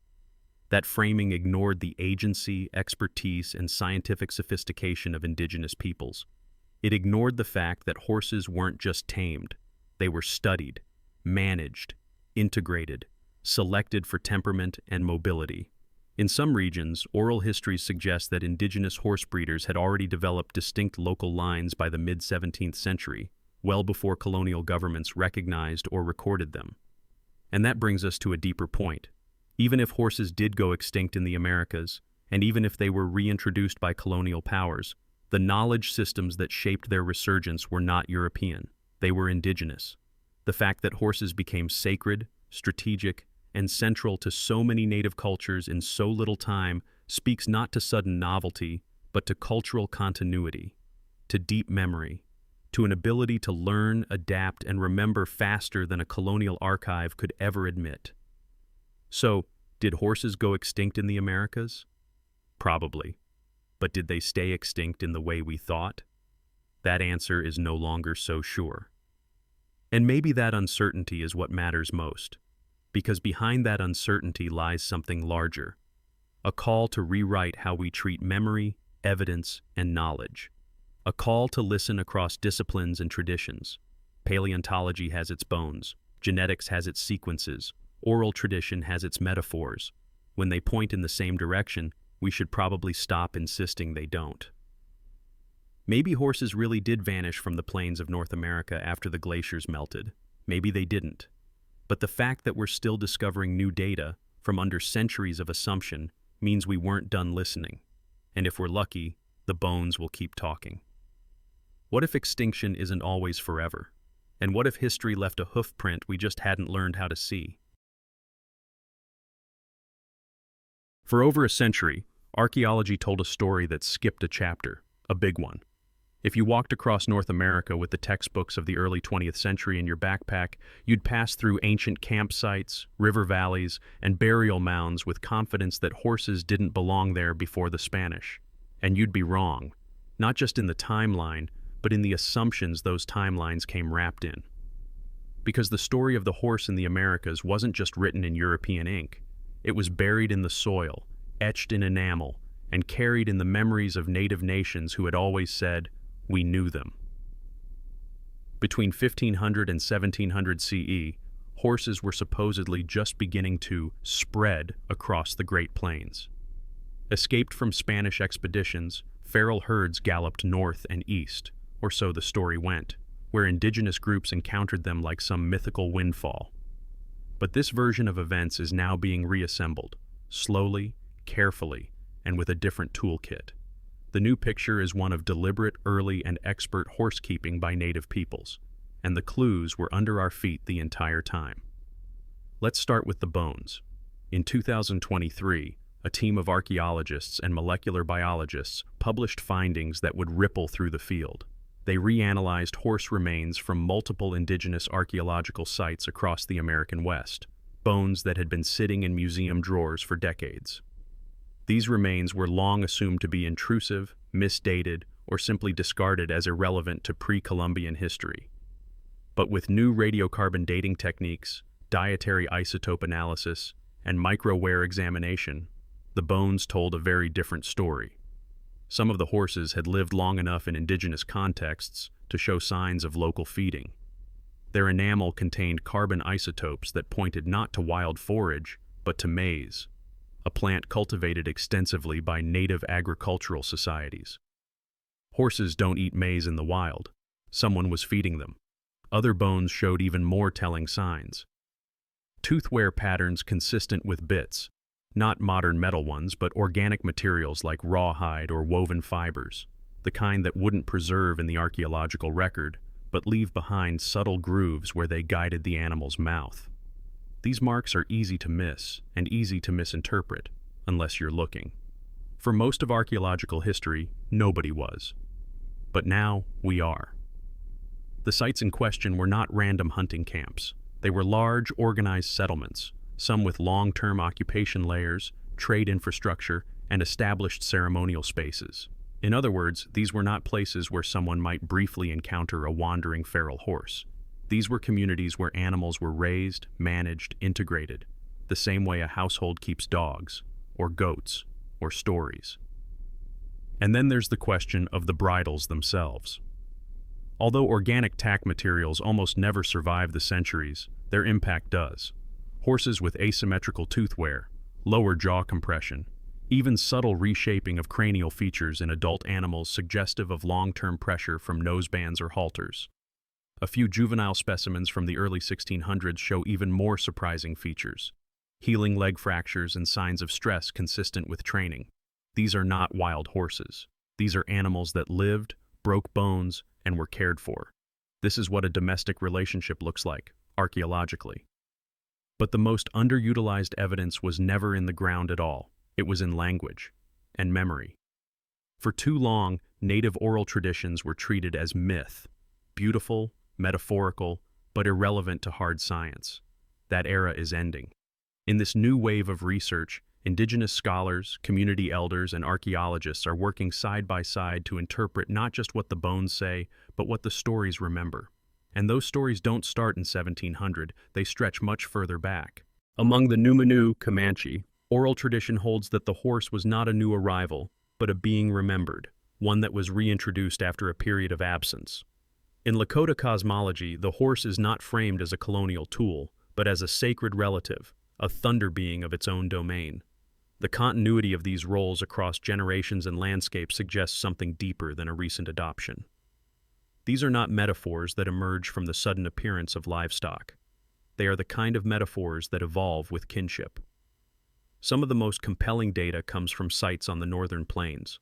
That framing ignored the agency, expertise, and scientific sophistication of indigenous peoples. It ignored the fact that horses weren't just tamed. They were studied, managed, integrated, selected for temperament and mobility. In some regions, oral histories suggest that indigenous horse breeders had already developed distinct local lines by the mid-17th century, well before colonial governments recognized or recorded them. And that brings us to a deeper point. Even if horses did go extinct in the Americas, and even if they were reintroduced by colonial powers, the knowledge systems that shaped their resurgence were not European. They were indigenous. The fact that horses became sacred, strategic, and central to so many native cultures in so little time speaks not to sudden novelty, but to cultural continuity, to deep memory, to an ability to learn, adapt, and remember faster than a colonial archive could ever admit. So, did horses go extinct in the Americas? Probably. But did they stay extinct in the way we thought? That answer is no longer so sure. And maybe that uncertainty is what matters most, because behind that uncertainty lies something larger, a call to rewrite how we treat memory, evidence, and knowledge, a call to listen across disciplines and traditions. Paleontology has its bones, genetics has its sequences, oral tradition has its metaphors. When they point in the same direction, we should probably stop insisting they don't. Maybe horses really did vanish from the plains of North America after the glaciers melted. Maybe they didn't. But the fact that we're still discovering new data from under centuries of assumption means we weren't done listening. And if we're lucky, the bones will keep talking. What if extinction isn't always forever? And what if history left a hoof print we just hadn't learned how to see? For over a century, archaeology told a story that skipped a chapter, a big one. If you walked across North America with the textbooks of the early 20th century in your backpack, you'd pass through ancient campsites, river valleys, and burial mounds with confidence that horses didn't belong there before the Spanish. And you'd be wrong, not just in the timeline, but in the assumptions those timelines came wrapped in. Because the story of the horse in the Americas wasn't just written in European ink. It was buried in the soil, etched in enamel, and carried in the memories of native nations who had always said, "We knew them." Between 1500 and 1700 CE, horses were supposedly just beginning to spread across the Great Plains. Escaped from Spanish expeditions, feral herds galloped north and east, or so the story went, where indigenous groups encountered them like some mythical windfall. But this version of events is now being reassembled, slowly, carefully, and with a different toolkit. The new picture is one of deliberate, early, and expert horsekeeping by native peoples, and the clues were under our feet the entire time. Let's start with the bones. In 2023, a team of archaeologists and molecular biologists published findings that would ripple through the field. They reanalyzed horse remains from multiple indigenous archaeological sites across the American West, bones that had been sitting in museum drawers for decades. These remains were long assumed to be intrusive, misdated, or simply discarded as irrelevant to pre-Columbian history. But with new radiocarbon dating techniques, dietary isotope analysis, and microwear examination, the bones told a very different story. Some of the horses had lived long enough in indigenous contexts to show signs of local feeding. Their enamel contained carbon isotopes that pointed not to wild forage, but to maize, a plant cultivated extensively by native agricultural societies. Horses don't eat maize in the wild. Someone was feeding them. Other bones showed even more telling signs. Toothwear patterns consistent with bits, not modern metal ones, but organic materials like rawhide or woven fibers, the kind that wouldn't preserve in the archaeological record, but leave behind subtle grooves where they guided the animal's mouth. These marks are easy to miss and easy to misinterpret, unless you're looking. For most of archaeological history, nobody was. But now, we are. The sites in question were not random hunting camps. They were large, organized settlements, some with long-term occupation layers, trade infrastructure, and established ceremonial spaces. In other words, these were not places where someone might briefly encounter a wandering feral horse. These were communities where animals were raised, managed, integrated, the same way a household keeps dogs, or goats, or stories. And then there's the question of the bridles themselves. Although organic tack materials almost never survive the centuries, their impact does. Horses with asymmetrical toothwear, lower jaw compression, even subtle reshaping of cranial features in adult animals suggestive of long-term pressure from nosebands or halters. A few juvenile specimens from the early 1600s show even more surprising features: healing leg fractures and signs of stress consistent with training. These are not wild horses. These are animals that lived, broke bones, and were cared for. This is what a domestic relationship looks like, archaeologically. But the most underutilized evidence was never in the ground at all. It was in language and memory. For too long, native oral traditions were treated as myth, beautiful, metaphorical, but irrelevant to hard science. That era is ending. In this new wave of research, indigenous scholars, community elders, and archaeologists are working side by side to interpret not just what the bones say, but what the stories remember. And those stories don't start in 1700, they stretch much further back. Among the Numanu Comanche, oral tradition holds that the horse was not a new arrival, but a being remembered, one that was reintroduced after a period of absence. In Lakota cosmology, the horse is not framed as a colonial tool, but as a sacred relative, a thunder being of its own domain. The continuity of these roles across generations and landscapes suggests something deeper than a recent adoption. These are not metaphors that emerge from the sudden appearance of livestock. They are the kind of metaphors that evolve with kinship. Some of the most compelling data comes from sites on the northern plains.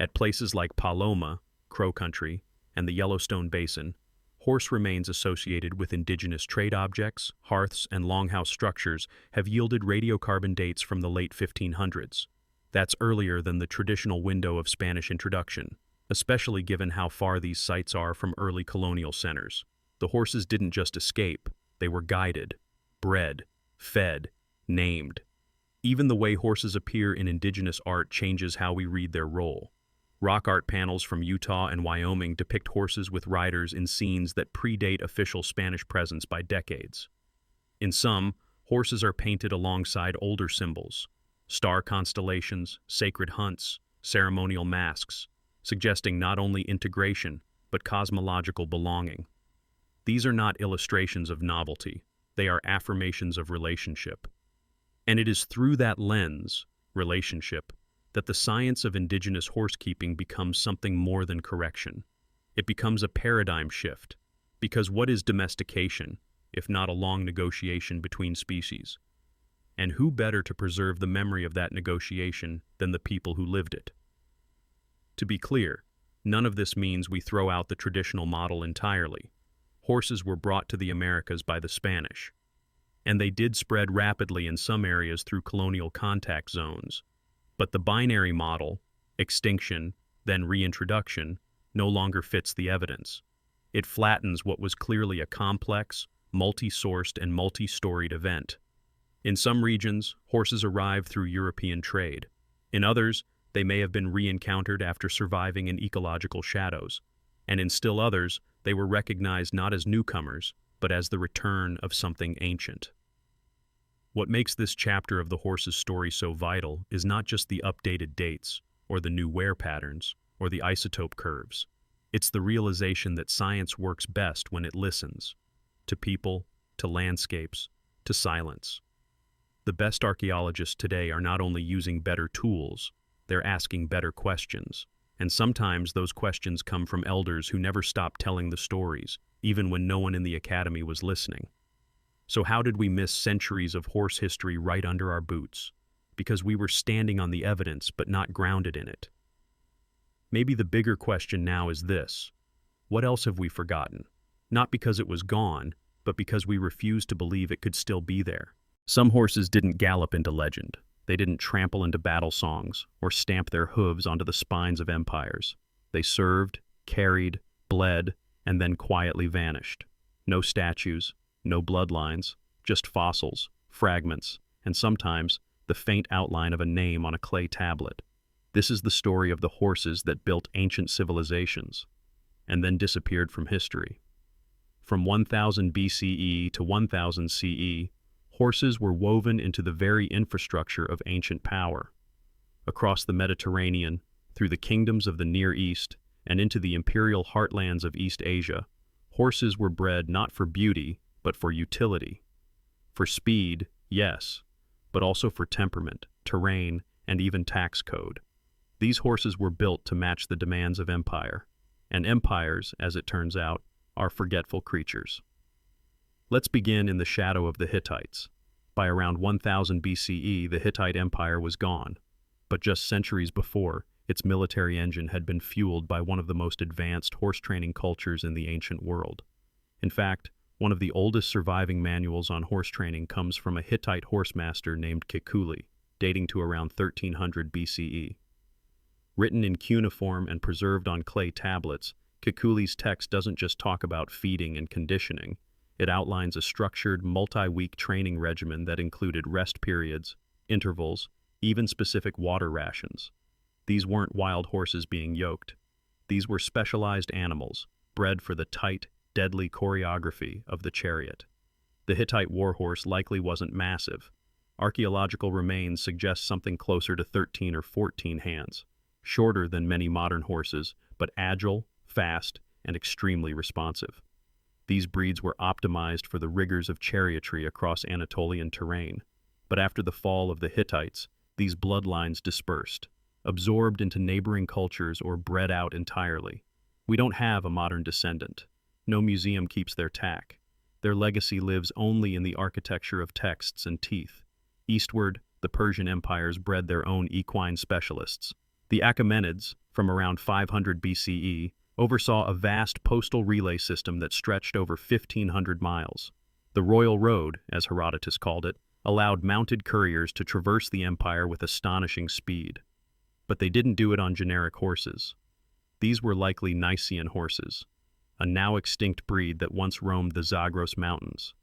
At places like Paloma, Crow Country, and the Yellowstone Basin, horse remains associated with indigenous trade objects, hearths, and longhouse structures have yielded radiocarbon dates from the late 1500s. That's earlier than the traditional window of Spanish introduction, especially given how far these sites are from early colonial centers. The horses didn't just escape, they were guided, bred, fed, named. Even the way horses appear in indigenous art changes how we read their role. Rock art panels from Utah and Wyoming depict horses with riders in scenes that predate official Spanish presence by decades. In some, horses are painted alongside older symbols, star constellations, sacred hunts, ceremonial masks, suggesting not only integration, but cosmological belonging. These are not illustrations of novelty, they are affirmations of relationship. And it is through that lens, relationship, that the science of indigenous horsekeeping becomes something more than correction. It becomes a paradigm shift, because what is domestication, if not a long negotiation between species? And who better to preserve the memory of that negotiation than the people who lived it? To be clear, none of this means we throw out the traditional model entirely. Horses were brought to the Americas by the Spanish, and they did spread rapidly in some areas through colonial contact zones. But the binary model, extinction, then reintroduction, no longer fits the evidence. It flattens what was clearly a complex, multi-sourced, and multi-storied event. In some regions, horses arrived through European trade. In others, they may have been re-encountered after surviving in ecological shadows. And in still others, they were recognized not as newcomers, but as the return of something ancient. What makes this chapter of the horse's story so vital is not just the updated dates, or the new wear patterns, or the isotope curves. It's the realization that science works best when it listens, to people, to landscapes, to silence. The best archaeologists today are not only using better tools, they're asking better questions. And sometimes those questions come from elders who never stopped telling the stories, even when no one in the academy was listening. So how did we miss centuries of horse history right under our boots? Because we were standing on the evidence but not grounded in it. Maybe the bigger question now is this: what else have we forgotten? Not because it was gone, but because we refused to believe it could still be there. Some horses didn't gallop into legend. They didn't trample into battle songs or stamp their hooves onto the spines of empires. They served, carried, bled, and then quietly vanished. No statues, no bloodlines, just fossils, fragments, and sometimes the faint outline of a name on a clay tablet. This is the story of the horses that built ancient civilizations and then disappeared from history. From 1000 BCE to 1000 CE, horses were woven into the very infrastructure of ancient power. Across the Mediterranean, through the kingdoms of the Near East, and into the imperial heartlands of East Asia, horses were bred not for beauty, but for utility. For speed, yes, but also for temperament, terrain, and even tax code. These horses were built to match the demands of empire, and empires, as it turns out, are forgetful creatures. Let's begin in the shadow of the Hittites. By around 1000 BCE, the Hittite Empire was gone, but just centuries before, its military engine had been fueled by one of the most advanced horse training cultures in the ancient world. In fact, one of the oldest surviving manuals on horse training comes from a Hittite horse master named 𝐓𝐾𝐒, dating to around 1300 BCE. Written in cuneiform and preserved on clay tablets, 𝐓𝐾𝐒's text doesn't just talk about feeding and conditioning. It outlines a structured, multi-week training regimen that included rest periods, intervals, even specific water rations. These weren't wild horses being yoked. These were specialized animals, bred for the tight, deadly choreography of the chariot. The Hittite warhorse likely wasn't massive. Archaeological remains suggest something closer to 13 or 14 hands, shorter than many modern horses, but agile, fast, and extremely responsive. These breeds were optimized for the rigors of chariotry across Anatolian terrain, but after the fall of the Hittites, these bloodlines dispersed, absorbed into neighboring cultures or bred out entirely. We don't have a modern descendant. No museum keeps their tack. Their legacy lives only in the architecture of texts and teeth. Eastward, the Persian empires bred their own equine specialists. The Achaemenids, from around 500 BCE, oversaw a vast postal relay system that stretched over 1,500 miles. The Royal Road, as Herodotus called it, allowed mounted couriers to traverse the empire with astonishing speed. But they didn't do it on generic horses. These were likely Nicean horses, a now-extinct breed that once roamed the Zagros Mountains.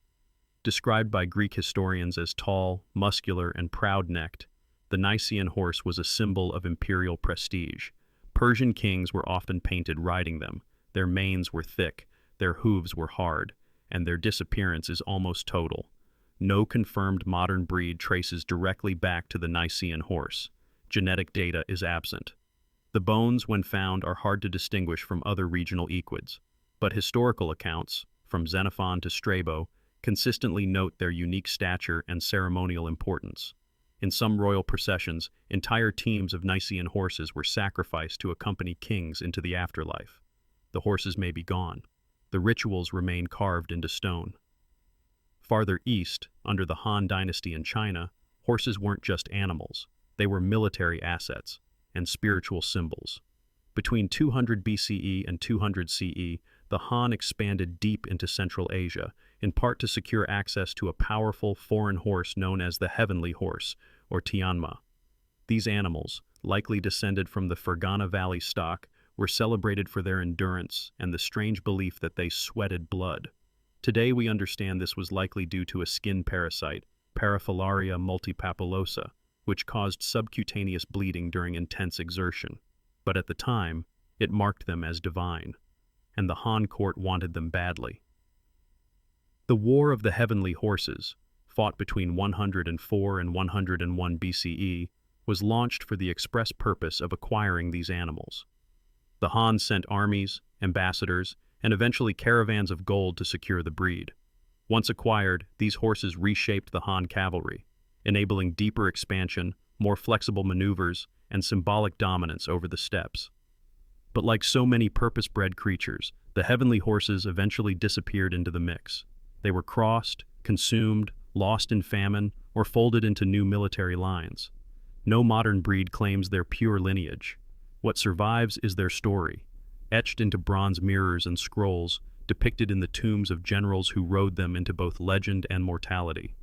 Described by Greek historians as tall, muscular, and proud-necked, the Nicean horse was a symbol of imperial prestige. Persian kings were often painted riding them. Their manes were thick, their hooves were hard, and their disappearance is almost total. No confirmed modern breed traces directly back to the Nicean horse. Genetic data is absent. The bones, when found, are hard to distinguish from other regional equids, but historical accounts, from Xenophon to Strabo, consistently note their unique stature and ceremonial importance. In some royal processions, entire teams of Nicean horses were sacrificed to accompany kings into the afterlife. The horses may be gone. The rituals remain carved into stone. Farther east, under the Han Dynasty in China, horses weren't just animals. They were military assets and spiritual symbols. Between 200 BCE and 200 CE, the Han expanded deep into Central Asia, in part to secure access to a powerful foreign horse known as the Heavenly Horse, or Tianma. These animals, likely descended from the Fergana Valley stock, were celebrated for their endurance and the strange belief that they sweated blood. Today we understand this was likely due to a skin parasite, Parafilaria multipapulosa, which caused subcutaneous bleeding during intense exertion. But at the time, it marked them as divine, and the Han court wanted them badly. The War of the Heavenly Horses, fought between 104 and 101 BCE, was launched for the express purpose of acquiring these animals. The Han sent armies, ambassadors, and eventually caravans of gold to secure the breed. Once acquired, these horses reshaped the Han cavalry, enabling deeper expansion, more flexible maneuvers, and symbolic dominance over the steppes. But like so many purpose-bred creatures, the heavenly horses eventually disappeared into the mix. They were crossed, consumed, lost in famine, or folded into new military lines. No modern breed claims their pure lineage. What survives is their story, etched into bronze mirrors and scrolls, depicted in the tombs of generals who rode them into both legend and mortality.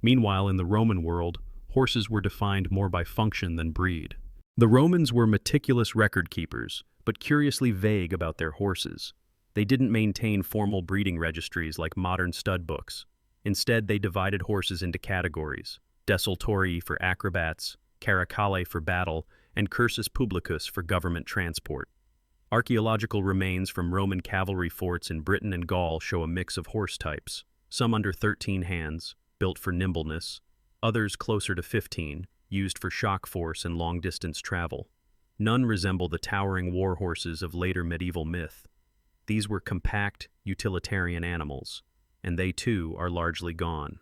Meanwhile, in the Roman world, horses were defined more by function than breed. The Romans were meticulous record keepers, but curiously vague about their horses. They didn't maintain formal breeding registries like modern stud books. Instead, they divided horses into categories: desultorii for acrobats, caracale for battle, and cursus publicus for government transport. Archaeological remains from Roman cavalry forts in Britain and Gaul show a mix of horse types, some under 13 hands, built for nimbleness, others closer to 15, used for shock force and long-distance travel. None resemble the towering war horses of later medieval myth. These were compact, utilitarian animals, and they too are largely gone.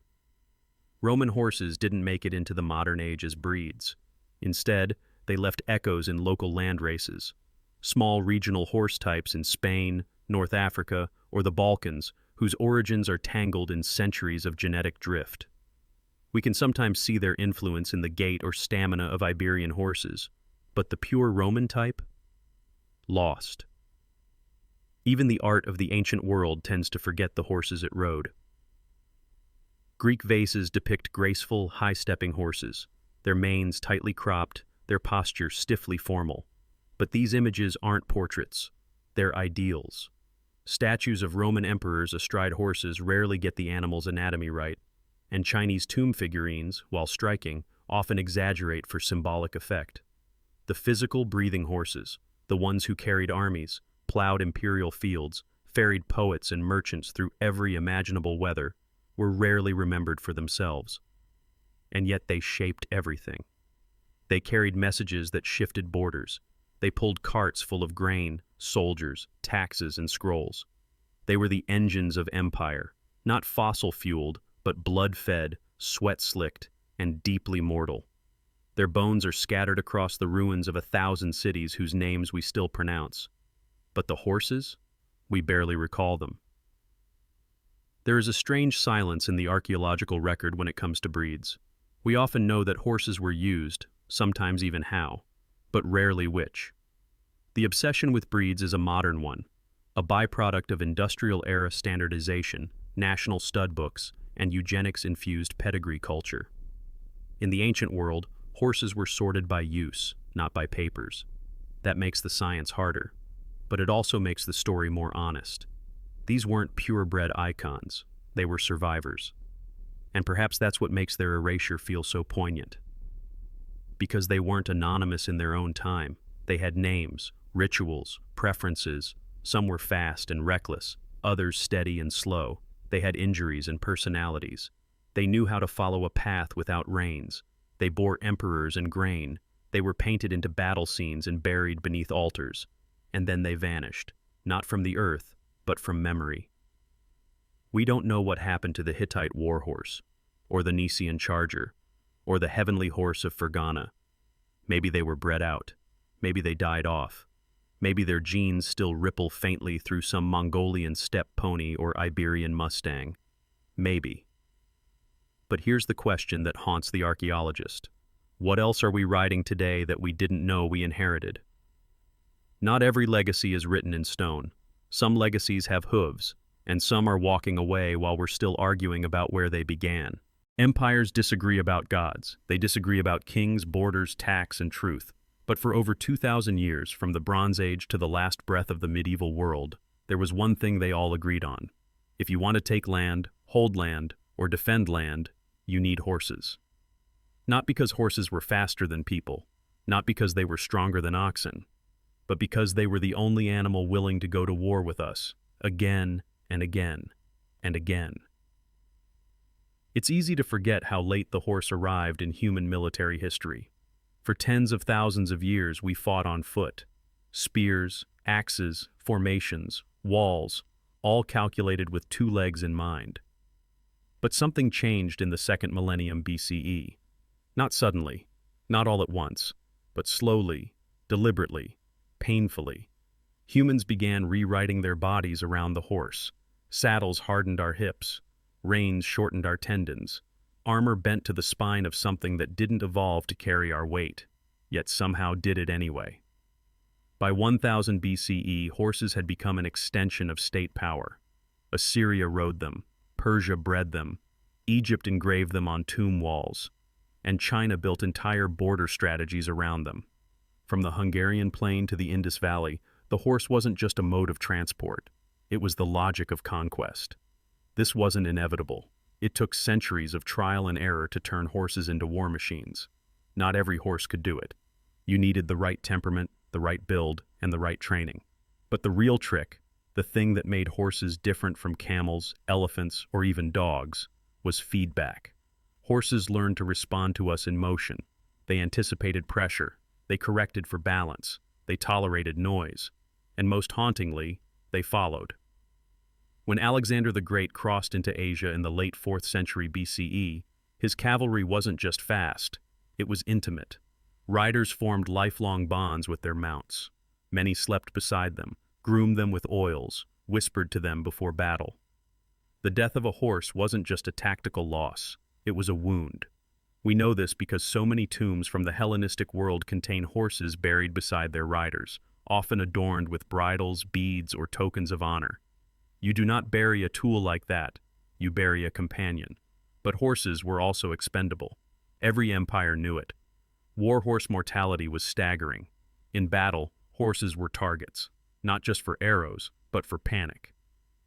Roman horses didn't make it into the modern age as breeds. Instead, they left echoes in local land races. Small regional horse types in Spain, North Africa, or the Balkans, whose origins are tangled in centuries of genetic drift. We can sometimes see their influence in the gait or stamina of Iberian horses, but the pure Roman type? Lost. Even the art of the ancient world tends to forget the horses it rode. Greek vases depict graceful, high-stepping horses, their manes tightly cropped, their posture stiffly formal. But these images aren't portraits, they're ideals. Statues of Roman emperors astride horses rarely get the animal's anatomy right, and Chinese tomb figurines, while striking, often exaggerate for symbolic effect. The physical, breathing horses, the ones who carried armies, plowed imperial fields, ferried poets and merchants through every imaginable weather, were rarely remembered for themselves. And yet they shaped everything. They carried messages that shifted borders. They pulled carts full of grain, soldiers, taxes, and scrolls. They were the engines of empire, not fossil-fueled, but blood-fed, sweat-slicked, and deeply mortal. Their bones are scattered across the ruins of 1,000 cities whose names we still pronounce. But the horses? We barely recall them. There is a strange silence in the archaeological record when it comes to breeds. We often know that horses were used, sometimes even how, but rarely which. The obsession with breeds is a modern one, a byproduct of industrial-era standardization, national stud books, and eugenics-infused pedigree culture. In the ancient world, horses were sorted by use, not by papers. That makes the science harder, but it also makes the story more honest. These weren't purebred icons, they were survivors. And perhaps that's what makes their erasure feel so poignant. Because they weren't anonymous in their own time, they had names, rituals, preferences. Some were fast and reckless, others steady and slow. They had injuries and personalities. They knew how to follow a path without reins. They bore emperors and grain. They were painted into battle scenes and buried beneath altars. And then they vanished, not from the earth, but from memory. We don't know what happened to the Hittite warhorse, or the Nicaean charger, or the heavenly horse of Fergana. Maybe they were bred out. Maybe they died off. Maybe their genes still ripple faintly through some Mongolian steppe pony or Iberian Mustang. Maybe. But here's the question that haunts the archaeologist. What else are we writing today that we didn't know we inherited? Not every legacy is written in stone. Some legacies have hooves, and some are walking away while we're still arguing about where they began. Empires disagree about gods. They disagree about kings, borders, tax, and truth. But for over 2,000 years, from the Bronze Age to the last breath of the medieval world, there was one thing they all agreed on. If you want to take land, hold land, or defend land, you need horses. Not because horses were faster than people, not because they were stronger than oxen, but because they were the only animal willing to go to war with us, again and again and again. It's easy to forget how late the horse arrived in human military history. For tens of thousands of years we fought on foot. Spears, axes, formations, walls, all calculated with 2 legs in mind. But something changed in the 2nd millennium BCE. Not suddenly, not all at once, but slowly, deliberately, painfully. Humans began rewriting their bodies around the horse. Saddles hardened our hips. Reins shortened our tendons. Armor bent to the spine of something that didn't evolve to carry our weight, yet somehow did it anyway. By 1000 BCE, horses had become an extension of state power. Assyria rode them, Persia bred them, Egypt engraved them on tomb walls, and China built entire border strategies around them. From the Hungarian plain to the Indus Valley, the horse wasn't just a mode of transport. It was the logic of conquest. This wasn't inevitable. It took centuries of trial and error to turn horses into war machines. Not every horse could do it. You needed the right temperament, the right build, and the right training. But the real trick, the thing that made horses different from camels, elephants, or even dogs, was feedback. Horses learned to respond to us in motion. They anticipated pressure. They corrected for balance. They tolerated noise. And most hauntingly, they followed. When Alexander the Great crossed into Asia in the late 4th century BCE, His cavalry wasn't just fast, it was intimate. Riders formed lifelong bonds with their mounts. Many slept beside them, groomed them with oils, whispered to them before battle. The death of a horse wasn't just a tactical loss, it was a wound. We know this because so many tombs from the Hellenistic world contain horses buried beside their riders, often adorned with bridles, beads, or tokens of honor. You do not bury a tool like that, you bury a companion. But horses were also expendable. Every empire knew it. War horse mortality was staggering. In battle, horses were targets, not just for arrows, but for panic.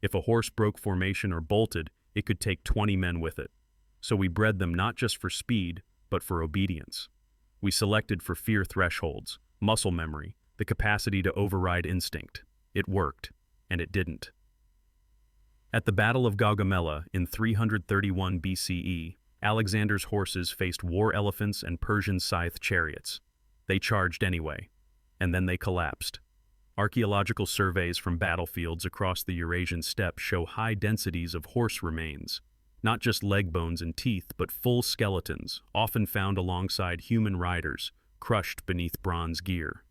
If a horse broke formation or bolted, it could take 20 men with it. So we bred them not just for speed, but for obedience. We selected for fear thresholds, muscle memory, the capacity to override instinct. It worked, and it didn't. At the Battle of Gaugamela in 331 BCE, Alexander's horses faced war elephants and Persian scythe chariots. They charged anyway, and then they collapsed. Archaeological surveys from battlefields across the Eurasian steppe show high densities of horse remains, not just leg bones and teeth, but full skeletons, often found alongside human riders, crushed beneath bronze gear.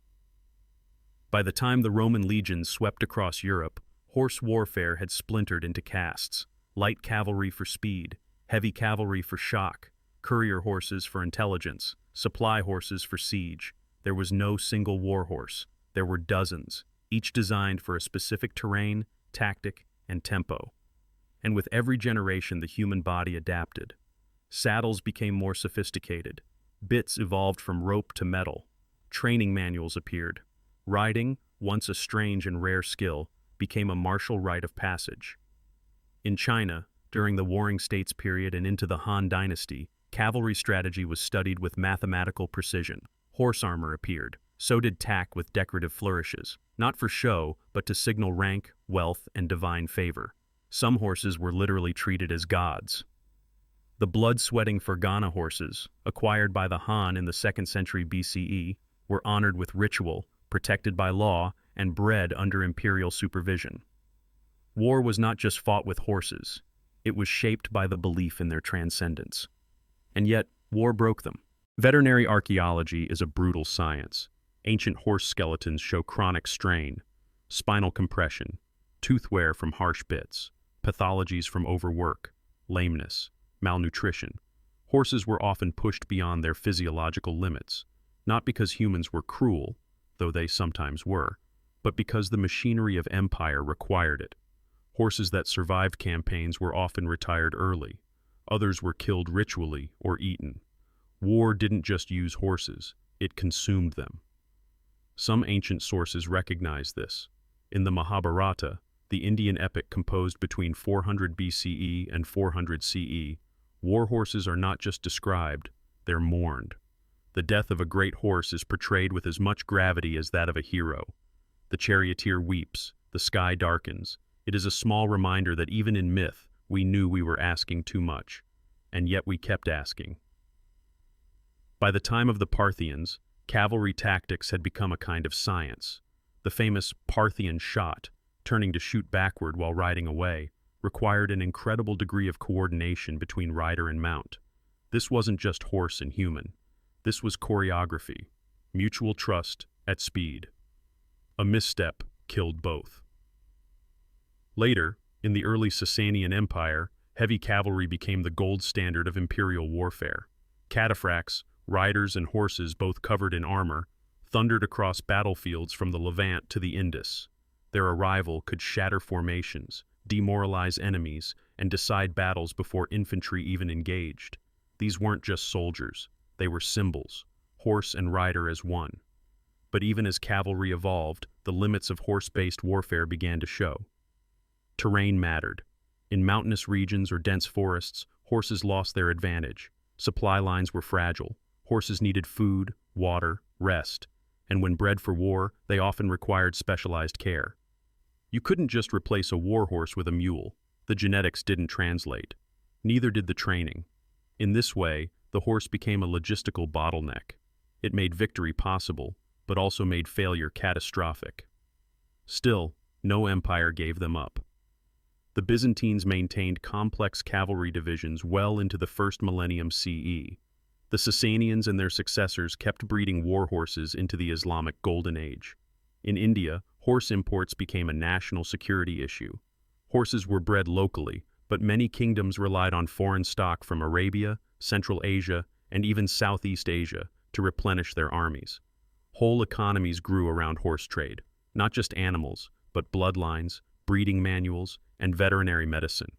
By the time the Roman legions swept across Europe, horse warfare had splintered into castes: light cavalry for speed, heavy cavalry for shock, courier horses for intelligence, supply horses for siege. There was no single war horse. There were dozens, each designed for a specific terrain, tactic, and tempo. And with every generation, the human body adapted. Saddles became more sophisticated. Bits evolved from rope to metal. Training manuals appeared. Riding, once a strange and rare skill, became a martial rite of passage. In China, during the Warring States period and into the Han Dynasty, cavalry strategy was studied with mathematical precision. Horse armor appeared. So did tack with decorative flourishes, not for show, but to signal rank, wealth, and divine favor. Some horses were literally treated as gods. The blood-sweating Fergana horses, acquired by the Han in the 2nd century BCE, were honored with ritual, protected by law, and bred under imperial supervision. War was not just fought with horses. It was shaped by the belief in their transcendence. And yet, war broke them. Veterinary archaeology is a brutal science. Ancient horse skeletons show chronic strain, spinal compression, tooth wear from harsh bits, pathologies from overwork, lameness, malnutrition. Horses were often pushed beyond their physiological limits, not because humans were cruel, though they sometimes were, but because the machinery of empire required it. Horses that survived campaigns were often retired early. Others were killed ritually or eaten. War didn't just use horses, it consumed them. Some ancient sources recognize this. In the Mahabharata, the Indian epic composed between 400 BCE and 400 CE, war horses are not just described, they're mourned. The death of a great horse is portrayed with as much gravity as that of a hero. The charioteer weeps, the sky darkens. It is a small reminder that even in myth, we knew we were asking too much, and yet we kept asking. By the time of the Parthians, cavalry tactics had become a kind of science. The famous Parthian shot, turning to shoot backward while riding away, required an incredible degree of coordination between rider and mount. This wasn't just horse and human. This was choreography, mutual trust at speed. A misstep killed both. Later, in the early Sasanian Empire, heavy cavalry became the gold standard of imperial warfare. Cataphracts, riders and horses both covered in armor, thundered across battlefields from the Levant to the Indus. Their arrival could shatter formations, demoralize enemies, and decide battles before infantry even engaged. These weren't just soldiers, they were symbols, horse and rider as one. But even as cavalry evolved, the limits of horse-based warfare began to show. Terrain mattered. In mountainous regions or dense forests, horses lost their advantage. Supply lines were fragile. Horses needed food, water, rest, and when bred for war, they often required specialized care. You couldn't just replace a war horse with a mule. The genetics didn't translate. Neither did the training. In this way, the horse became a logistical bottleneck. It made victory possible, but also made failure catastrophic. Still, no empire gave them up. The Byzantines maintained complex cavalry divisions well into the first millennium CE. The Sasanians and their successors kept breeding war horses into the Islamic Golden Age. In India, horse imports became a national security issue. Horses were bred locally, but many kingdoms relied on foreign stock from Arabia, Central Asia, and even Southeast Asia to replenish their armies. Whole economies grew around horse trade, not just animals, but bloodlines, breeding manuals, and veterinary medicine.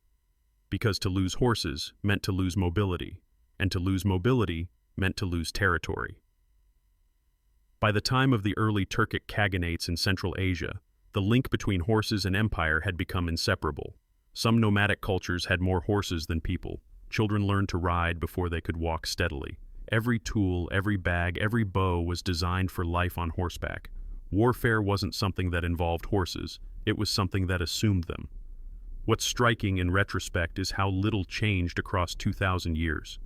Because to lose horses meant to lose mobility, and to lose mobility meant to lose territory. By the time of the early Turkic Khaganates in Central Asia, the link between horses and empire had become inseparable. Some nomadic cultures had more horses than people. Children learned to ride before they could walk steadily. Every tool, every bag, every bow was designed for life on horseback. Warfare wasn't something that involved horses, it was something that assumed them. What's striking in retrospect is how little changed across 2,000 years.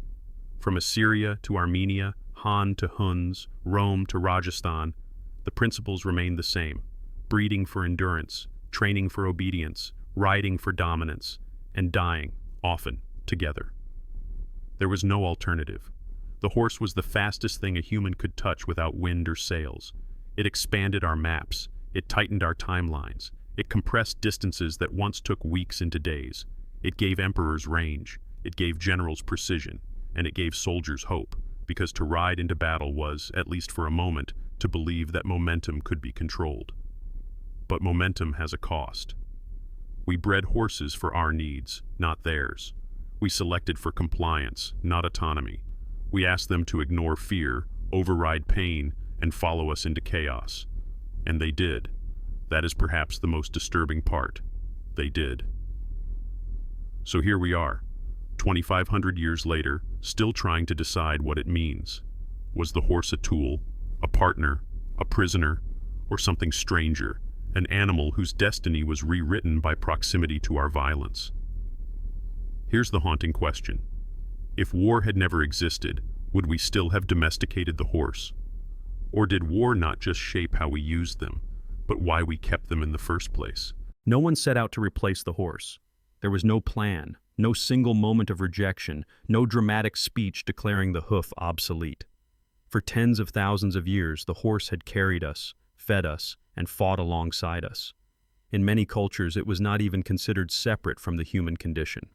From Assyria to Armenia, Han to Huns, Rome to Rajasthan, the principles remained the same. Breeding for endurance, training for obedience, riding for dominance, and dying, often, together. There was no alternative. The horse was the fastest thing a human could touch without wind or sails. It expanded our maps, it tightened our timelines, it compressed distances that once took weeks into days. It gave emperors range, it gave generals precision, and it gave soldiers hope, because to ride into battle was, at least for a moment, to believe that momentum could be controlled. But momentum has a cost. We bred horses for our needs, not theirs. We selected for compliance, not autonomy. We asked them to ignore fear, override pain, and follow us into chaos. And they did. That is perhaps the most disturbing part. They did. So here we are, 2,500 years later, still trying to decide what it means. Was the horse a tool, a partner, a prisoner, or something stranger, an animal whose destiny was rewritten by proximity to our violence? Here's the haunting question. If war had never existed, would we still have domesticated the horse? Or did war not just shape how we used them, but why we kept them in the first place? No one set out to replace the horse. There was no plan, no single moment of rejection, no dramatic speech declaring the hoof obsolete. For tens of thousands of years, the horse had carried us, fed us, and fought alongside us. In many cultures, it was not even considered separate from the human condition.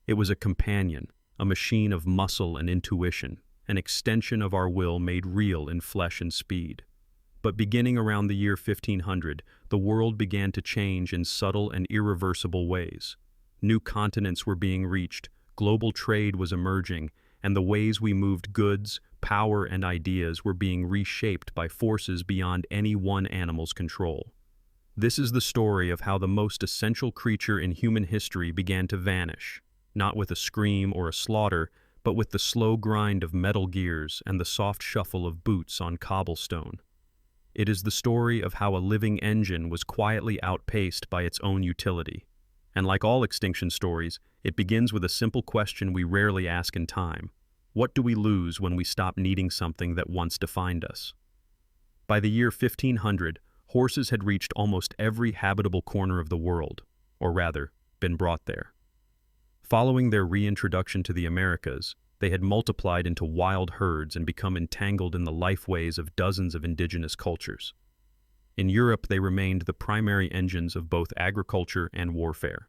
It was a companion, a machine of muscle and intuition, an extension of our will made real in flesh and speed. But beginning around the year 1500, the world began to change in subtle and irreversible ways. New continents were being reached, global trade was emerging, and the ways we moved goods, power, and ideas were being reshaped by forces beyond any one animal's control. This is the story of how the most essential creature in human history began to vanish, not with a scream or a slaughter, but with the slow grind of metal gears and the soft shuffle of boots on cobblestone. It is the story of how a living engine was quietly outpaced by its own utility. And like all extinction stories, it begins with a simple question we rarely ask in time. What do we lose when we stop needing something that once defined us? By the year 1500, horses had reached almost every habitable corner of the world, or rather, been brought there. Following their reintroduction to the Americas, they had multiplied into wild herds and become entangled in the lifeways of dozens of indigenous cultures. In Europe, they remained the primary engines of both agriculture and warfare.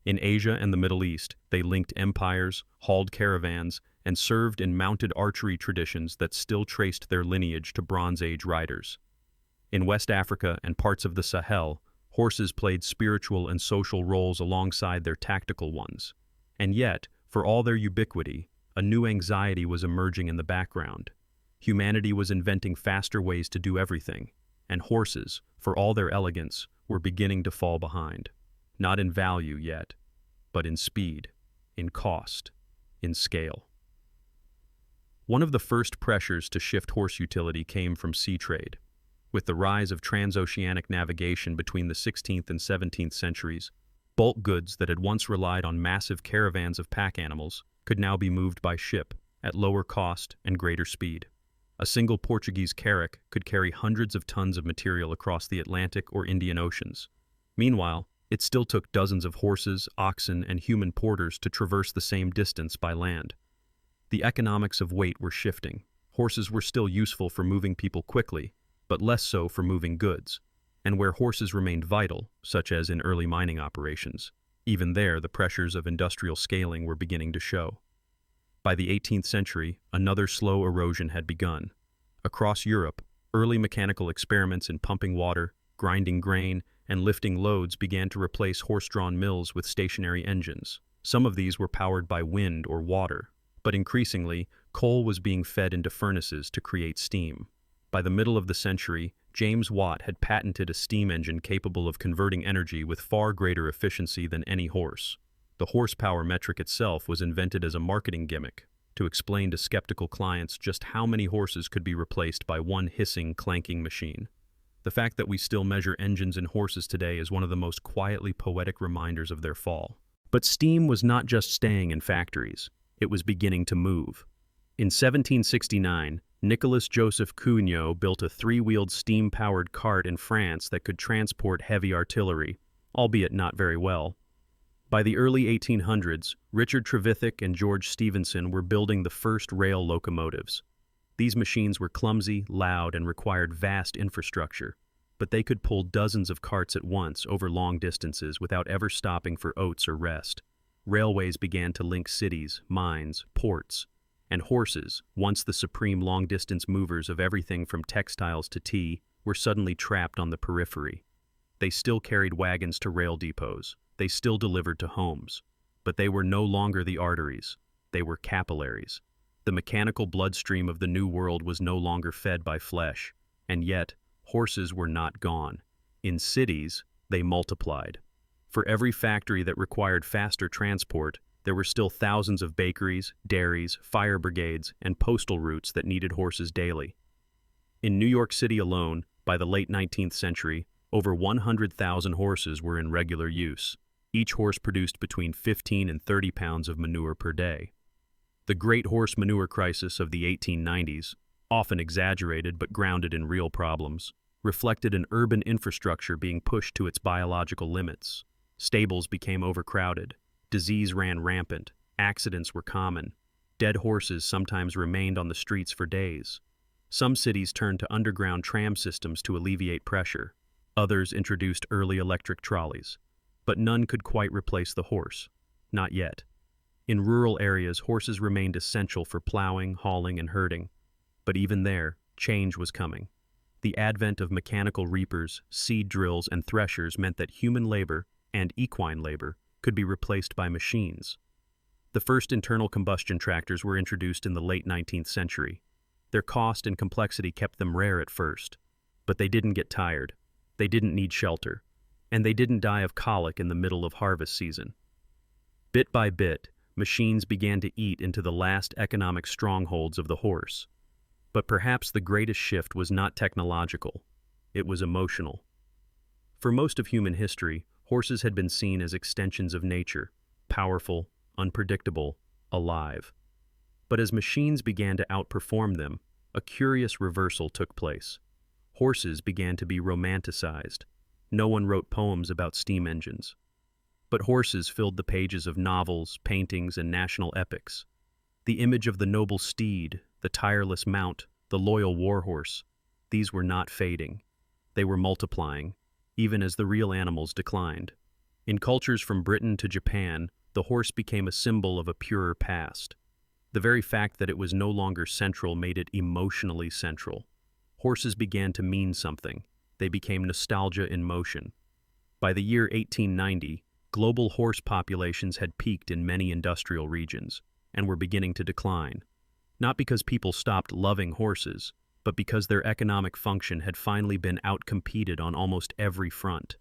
In Asia and the Middle East, they linked empires, hauled caravans, and served in mounted archery traditions that still traced their lineage to Bronze Age riders. In West Africa and parts of the Sahel, horses played spiritual and social roles alongside their tactical ones. And yet, for all their ubiquity, a new anxiety was emerging in the background. Humanity was inventing faster ways to do everything, and horses, for all their elegance, were beginning to fall behind. Not in value yet, but in speed, in cost, in scale. One of the first pressures to shift horse utility came from sea trade. With the rise of transoceanic navigation between the 16th and 17th centuries, bulk goods that had once relied on massive caravans of pack animals could now be moved by ship at lower cost and greater speed. A single Portuguese carrack could carry hundreds of tons of material across the Atlantic or Indian Oceans. Meanwhile, It still took dozens of horses, oxen, and human porters to traverse the same distance by land. The economics of weight were shifting. Horses were still useful for moving people quickly, but less so for moving goods. And where horses remained vital, such as in early mining operations, even there the pressures of industrial scaling were beginning to show. By the 18th century, another slow erosion had begun. Across Europe, early mechanical experiments in pumping water, grinding grain, and lifting loads began to replace horse-drawn mills with stationary engines. Some of these were powered by wind or water, but increasingly, coal was being fed into furnaces to create steam. By the middle of the century, James Watt had patented a steam engine capable of converting energy with far greater efficiency than any horse. The horsepower metric itself was invented as a marketing gimmick to explain to skeptical clients just how many horses could be replaced by one hissing, clanking machine. The fact that we still measure engines and horses today is one of the most quietly poetic reminders of their fall. But steam was not just staying in factories. It was beginning to move. In 1769, Nicolas Joseph Cugnot built a three-wheeled steam-powered cart in France that could transport heavy artillery, albeit not very well. By the early 1800s, Richard Trevithick and George Stephenson were building the first rail locomotives. These machines were clumsy, loud, and required vast infrastructure, but they could pull dozens of carts at once over long distances without ever stopping for oats or rest. Railways began to link cities, mines, ports, and horses, once the supreme long-distance movers of everything from textiles to tea, were suddenly trapped on the periphery. They still carried wagons to rail depots. They still delivered to homes. But they were no longer the arteries. They were capillaries. The mechanical bloodstream of the New World was no longer fed by flesh. And yet, horses were not gone. In cities, they multiplied. For every factory that required faster transport, there were still thousands of bakeries, dairies, fire brigades, and postal routes that needed horses daily. In New York City alone, by the late 19th century, over 100,000 horses were in regular use. Each horse produced between 15 and 30 pounds of manure per day. The great horse manure crisis of the 1890s, often exaggerated but grounded in real problems, reflected an urban infrastructure being pushed to its biological limits. Stables became overcrowded. Disease ran rampant. Accidents were common. Dead horses sometimes remained on the streets for days. Some cities turned to underground tram systems to alleviate pressure. Others introduced early electric trolleys. But none could quite replace the horse. Not yet. In rural areas, horses remained essential for plowing, hauling, and herding. But even there, change was coming. The advent of mechanical reapers, seed drills, and threshers meant that human labor, and equine labor, could be replaced by machines. The first internal combustion tractors were introduced in the late 19th century. Their cost and complexity kept them rare at first. But they didn't get tired. They didn't need shelter. And they didn't die of colic in the middle of harvest season. Bit by bit, machines began to eat into the last economic strongholds of the horse. But perhaps the greatest shift was not technological. It was emotional. For most of human history, horses had been seen as extensions of nature, powerful, unpredictable, alive. But as machines began to outperform them, a curious reversal took place. Horses began to be romanticized. No one wrote poems about steam engines. But horses filled the pages of novels, paintings, and national epics. The image of the noble steed, the tireless mount, the loyal warhorse, these were not fading. They were multiplying, even as the real animals declined. In cultures from Britain to Japan, the horse became a symbol of a purer past. The very fact that it was no longer central made it emotionally central. Horses began to mean something. They became nostalgia in motion. By the year 1890, global horse populations had peaked in many industrial regions and were beginning to decline. Not because people stopped loving horses, but because their economic function had finally been outcompeted on almost every front.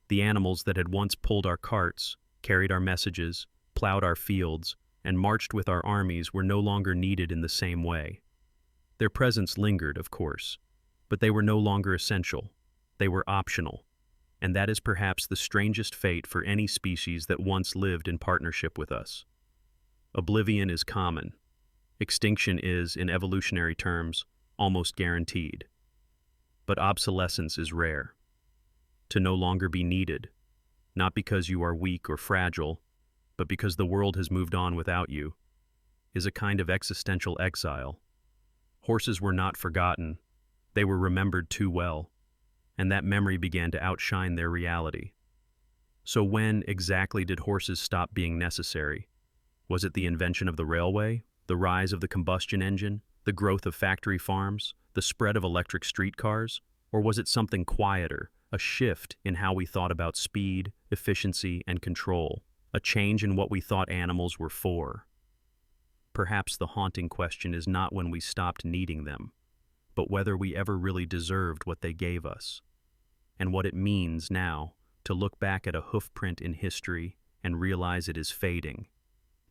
The animals that had once pulled our carts, carried our messages, plowed our fields, and marched with our armies were no longer needed in the same way. Their presence lingered, of course, but they were no longer essential. They were optional, and that is perhaps the strangest fate for any species that once lived in partnership with us. Oblivion is common. Extinction is, in evolutionary terms, almost guaranteed. But obsolescence is rare. To no longer be needed, not because you are weak or fragile, but because the world has moved on without you, is a kind of existential exile. Horses were not forgotten, they were remembered too well, and that memory began to outshine their reality. So when exactly did horses stop being necessary? Was it the invention of the railway, the rise of the combustion engine, the growth of factory farms, the spread of electric streetcars, or was it something quieter, a shift in how we thought about speed, efficiency, and control, a change in what we thought animals were for? Perhaps the haunting question is not when we stopped needing them, but whether we ever really deserved what they gave us, and what it means now to look back at a hoof print in history and realize it is fading,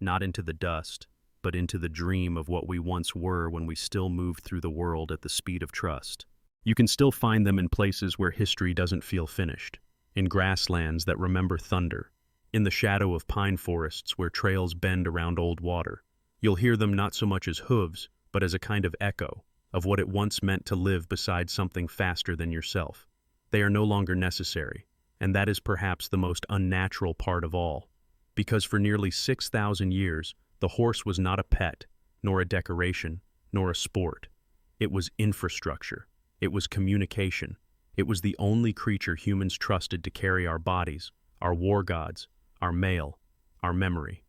not into the dust, but into the dream of what we once were when we still moved through the world at the speed of trust. You can still find them in places where history doesn't feel finished, in grasslands that remember thunder, in the shadow of pine forests where trails bend around old water. You'll hear them not so much as hooves, but as a kind of echo of what it once meant to live beside something faster than yourself. They are no longer necessary, and that is perhaps the most unnatural part of all, because for nearly 6,000 years, the horse was not a pet, nor a decoration, nor a sport. It was infrastructure. It was communication. It was the only creature humans trusted to carry our bodies, our war gods, our mail, our memory.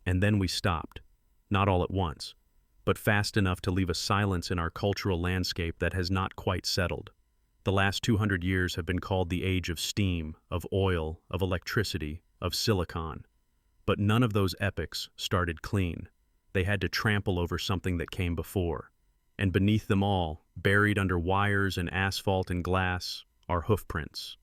And then we stopped, not all at once, but fast enough to leave a silence in our cultural landscape that has not quite settled. The last 200 years have been called the age of steam, of oil, of electricity, of silicon. But none of those epochs started clean. They had to trample over something that came before. And beneath them all, buried under wires and asphalt and glass, are hoofprints.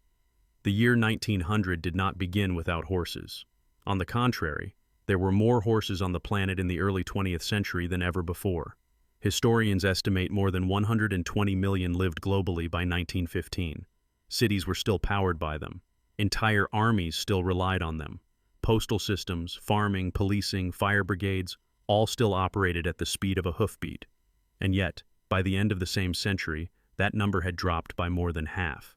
The year 1900 did not begin without horses. On the contrary, there were more horses on the planet in the early 20th century than ever before. Historians estimate more than 120 million lived globally by 1915. Cities were still powered by them. Entire armies still relied on them. Postal systems, farming, policing, fire brigades, all still operated at the speed of a hoofbeat. And yet, by the end of the same century, that number had dropped by more than half.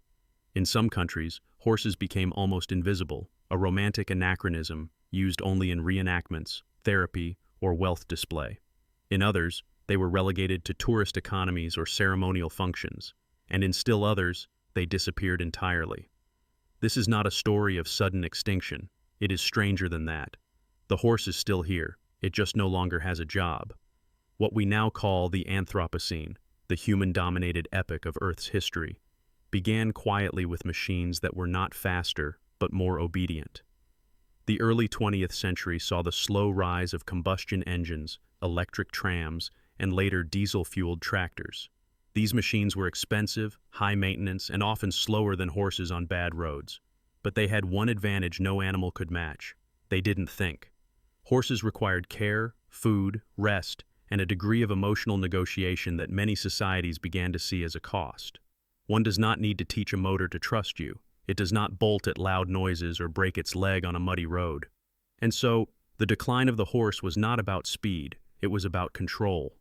In some countries, horses became almost invisible, a romantic anachronism used only in reenactments, therapy, or wealth display. In others, they were relegated to tourist economies or ceremonial functions, and in still others, they disappeared entirely. This is not a story of sudden extinction. It is stranger than that. The horse is still here. It just no longer has a job. What we now call the Anthropocene, the human-dominated epoch of Earth's history, began quietly with machines that were not faster, but more obedient. The early 20th century saw the slow rise of combustion engines, electric trams, and later diesel-fueled tractors. These machines were expensive, high maintenance, and often slower than horses on bad roads. But they had one advantage no animal could match. They didn't think. Horses required care, food, rest, and a degree of emotional negotiation that many societies began to see as a cost. One does not need to teach a motor to trust you. It does not bolt at loud noises or break its leg on a muddy road. And so, the decline of the horse was not about speed, it was about control.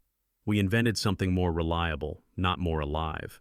We invented something more reliable, not more alive.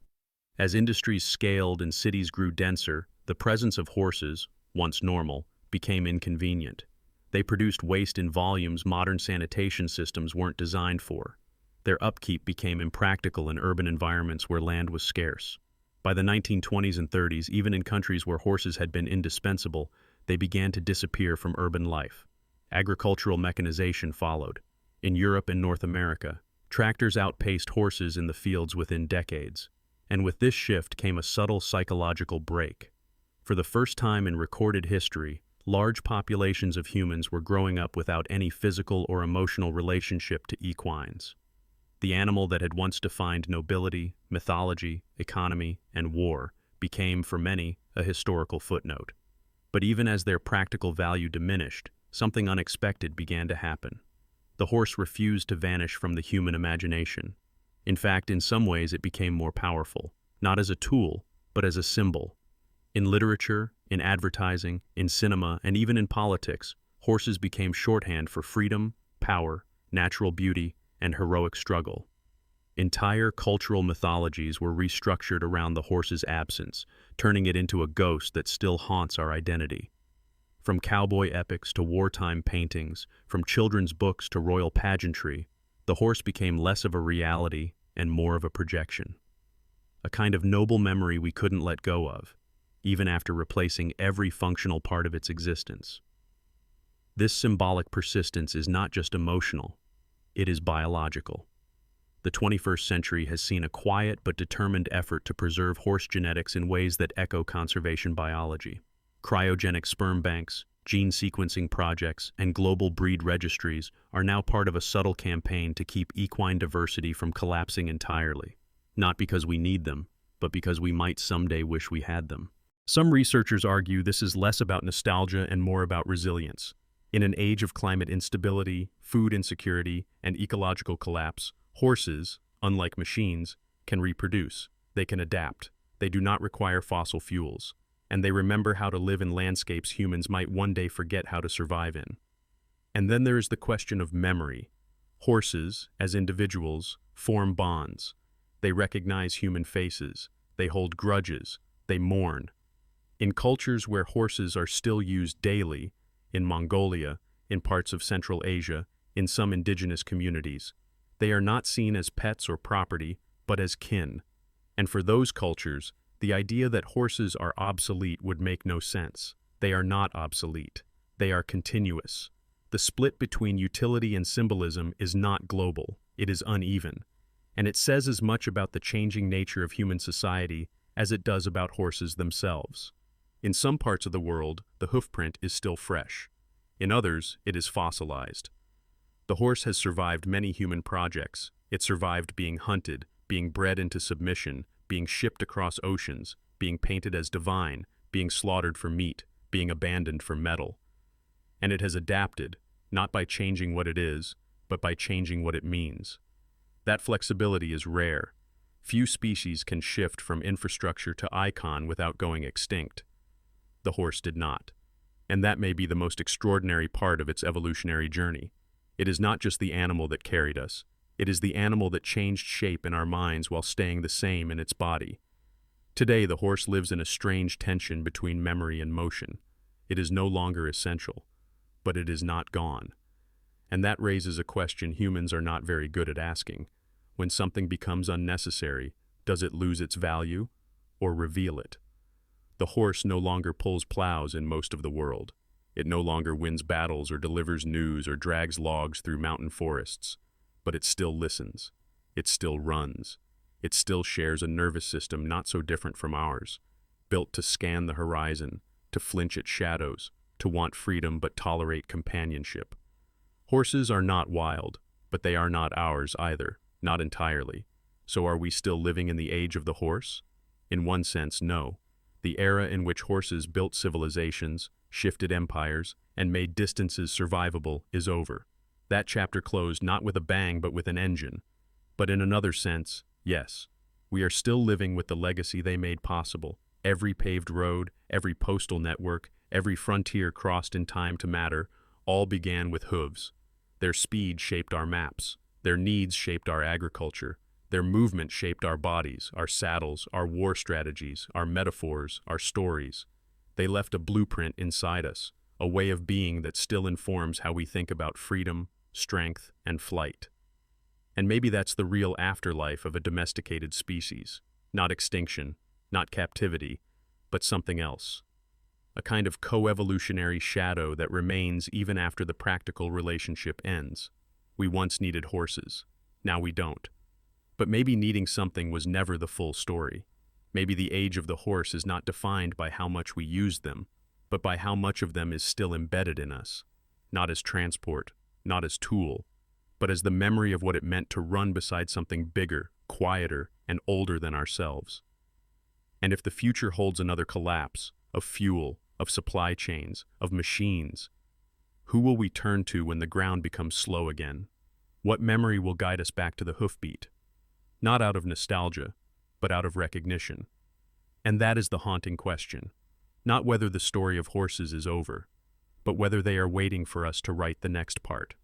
As industries scaled and cities grew denser, the presence of horses, once normal, became inconvenient. They produced waste in volumes modern sanitation systems weren't designed for. Their upkeep became impractical in urban environments where land was scarce. By the 1920s and 30s, even in countries where horses had been indispensable, they began to disappear from urban life. Agricultural mechanization followed. In Europe and North America, tractors outpaced horses in the fields within decades. And with this shift came a subtle psychological break. For the first time in recorded history, large populations of humans were growing up without any physical or emotional relationship to equines. The animal that had once defined nobility, mythology, economy, and war became, for many, a historical footnote. But even as their practical value diminished, something unexpected began to happen. The horse refused to vanish from the human imagination. In fact, in some ways it became more powerful, not as a tool, but as a symbol. In literature, in advertising, in cinema, and even in politics, horses became shorthand for freedom, power, natural beauty, and heroic struggle. Entire cultural mythologies were restructured around the horse's absence, turning it into a ghost that still haunts our identity. From cowboy epics to wartime paintings, from children's books to royal pageantry, the horse became less of a reality and more of a projection. A kind of noble memory we couldn't let go of, even after replacing every functional part of its existence. This symbolic persistence is not just emotional, it is biological. The 21st century has seen a quiet but determined effort to preserve horse genetics in ways that echo conservation biology. Cryogenic sperm banks, gene sequencing projects, and global breed registries are now part of a subtle campaign to keep equine diversity from collapsing entirely. Not because we need them, but because we might someday wish we had them. Some researchers argue this is less about nostalgia and more about resilience. In an age of climate instability, food insecurity, and ecological collapse, horses, unlike machines, can reproduce. They can adapt. They do not require fossil fuels. And they remember how to live in landscapes humans might one day forget how to survive in. And then there is the question of memory. Horses, as individuals, form bonds. They recognize human faces. They hold grudges. They mourn. In cultures where horses are still used daily, in Mongolia, in parts of Central Asia, in some indigenous communities, they are not seen as pets or property, but as kin. And for those cultures, the idea that horses are obsolete would make no sense. They are not obsolete. They are continuous. The split between utility and symbolism is not global. It is uneven. And it says as much about the changing nature of human society as it does about horses themselves. In some parts of the world, the hoofprint is still fresh. In others, it is fossilized. The horse has survived many human projects. It survived being hunted, being bred into submission, being shipped across oceans, being painted as divine, being slaughtered for meat, being abandoned for metal. And it has adapted, not by changing what it is, but by changing what it means. That flexibility is rare. Few species can shift from infrastructure to icon without going extinct. The horse did not. And that may be the most extraordinary part of its evolutionary journey. It is not just the animal that carried us. It is the animal that changed shape in our minds while staying the same in its body. Today, the horse lives in a strange tension between memory and motion. It is no longer essential, but it is not gone. And that raises a question humans are not very good at asking. When something becomes unnecessary, does it lose its value or reveal it? The horse no longer pulls plows in most of the world. It no longer wins battles or delivers news or drags logs through mountain forests. But it still listens. It still runs. It still shares a nervous system not so different from ours, built to scan the horizon, to flinch at shadows, to want freedom but tolerate companionship. Horses are not wild, but they are not ours either, not entirely. So are we still living in the age of the horse? In one sense, no. The era in which horses built civilizations, shifted empires, and made distances survivable is over. That chapter closed not with a bang but with an engine. But in another sense, yes, we are still living with the legacy they made possible. Every paved road, every postal network, every frontier crossed in time to matter, all began with hooves. Their speed shaped our maps. Their needs shaped our agriculture. Their movement shaped our bodies, our saddles, our war strategies, our metaphors, our stories. They left a blueprint inside us, a way of being that still informs how we think about freedom, strength, and flight. And maybe that's the real afterlife of a domesticated species. Not extinction, not captivity, but something else. A kind of co-evolutionary shadow that remains even after the practical relationship ends. We once needed horses. Now we don't. But maybe needing something was never the full story. Maybe the age of the horse is not defined by how much we used them, but by how much of them is still embedded in us. Not as transport, not as tool, but as the memory of what it meant to run beside something bigger, quieter, and older than ourselves. And if the future holds another collapse, of fuel, of supply chains, of machines, who will we turn to when the ground becomes slow again? What memory will guide us back to the hoofbeat? Not out of nostalgia, but out of recognition. And that is the haunting question. Not whether the story of horses is over, but whether they are waiting for us to write the next part.